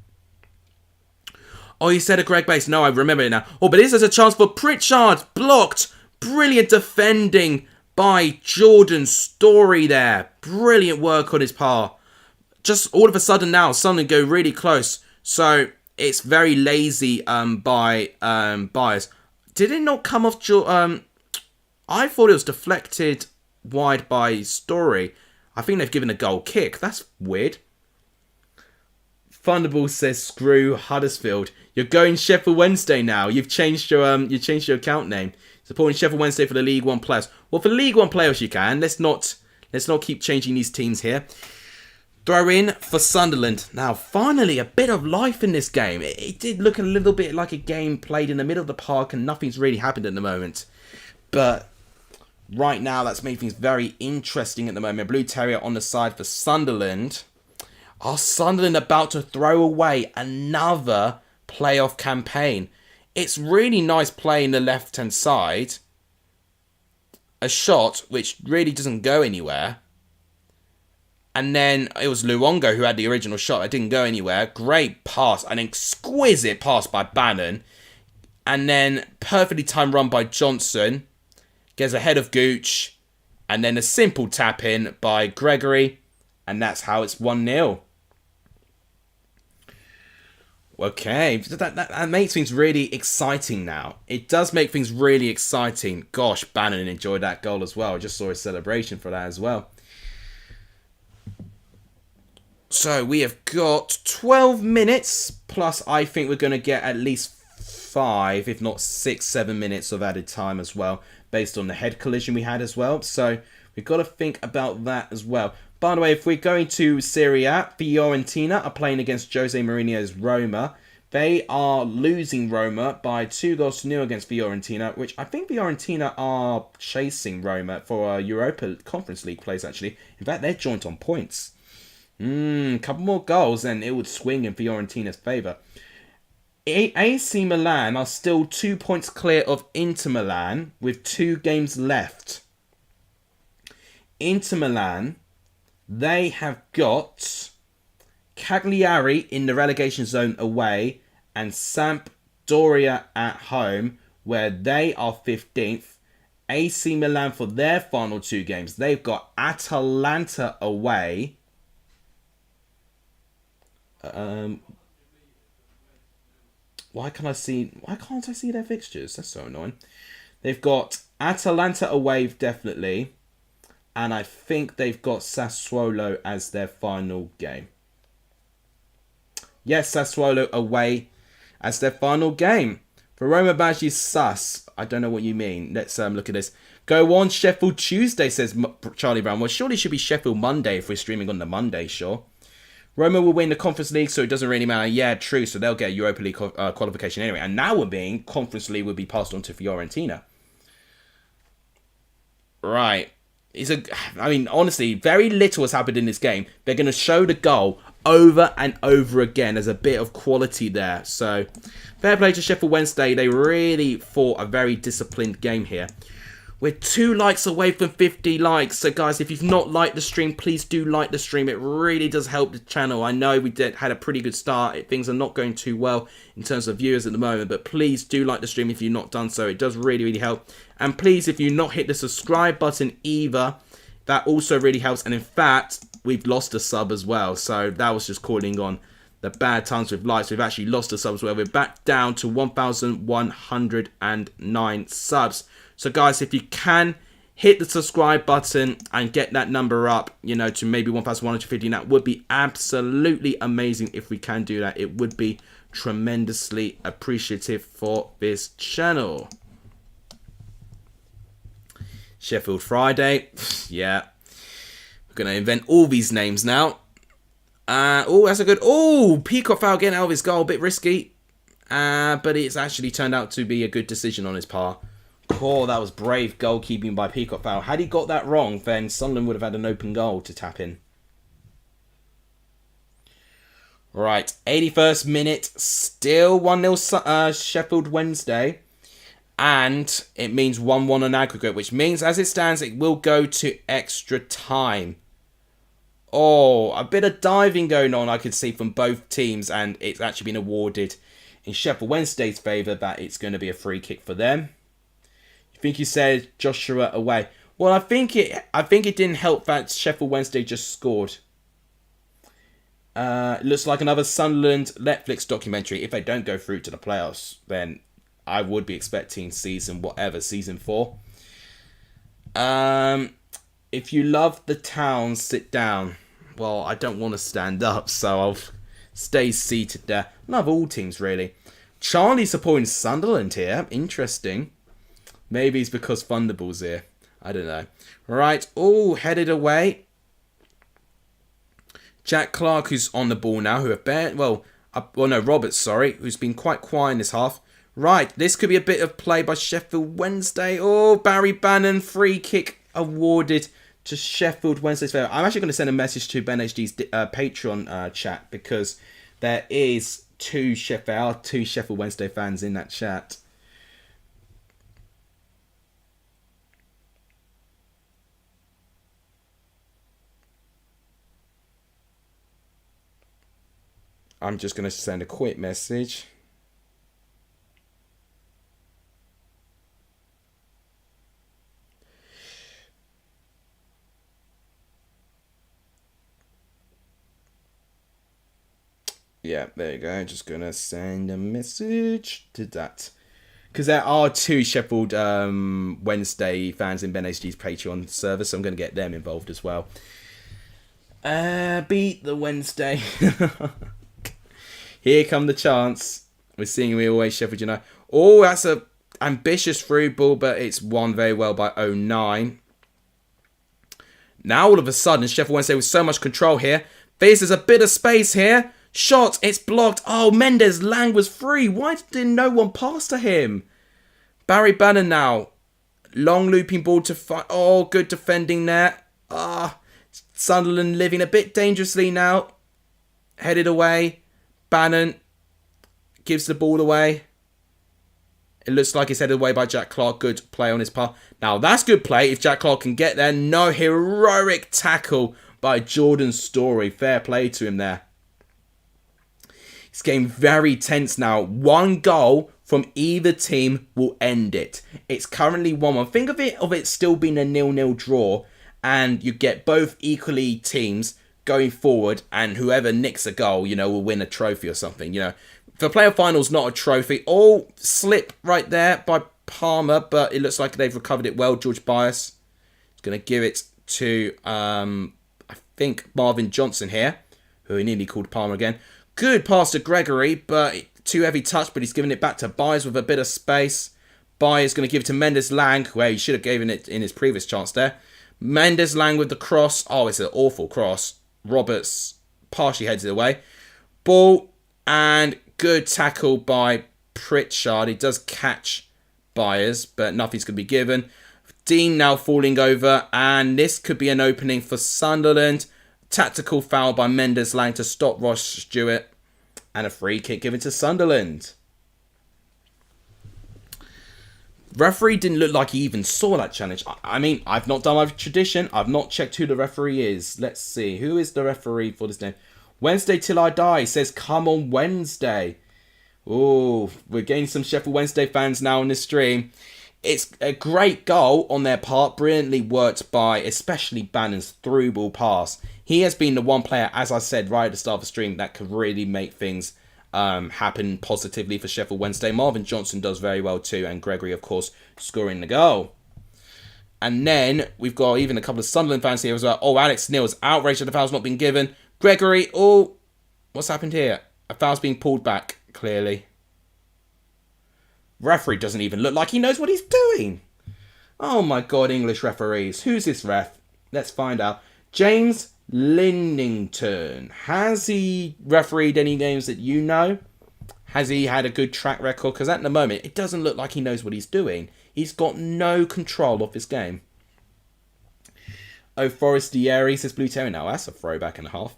Oh, you said a Greg Base. No, I remember it now. Oh, but this is a chance for Pritchard. Blocked. Brilliant defending by Jordan Story there. Brilliant work on his part. Just all of a sudden now, Sunderland go really close. So it's very lazy by Byers. Did it not come off? I thought it was deflected wide by Story. I think they've given a goal kick. That's weird. Thunderball says, "Screw Huddersfield. You're going Sheffield Wednesday now. You've changed your account name. Supporting Sheffield Wednesday for the League One players. Well, for the League One players you can. Let's not keep changing these teams here. Throw in for Sunderland. Now, finally, a bit of life in this game. It did look a little bit like a game played in the middle of the park, and nothing's really happened at the moment. But right now, that's made things very interesting at the moment. Blue Terrier on the side for Sunderland. Are Sunderland about to throw away another playoff campaign? It's really nice playing the left-hand side. A shot which really doesn't go anywhere. And then it was Luongo who had the original shot. It didn't go anywhere. Great pass. An exquisite pass by Bannon. And then perfectly timed run by Johnson. Gets ahead of Gooch. And then a simple tap in by Gregory. And that's how it's 1-0. Okay, that makes things really exciting now. It does make things really exciting. Gosh, Bannon enjoyed that goal as well. I just saw a celebration for that as well. So we have got 12 minutes, plus I think we're going to get at least 5, if not 6, 7 minutes of added time as well, based on the head collision we had as well. So we've got to think about that as well. By the way, if we're going to Serie A, Fiorentina are playing against Jose Mourinho's Roma. They are losing Roma by 2-0 against Fiorentina, which I think Fiorentina are chasing Roma for a Europa Conference League place, actually. In fact, they're joint on points. Couple more goals and it would swing in Fiorentina's favour. AC Milan are still 2 points clear of Inter Milan with 2 games left. Inter Milan, they have got Cagliari in the relegation zone away and Sampdoria at home, where they are 15th. AC Milan for their final 2 games, they've got Atalanta away. Why can't I see their fixtures? That's so annoying. They've got Atalanta away, definitely. And I think they've got Sassuolo as their final game. Yes, Sassuolo away as their final game. For Roma Baggi Sus. I don't know what you mean. Let's look at this. Go on, Sheffield Tuesday, says Charlie Brown. Well, surely it should be Sheffield Monday if we're streaming on the Monday, sure. Roma will win the Conference League, so it doesn't really matter. Yeah, true. So they'll get Europa League qualification anyway. And now we're being Conference League will be passed on to Fiorentina. Right. I mean, honestly, very little has happened in this game. They're going to show the goal over and over again. There's a bit of quality there. So, fair play to Sheffield Wednesday. They really fought a very disciplined game here. We're 2 likes away from 50 likes. So, guys, if you've not liked the stream, please do like the stream. It really does help the channel. I know we had a pretty good start. Things are not going too well in terms of viewers at the moment. But please do like the stream if you've not done so. It does really, really help. And please, if you've not hit the subscribe button either, that also really helps. And in fact, we've lost a sub as well. So that was just calling on the bad times with likes. We've actually lost a sub as well. We're back down to 1,109 subs. So guys, if you can hit the subscribe button and get that number up, you know, to maybe 1,150, that would be absolutely amazing if we can do that. It would be tremendously appreciative for this channel. Sheffield Friday. Yeah. We're going to invent all these names now. Oh, that's a good... Oh, Peacock foul getting out of his goal. A bit risky. But it's actually turned out to be a good decision on his part. Oh, that was brave goalkeeping by Peacock foul. Had he got that wrong, then Sunderland would have had an open goal to tap in. Right, 81st minute. Still 1-0 Sheffield Wednesday. And it means 1-1 on aggregate, which means as it stands, it will go to extra time. Oh, a bit of diving going on, I could see, from both teams. And it's actually been awarded in Sheffield Wednesday's favour that it's going to be a free kick for them. You think you said Joshua away? Well, I think it didn't help that Sheffield Wednesday just scored. It looks like another Sunderland Netflix documentary. If they don't go through to the playoffs, then I would be expecting season 4. If you love the town, sit down. Well, I don't want to stand up, so I'll stay seated there. Love all teams, really. Charlie supporting Sunderland here. Interesting. Maybe it's because Thunderbolt's here. I don't know. Right. Oh, headed away. Jack Clark, who's on the ball now, who have Roberts, sorry, who's been quite quiet in this half. Right, this could be a bit of play by Sheffield Wednesday. Oh, Barry Bannon, free kick awarded to Sheffield Wednesday's favour. I'm actually going to send a message to Ben HD's Patreon chat, because there are two Sheffield Wednesday fans in that chat. I'm just going to send a quick message. Yeah, there you go. Just going to send a message to that. Because there are two Sheffield Wednesday fans in Ben HD's Patreon server, so I'm going to get them involved as well. Beat the Wednesday. Here come the chance. We're seeing we always Sheffield United. Oh, that's a ambitious through ball, but it's won very well by 09. Now all of a sudden, Sheffield Wednesday with so much control here. There's a bit of space here. Shot, it's blocked. Oh, Mendes Lang was free. Why did no one pass to him? Barry Bannon now. Long looping ball to fight. Oh, good defending there. Sunderland living a bit dangerously now. Headed away. Bannon gives the ball away. It looks like it's headed away by Jack Clark. Good play on his part. Now, that's good play if Jack Clark can get there. No, heroic tackle by Jordan Story. Fair play to him there. It's getting very tense now. One goal from either team will end it. It's currently 1-1. Think of it still being a 0-0 draw, and you get both equally teams going forward, and whoever nicks a goal, will win a trophy or something. The playoff final's not a trophy. Oh, slip right there by Palmer, but it looks like they've recovered it well. George Bias is going to give it to, I think, Marvin Johnson here, who he nearly called Palmer again. Good pass to Gregory, but too heavy touch, but he's giving it back to Bias with a bit of space. Bias going to give it to Mendes Lang, where he should have given it in his previous chance there. Mendes Lang with the cross. Oh, it's an awful cross. Roberts partially heads it away. Ball, and good tackle by Pritchard. He does catch Byers, but nothing's going to be given. Dean now falling over, and this could be an opening for Sunderland. Tactical foul by Mendes-Lang to stop Ross Stewart, and a free kick given to Sunderland. Referee didn't look like he even saw that challenge. I mean, I've not done my tradition. I've not checked who the referee is. Let's see. Who is the referee for this game? Wednesday Till I Die says, come on Wednesday. Oh, we're getting some Sheffield Wednesday fans now on the stream. It's a great goal on their part. Brilliantly worked by especially Bannon's through ball pass. He has been the one player, as I said right at the start of the stream, that could really make things happen positively for Sheffield Wednesday. Marvin Johnson does very well too, and Gregory, of course, scoring the goal. And then we've got even a couple of Sunderland fans here as well. Oh, Alex Neil's outraged that the foul's not been given. Gregory, oh, what's happened here? A foul's being pulled back, clearly. Referee doesn't even look like he knows what he's doing. Oh my god, English referees. Who's this ref? Let's find out. James Lindington. Has he refereed any games that you know? Has he had a good track record? Because at the moment, it doesn't look like he knows what he's doing. He's got no control of his game. Oh, Forestieri says Blue Terry. Now, that's a throwback and a half.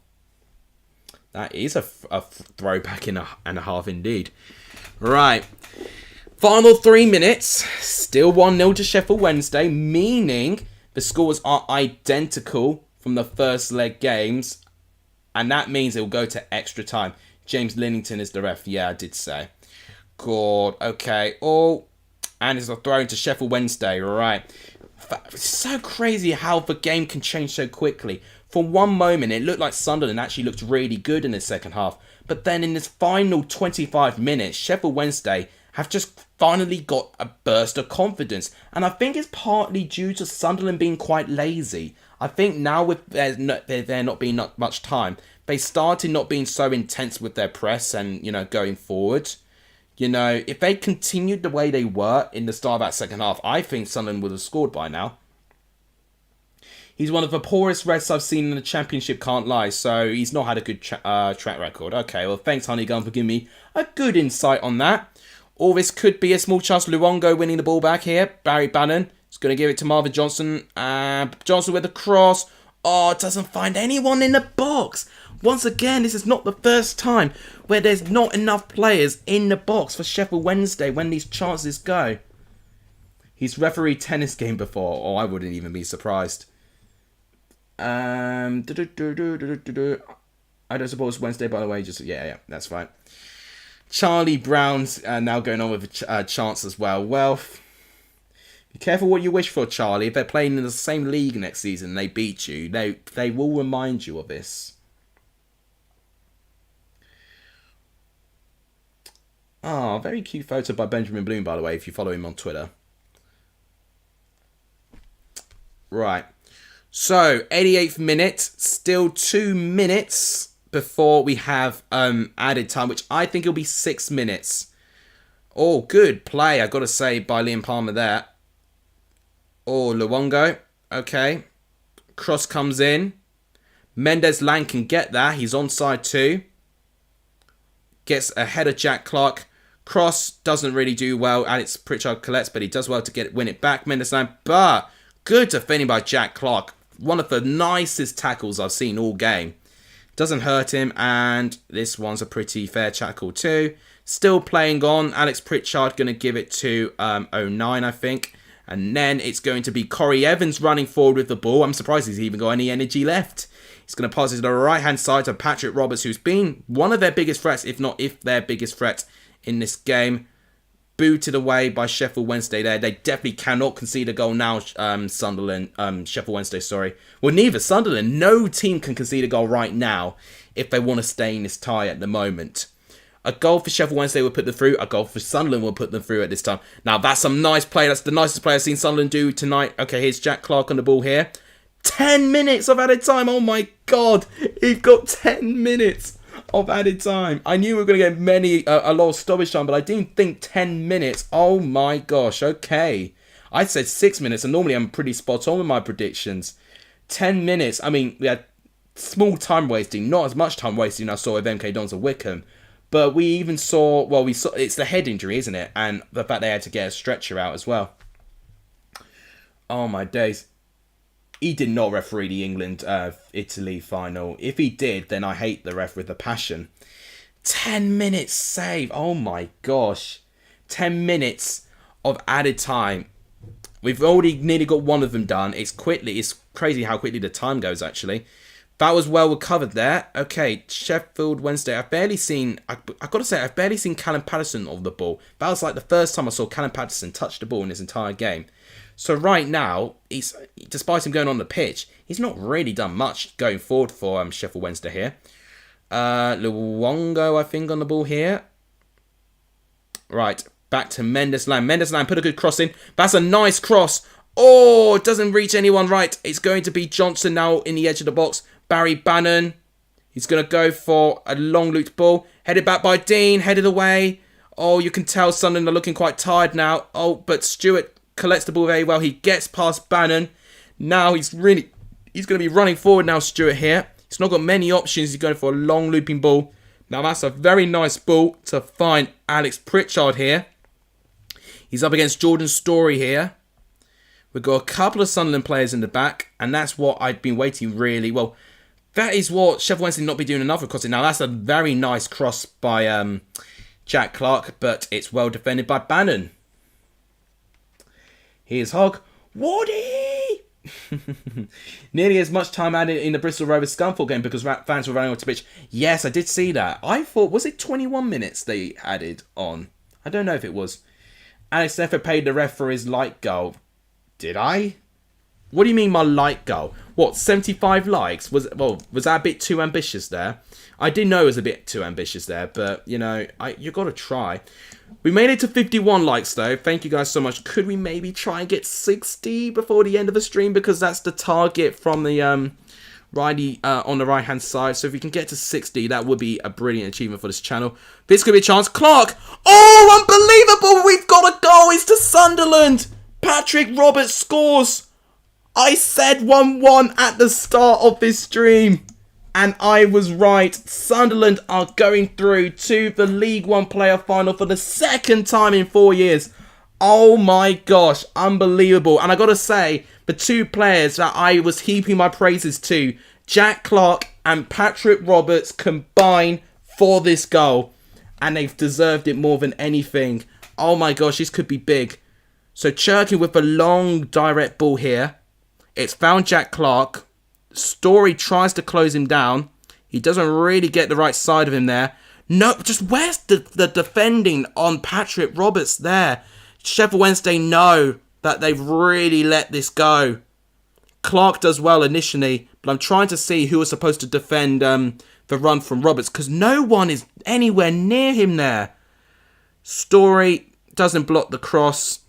That is a throwback and a half indeed. Right. Final 3 minutes. Still 1-0 to Sheffield Wednesday, meaning the scores are identical from the first leg games. And that means it will go to extra time. James Lindington is the ref. Yeah, I did say. God. Okay. Oh. And it's a throw into Sheffield Wednesday. Right. It's so crazy how the game can change so quickly. For one moment, it looked like Sunderland actually looked really good in the second half. But then in this final 25 minutes, Sheffield Wednesday have just finally got a burst of confidence. And I think it's partly due to Sunderland being quite lazy. I think now with there not being much time, they started not being so intense with their press and, you know, going forward. You know, if they continued the way they were in the start of that second half, I think Sunderland would have scored by now. He's one of the poorest Reds I've seen in the Championship, can't lie. So he's not had a good track record. Okay, well, thanks, Honeygun, for giving me a good insight on that. Or this could be a small chance. Luongo winning the ball back here. Barry Bannon is going to give it to Marvin Johnson. Johnson with the cross. Oh, doesn't find anyone in the box. Once again, this is not the first time where there's not enough players in the box for Sheffield Wednesday when these chances go. He's refereed tennis game before. Oh, I wouldn't even be surprised. I don't suppose Wednesday, by the way. Just yeah, that's fine. Charlie Brown's now going on with a chance as well. Well, be careful what you wish for, Charlie. If they're playing in the same league next season and they beat you, they will remind you of this. Ah, very cute photo by Benjamin Bloom, by the way, if you follow him on Twitter. Right. So, 88th minute, still 2 minutes before we have added time, which I think will be 6 minutes. Oh, good play, I've got to say, by Liam Palmer there. Oh, Luongo. Okay. Cross comes in. Mendes-Lang can get that. He's onside too. Gets ahead of Jack Clark. Cross doesn't really do well. Alex Pritchard collects, but he does well to win it back. Mendes-Lang, but good defending by Jack Clark. One of the nicest tackles I've seen all game. Doesn't hurt him, and this one's a pretty fair tackle too. Still playing on. Alex Pritchard going to give it to 09, I think. And then it's going to be Corey Evans running forward with the ball. I'm surprised he's even got any energy left. He's going to pass it to the right-hand side to Patrick Roberts, who's been one of their biggest threats, if not their biggest threat in this game. Booted away by Sheffield Wednesday there. They definitely cannot concede a goal now, Sheffield Wednesday, sorry. Well, neither Sunderland. No team can concede a goal right now if they want to stay in this tie at the moment. A goal for Sheffield Wednesday will put them through. A goal for Sunderland will put them through at this time. Now, that's some nice play. That's the nicest play I've seen Sunderland do tonight. Okay, here's Jack Clark on the ball here. 10 minutes of added time. Oh, my God. He's got 10 minutes of added time. I knew we were going to get a lot of stoppage time, but I didn't think 10 minutes. Oh, my gosh. Okay. I said 6 minutes, and normally I'm pretty spot on with my predictions. 10 minutes. I mean, we had small time wasting. Not as much time wasting I saw with MK Dons of Wickham. But we even saw, it's the head injury, isn't it? And the fact they had to get a stretcher out as well. Oh my days. He did not referee the England-Italy final. If he did, then I hate the ref with a passion. 10 minutes save. Oh my gosh. 10 minutes of added time. We've already nearly got one of them done. It's crazy how quickly the time goes, actually. That was well recovered there. Okay, Sheffield Wednesday. I've barely seen Callum Patterson of the ball. That was like the first time I saw Callum Patterson touch the ball in this entire game. So right now, despite him going on the pitch, he's not really done much going forward for Sheffield Wednesday here. Luongo, I think, on the ball here. Right, back to Mendesland. Mendesland put a good cross in. That's a nice cross. Oh, it doesn't reach anyone right. It's going to be Johnson now in the edge of the box. Barry Bannon. He's going to go for a long looped ball. Headed back by Dean. Headed away. Oh, you can tell Sunderland are looking quite tired now. Oh, but Stewart collects the ball very well. He gets past Bannon. Now he's going to be running forward now, Stewart here. He's not got many options. He's going for a long looping ball. Now that's a very nice ball to find Alex Pritchard here. He's up against Jordan Story here. We've got a couple of Sunderland players in the back. And that's what I've been waiting really. Well, that is what Sheffield Wednesday not be doing enough of crossing. Now that's a very nice cross by Jack Clark. But it's well defended by Bannon. Here's Hogg. Woody! Nearly as much time added in the Bristol Rovers Scunthorpe game because fans were running onto the pitch. Yes, I did see that. I thought, was it 21 minutes they added on? I don't know if it was. Alex Neff paid the ref for his light goal. Did I? What do you mean my light goal? What, 75 likes? Was that a bit too ambitious there? I did know it was a bit too ambitious there, but, you know, you got to try. We made it to 51 likes, though. Thank you guys so much. Could we maybe try and get 60 before the end of the stream? Because that's the target from the on the right-hand side. So if we can get to 60, that would be a brilliant achievement for this channel. This could be a chance. Clark! Oh, unbelievable! We've got a goal! It's to Sunderland! Patrick Roberts scores! I said 1-1 at the start of this stream. And I was right. Sunderland are going through to the League One player final for the second time in 4 years. Oh my gosh, unbelievable. And I gotta say, the two players that I was heaping my praises to, Jack Clark and Patrick Roberts, combine for this goal. And they've deserved it more than anything. Oh my gosh, this could be big. So Churkin with a long direct ball here. It's found Jack Clark. Story tries to close him down. He doesn't really get the right side of him there. No, just where's the defending on Patrick Roberts there? Sheffield Wednesday know that they've really let this go. Clark does well initially, but I'm trying to see who was supposed to defend the run from Roberts because no one is anywhere near him there. Story doesn't block the cross.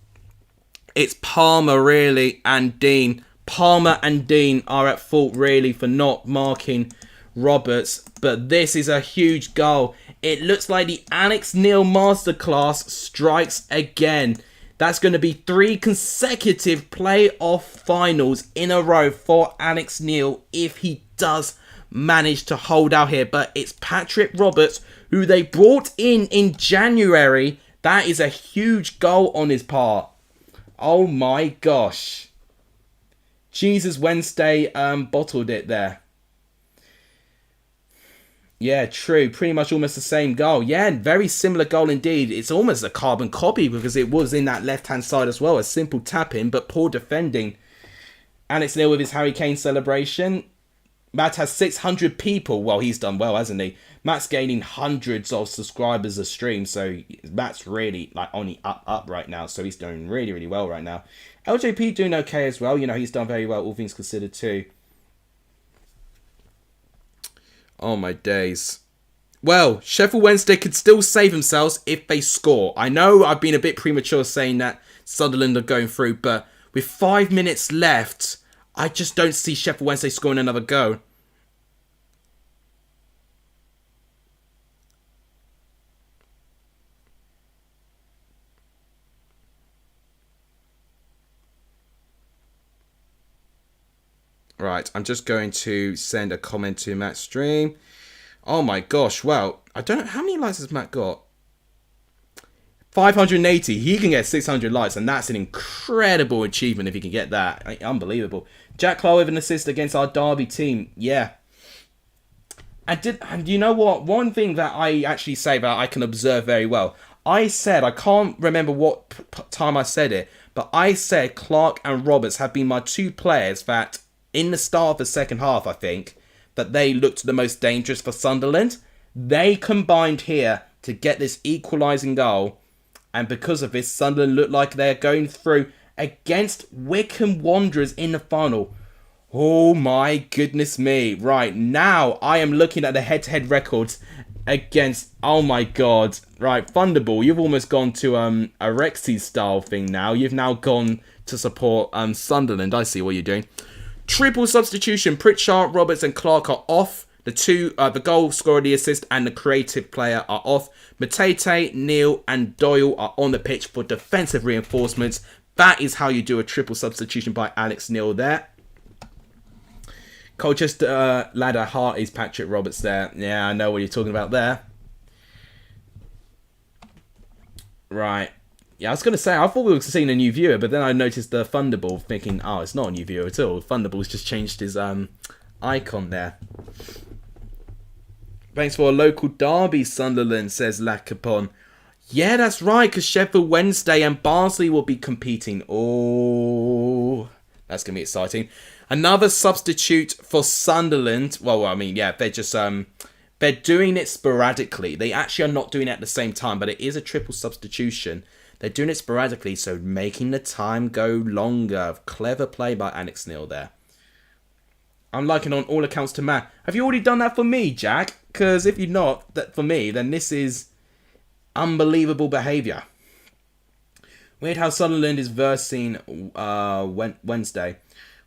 It's Palmer really and Dean. Palmer and Dean are at fault really for not marking Roberts. But this is a huge goal. It looks like the Alex Neil masterclass strikes again. That's going to be 3 consecutive playoff finals in a row for Alex Neil if he does manage to hold out here. But it's Patrick Roberts who they brought in January. That is a huge goal on his part. Oh my gosh. Jesus Wednesday bottled it there. Yeah, true. Pretty much almost the same goal. Yeah, very similar goal indeed. It's almost a carbon copy because it was in that left-hand side as well. A simple tap-in, but poor defending. Alex Neil with his Harry Kane celebration. Matt has 600 people. Well, he's done well, hasn't he? Matt's gaining hundreds of subscribers a stream. So Matt's really like on the up right now. So he's doing really, really well right now. LJP doing okay as well. You know, he's done very well, all things considered too. Oh my days. Well, Sheffield Wednesday could still save themselves if they score. I know I've been a bit premature saying that Sunderland are going through, but with 5 minutes left, I just don't see Sheffield Wednesday scoring another goal. Right, I'm just going to send a comment to Matt's stream. Oh my gosh, well, I don't know, how many likes has Matt got? 580. He can get 600 likes, and that's an incredible achievement if he can get that. Unbelievable. Jack Clark with an assist against our Derby team. Yeah. And you know what? One thing that I actually say that I can observe very well. I can't remember what time I said it, but I said Clark and Roberts have been my two players that, in the start of the second half, I think, that they looked the most dangerous for Sunderland. They combined here to get this equalising goal. And because of this, Sunderland look like they're going through against Wycombe Wanderers in the final. Oh my goodness me. Right, now I am looking at the head-to-head records against... Oh my god. Right, Thunderball, you've almost gone to a Rexy style thing now. You've now gone to support Sunderland. I see what you're doing. Triple substitution. Pritchard, Roberts and Clark are off. The goal scorer, the assist, and the creative player are off. Matete, Neil, and Doyle are on the pitch for defensive reinforcements. That is how you do a triple substitution by Alex Neil there. Colchester ladder heart is Patrick Roberts there. Yeah, I know what you're talking about there. Right. Yeah, I was going to say, I thought we were seeing a new viewer, but then I noticed the Thunderball thinking, oh, it's not a new viewer at all. Thunderball's just changed his icon there. Thanks for a local derby, Sunderland, says Lacapon. Yeah, that's right, because Sheffield Wednesday and Barnsley will be competing. Oh, that's going to be exciting. Another substitute for Sunderland. Well, I mean, yeah, they're just... they're doing it sporadically. They actually are not doing it at the same time, but it is a triple substitution. They're doing it sporadically, so making the time go longer. Clever play by Alex Neil there. I'm liking on all accounts to Matt. Have you already done that for me, Jack? Because if you're not, that for me, then this is unbelievable behaviour. Weird how Sunderland is versing Wednesday.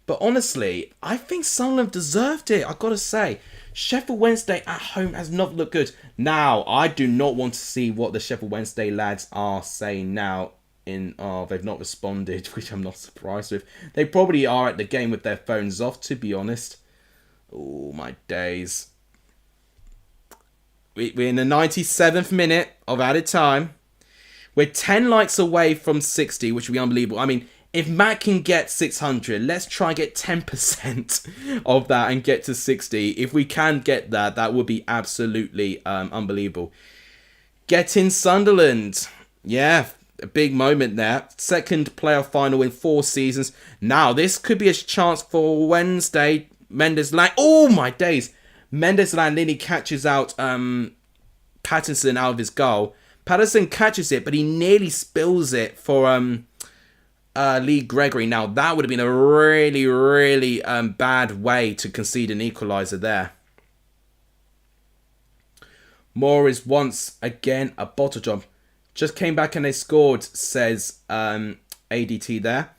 But honestly, I think Sunderland deserved it, I've got to say. Sheffield Wednesday at home has not looked good. Now, I do not want to see what the Sheffield Wednesday lads are saying now. They've not responded, which I'm not surprised with. They probably are at the game with their phones off, to be honest. Oh, my days. We're in the 97th minute of added time. We're 10 likes away from 60, which would be unbelievable. I mean, if Matt can get 600, let's try and get 10% of that and get to 60. If we can get that, that would be absolutely unbelievable. Get in Sunderland. Yeah, a big moment there. Second playoff final in 4 seasons. Now, this could be a chance for Wednesday. Mendes-Lang. Oh, my days. Mendes-Lang nearly catches out Patterson out of his goal. Patterson catches it, but he nearly spills it for Lee Gregory. Now, that would have been a really, really bad way to concede an equaliser there. Moore is once again a bottle job. Just came back and they scored, says ADT there.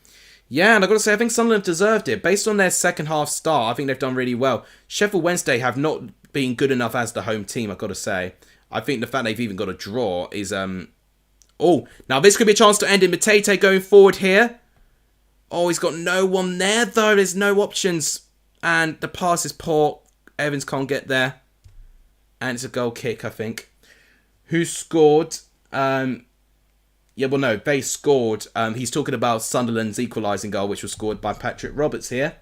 Yeah, and I've got to say, I think Sunderland deserved it. Based on their second half start, I think they've done really well. Sheffield Wednesday have not been good enough as the home team, I've got to say. I think the fact they've even got a draw is... Oh, now this could be a chance to end in. Matete going forward here. Oh, he's got no one there, though. There's no options. And the pass is poor. Evans can't get there. And it's a goal kick, I think. Who scored? Yeah, well, no, they scored. He's talking about Sunderland's equalising goal, which was scored by Patrick Roberts here.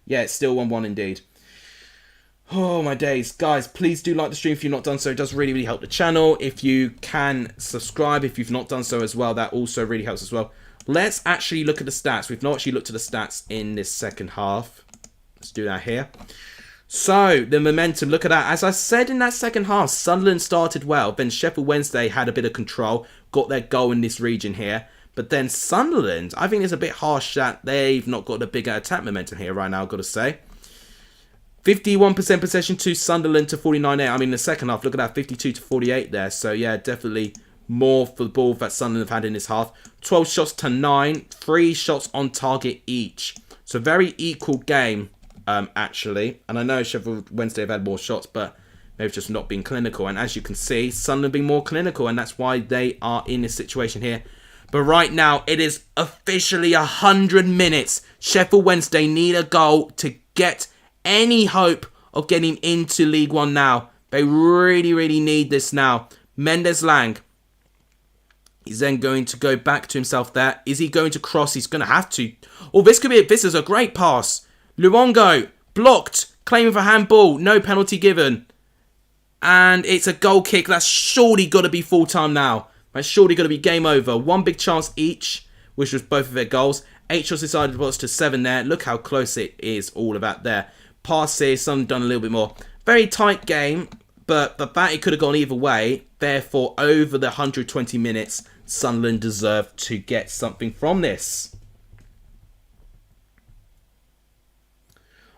Yeah, it's still 1-1 indeed. Oh, my days. Guys, please do like the stream if you've not done so. It does really, really help the channel. If you can subscribe if you've not done so as well, that also really helps as well. Let's actually look at the stats. We've not actually looked at the stats in this second half. Let's do that here. So, the momentum, look at that. As I said in that second half, Sunderland started well. Then Sheffield Wednesday had a bit of control, got their goal in this region here. But then Sunderland, I think it's a bit harsh that they've not got a bigger attack momentum here right now, I've got to say. 51% possession to Sunderland to 49.8. I mean, the second half, look at that, 52 to 48 there. So, yeah, definitely more for the ball that Sunderland have had in this half. 12 shots to 9, 3 shots on target each. So, very equal game, actually. And I know Sheffield Wednesday have had more shots, but they've just not been clinical. And as you can see, Sunderland being more clinical, and that's why they are in this situation here. But right now, it is officially 100 minutes. Sheffield Wednesday need a goal to get any hope of getting into League One now. They really, really need this now. Mendes-Lang. He's then going to go back to himself there. Is he going to cross? He's going to have to. Oh, this could be it. This is a great pass. Luongo blocked. Claiming for handball. No penalty given. And it's a goal kick. That's surely got to be full time now. That's surely got to be game over. One big chance each, which was both of their goals. 8 shots inside the box to 7 there. Look how close it is, all of that there. Passes, some done a little bit more. Very tight game, but the fact it could have gone either way. Therefore, over the 120 minutes, Sunderland deserved to get something from this.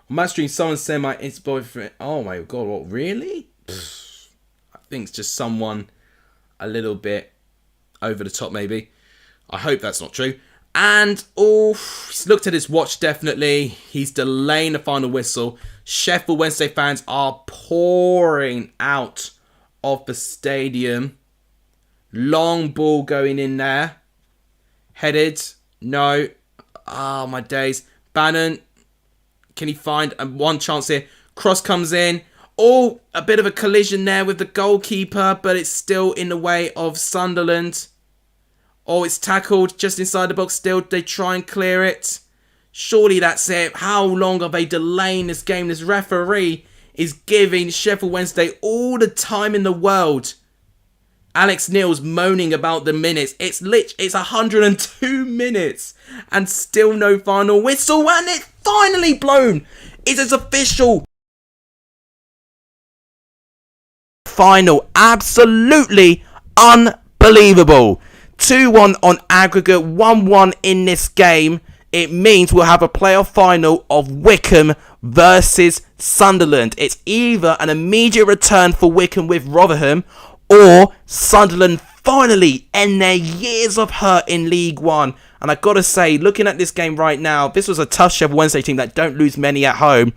On my stream, someone said my ex-boyfriend... Oh my god, what, really? I think it's just someone a little bit over the top, maybe. I hope that's not true. And, he's looked at his watch, definitely. He's delaying the final whistle. Sheffield Wednesday fans are pouring out of the stadium. Long ball going in there. Headed. No. Ah, my days. Bannon. Can he find one chance here? Cross comes in. Oh, a bit of a collision there with the goalkeeper, but it's still in the way of Sunderland. Oh, it's tackled just inside the box still. They try and clear it. Surely that's it. How long are they delaying this game? This referee is giving Sheffield Wednesday all the time in the world. Alex Neil's moaning about the minutes. It's 102 minutes and still no final whistle, and it's finally blown. It is official. Final. Absolutely unbelievable. 2-1 on aggregate, 1-1 in this game. It means we'll have a playoff final of Wycombe versus Sunderland. It's either an immediate return for Wycombe with Rotherham, or Sunderland finally end their years of hurt in League One. And I've got to say, looking at this game right now, this was a tough Sheffield Wednesday team that don't lose many at home.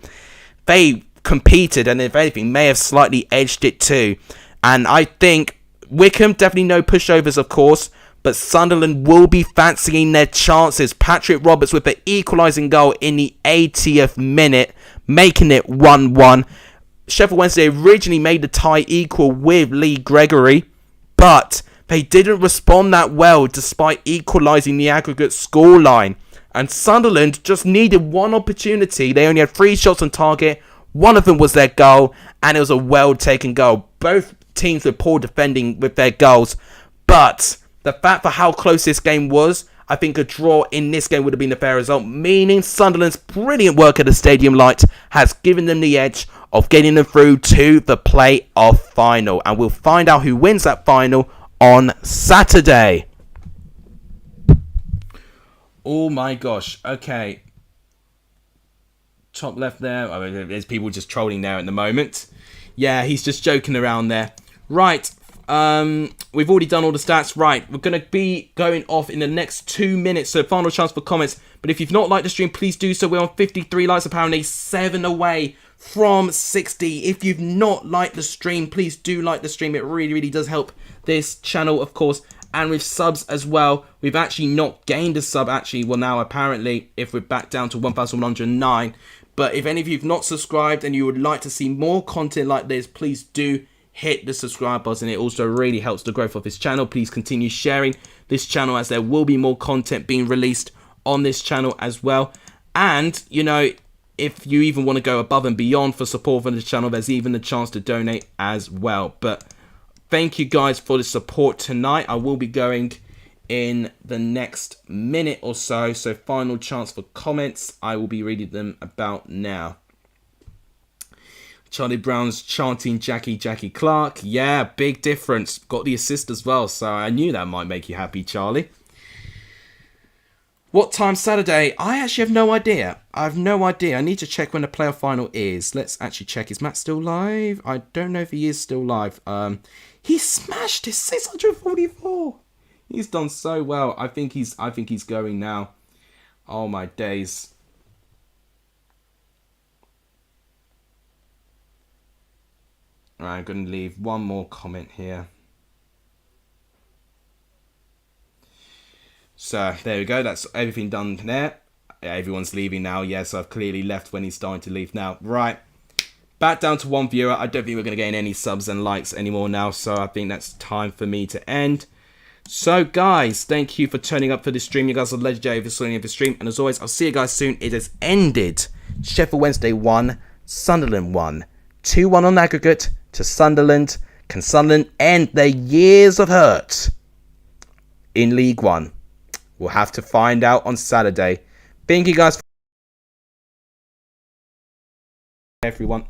They competed, and if anything, may have slightly edged it too. And I think Wycombe, definitely no pushovers, of course, but Sunderland will be fancying their chances. Patrick Roberts with the equalising goal in the 80th minute, making it 1-1. Sheffield Wednesday originally made the tie equal with Lee Gregory, but they didn't respond that well despite equalising the aggregate scoreline. And Sunderland just needed one opportunity. They only had 3 shots on target. One of them was their goal, and it was a well-taken goal. Both teams were poor defending with their goals, but the fact for how close this game was, I think a draw in this game would have been a fair result, meaning Sunderland's brilliant work at the Stadium Light has given them the edge of getting them through to the playoff final. And we'll find out who wins that final on Saturday. Oh my gosh. Okay. Top left there. I mean, there's people just trolling there at the moment. Yeah, he's just joking around there. Right. We've already done all the stats. Right, we're going to be going off in the next 2 minutes, so final chance for comments. But if you've not liked the stream, please do so. We're on 53 likes, apparently 7 away from 60. If you've not liked the stream, please do like the stream. It really, really does help this channel, of course. And with subs as well, we've actually not gained a sub, actually. Well, now, apparently, if we're back down to 1,109. But if any of you have not subscribed and you would like to see more content like this, please do hit the subscribe button. It also really helps the growth of this channel. Please continue sharing this channel, as there will be more content being released on this channel as well. And, you know, if you even want to go above and beyond for support for the channel, there's even the chance to donate as well. But thank you guys for the support tonight. I will be going in the next minute or so. So final chance for comments. I will be reading them about now. Charlie Brown's chanting Jackie Clark. Yeah, big difference. Got the assist as well, so I knew that might make you happy, Charlie. What time Saturday? I actually have no idea. I have no idea. I need to check when the playoff final is. Let's actually check. Is Matt still live? I don't know if he is still live. He smashed his 644. He's done so well. I think he's going now. Oh my days. Right, I'm going to leave one more comment here. So, there we go. That's everything done there. Everyone's leaving now. Yes, I've clearly left when he's starting to leave now. Right. Back down to 1 viewer. I don't think we're going to gain any subs and likes anymore now. So, I think that's time for me to end. So, guys, thank you for turning up for this stream. You guys are legendary for joining the stream. And as always, I'll see you guys soon. It has ended. Sheffield Wednesday 1, Sunderland 1. 2-1 on aggregate to Sunderland. Can Sunderland end their years of hurt in League One? We'll have to find out on Saturday. Thank you guys, everyone.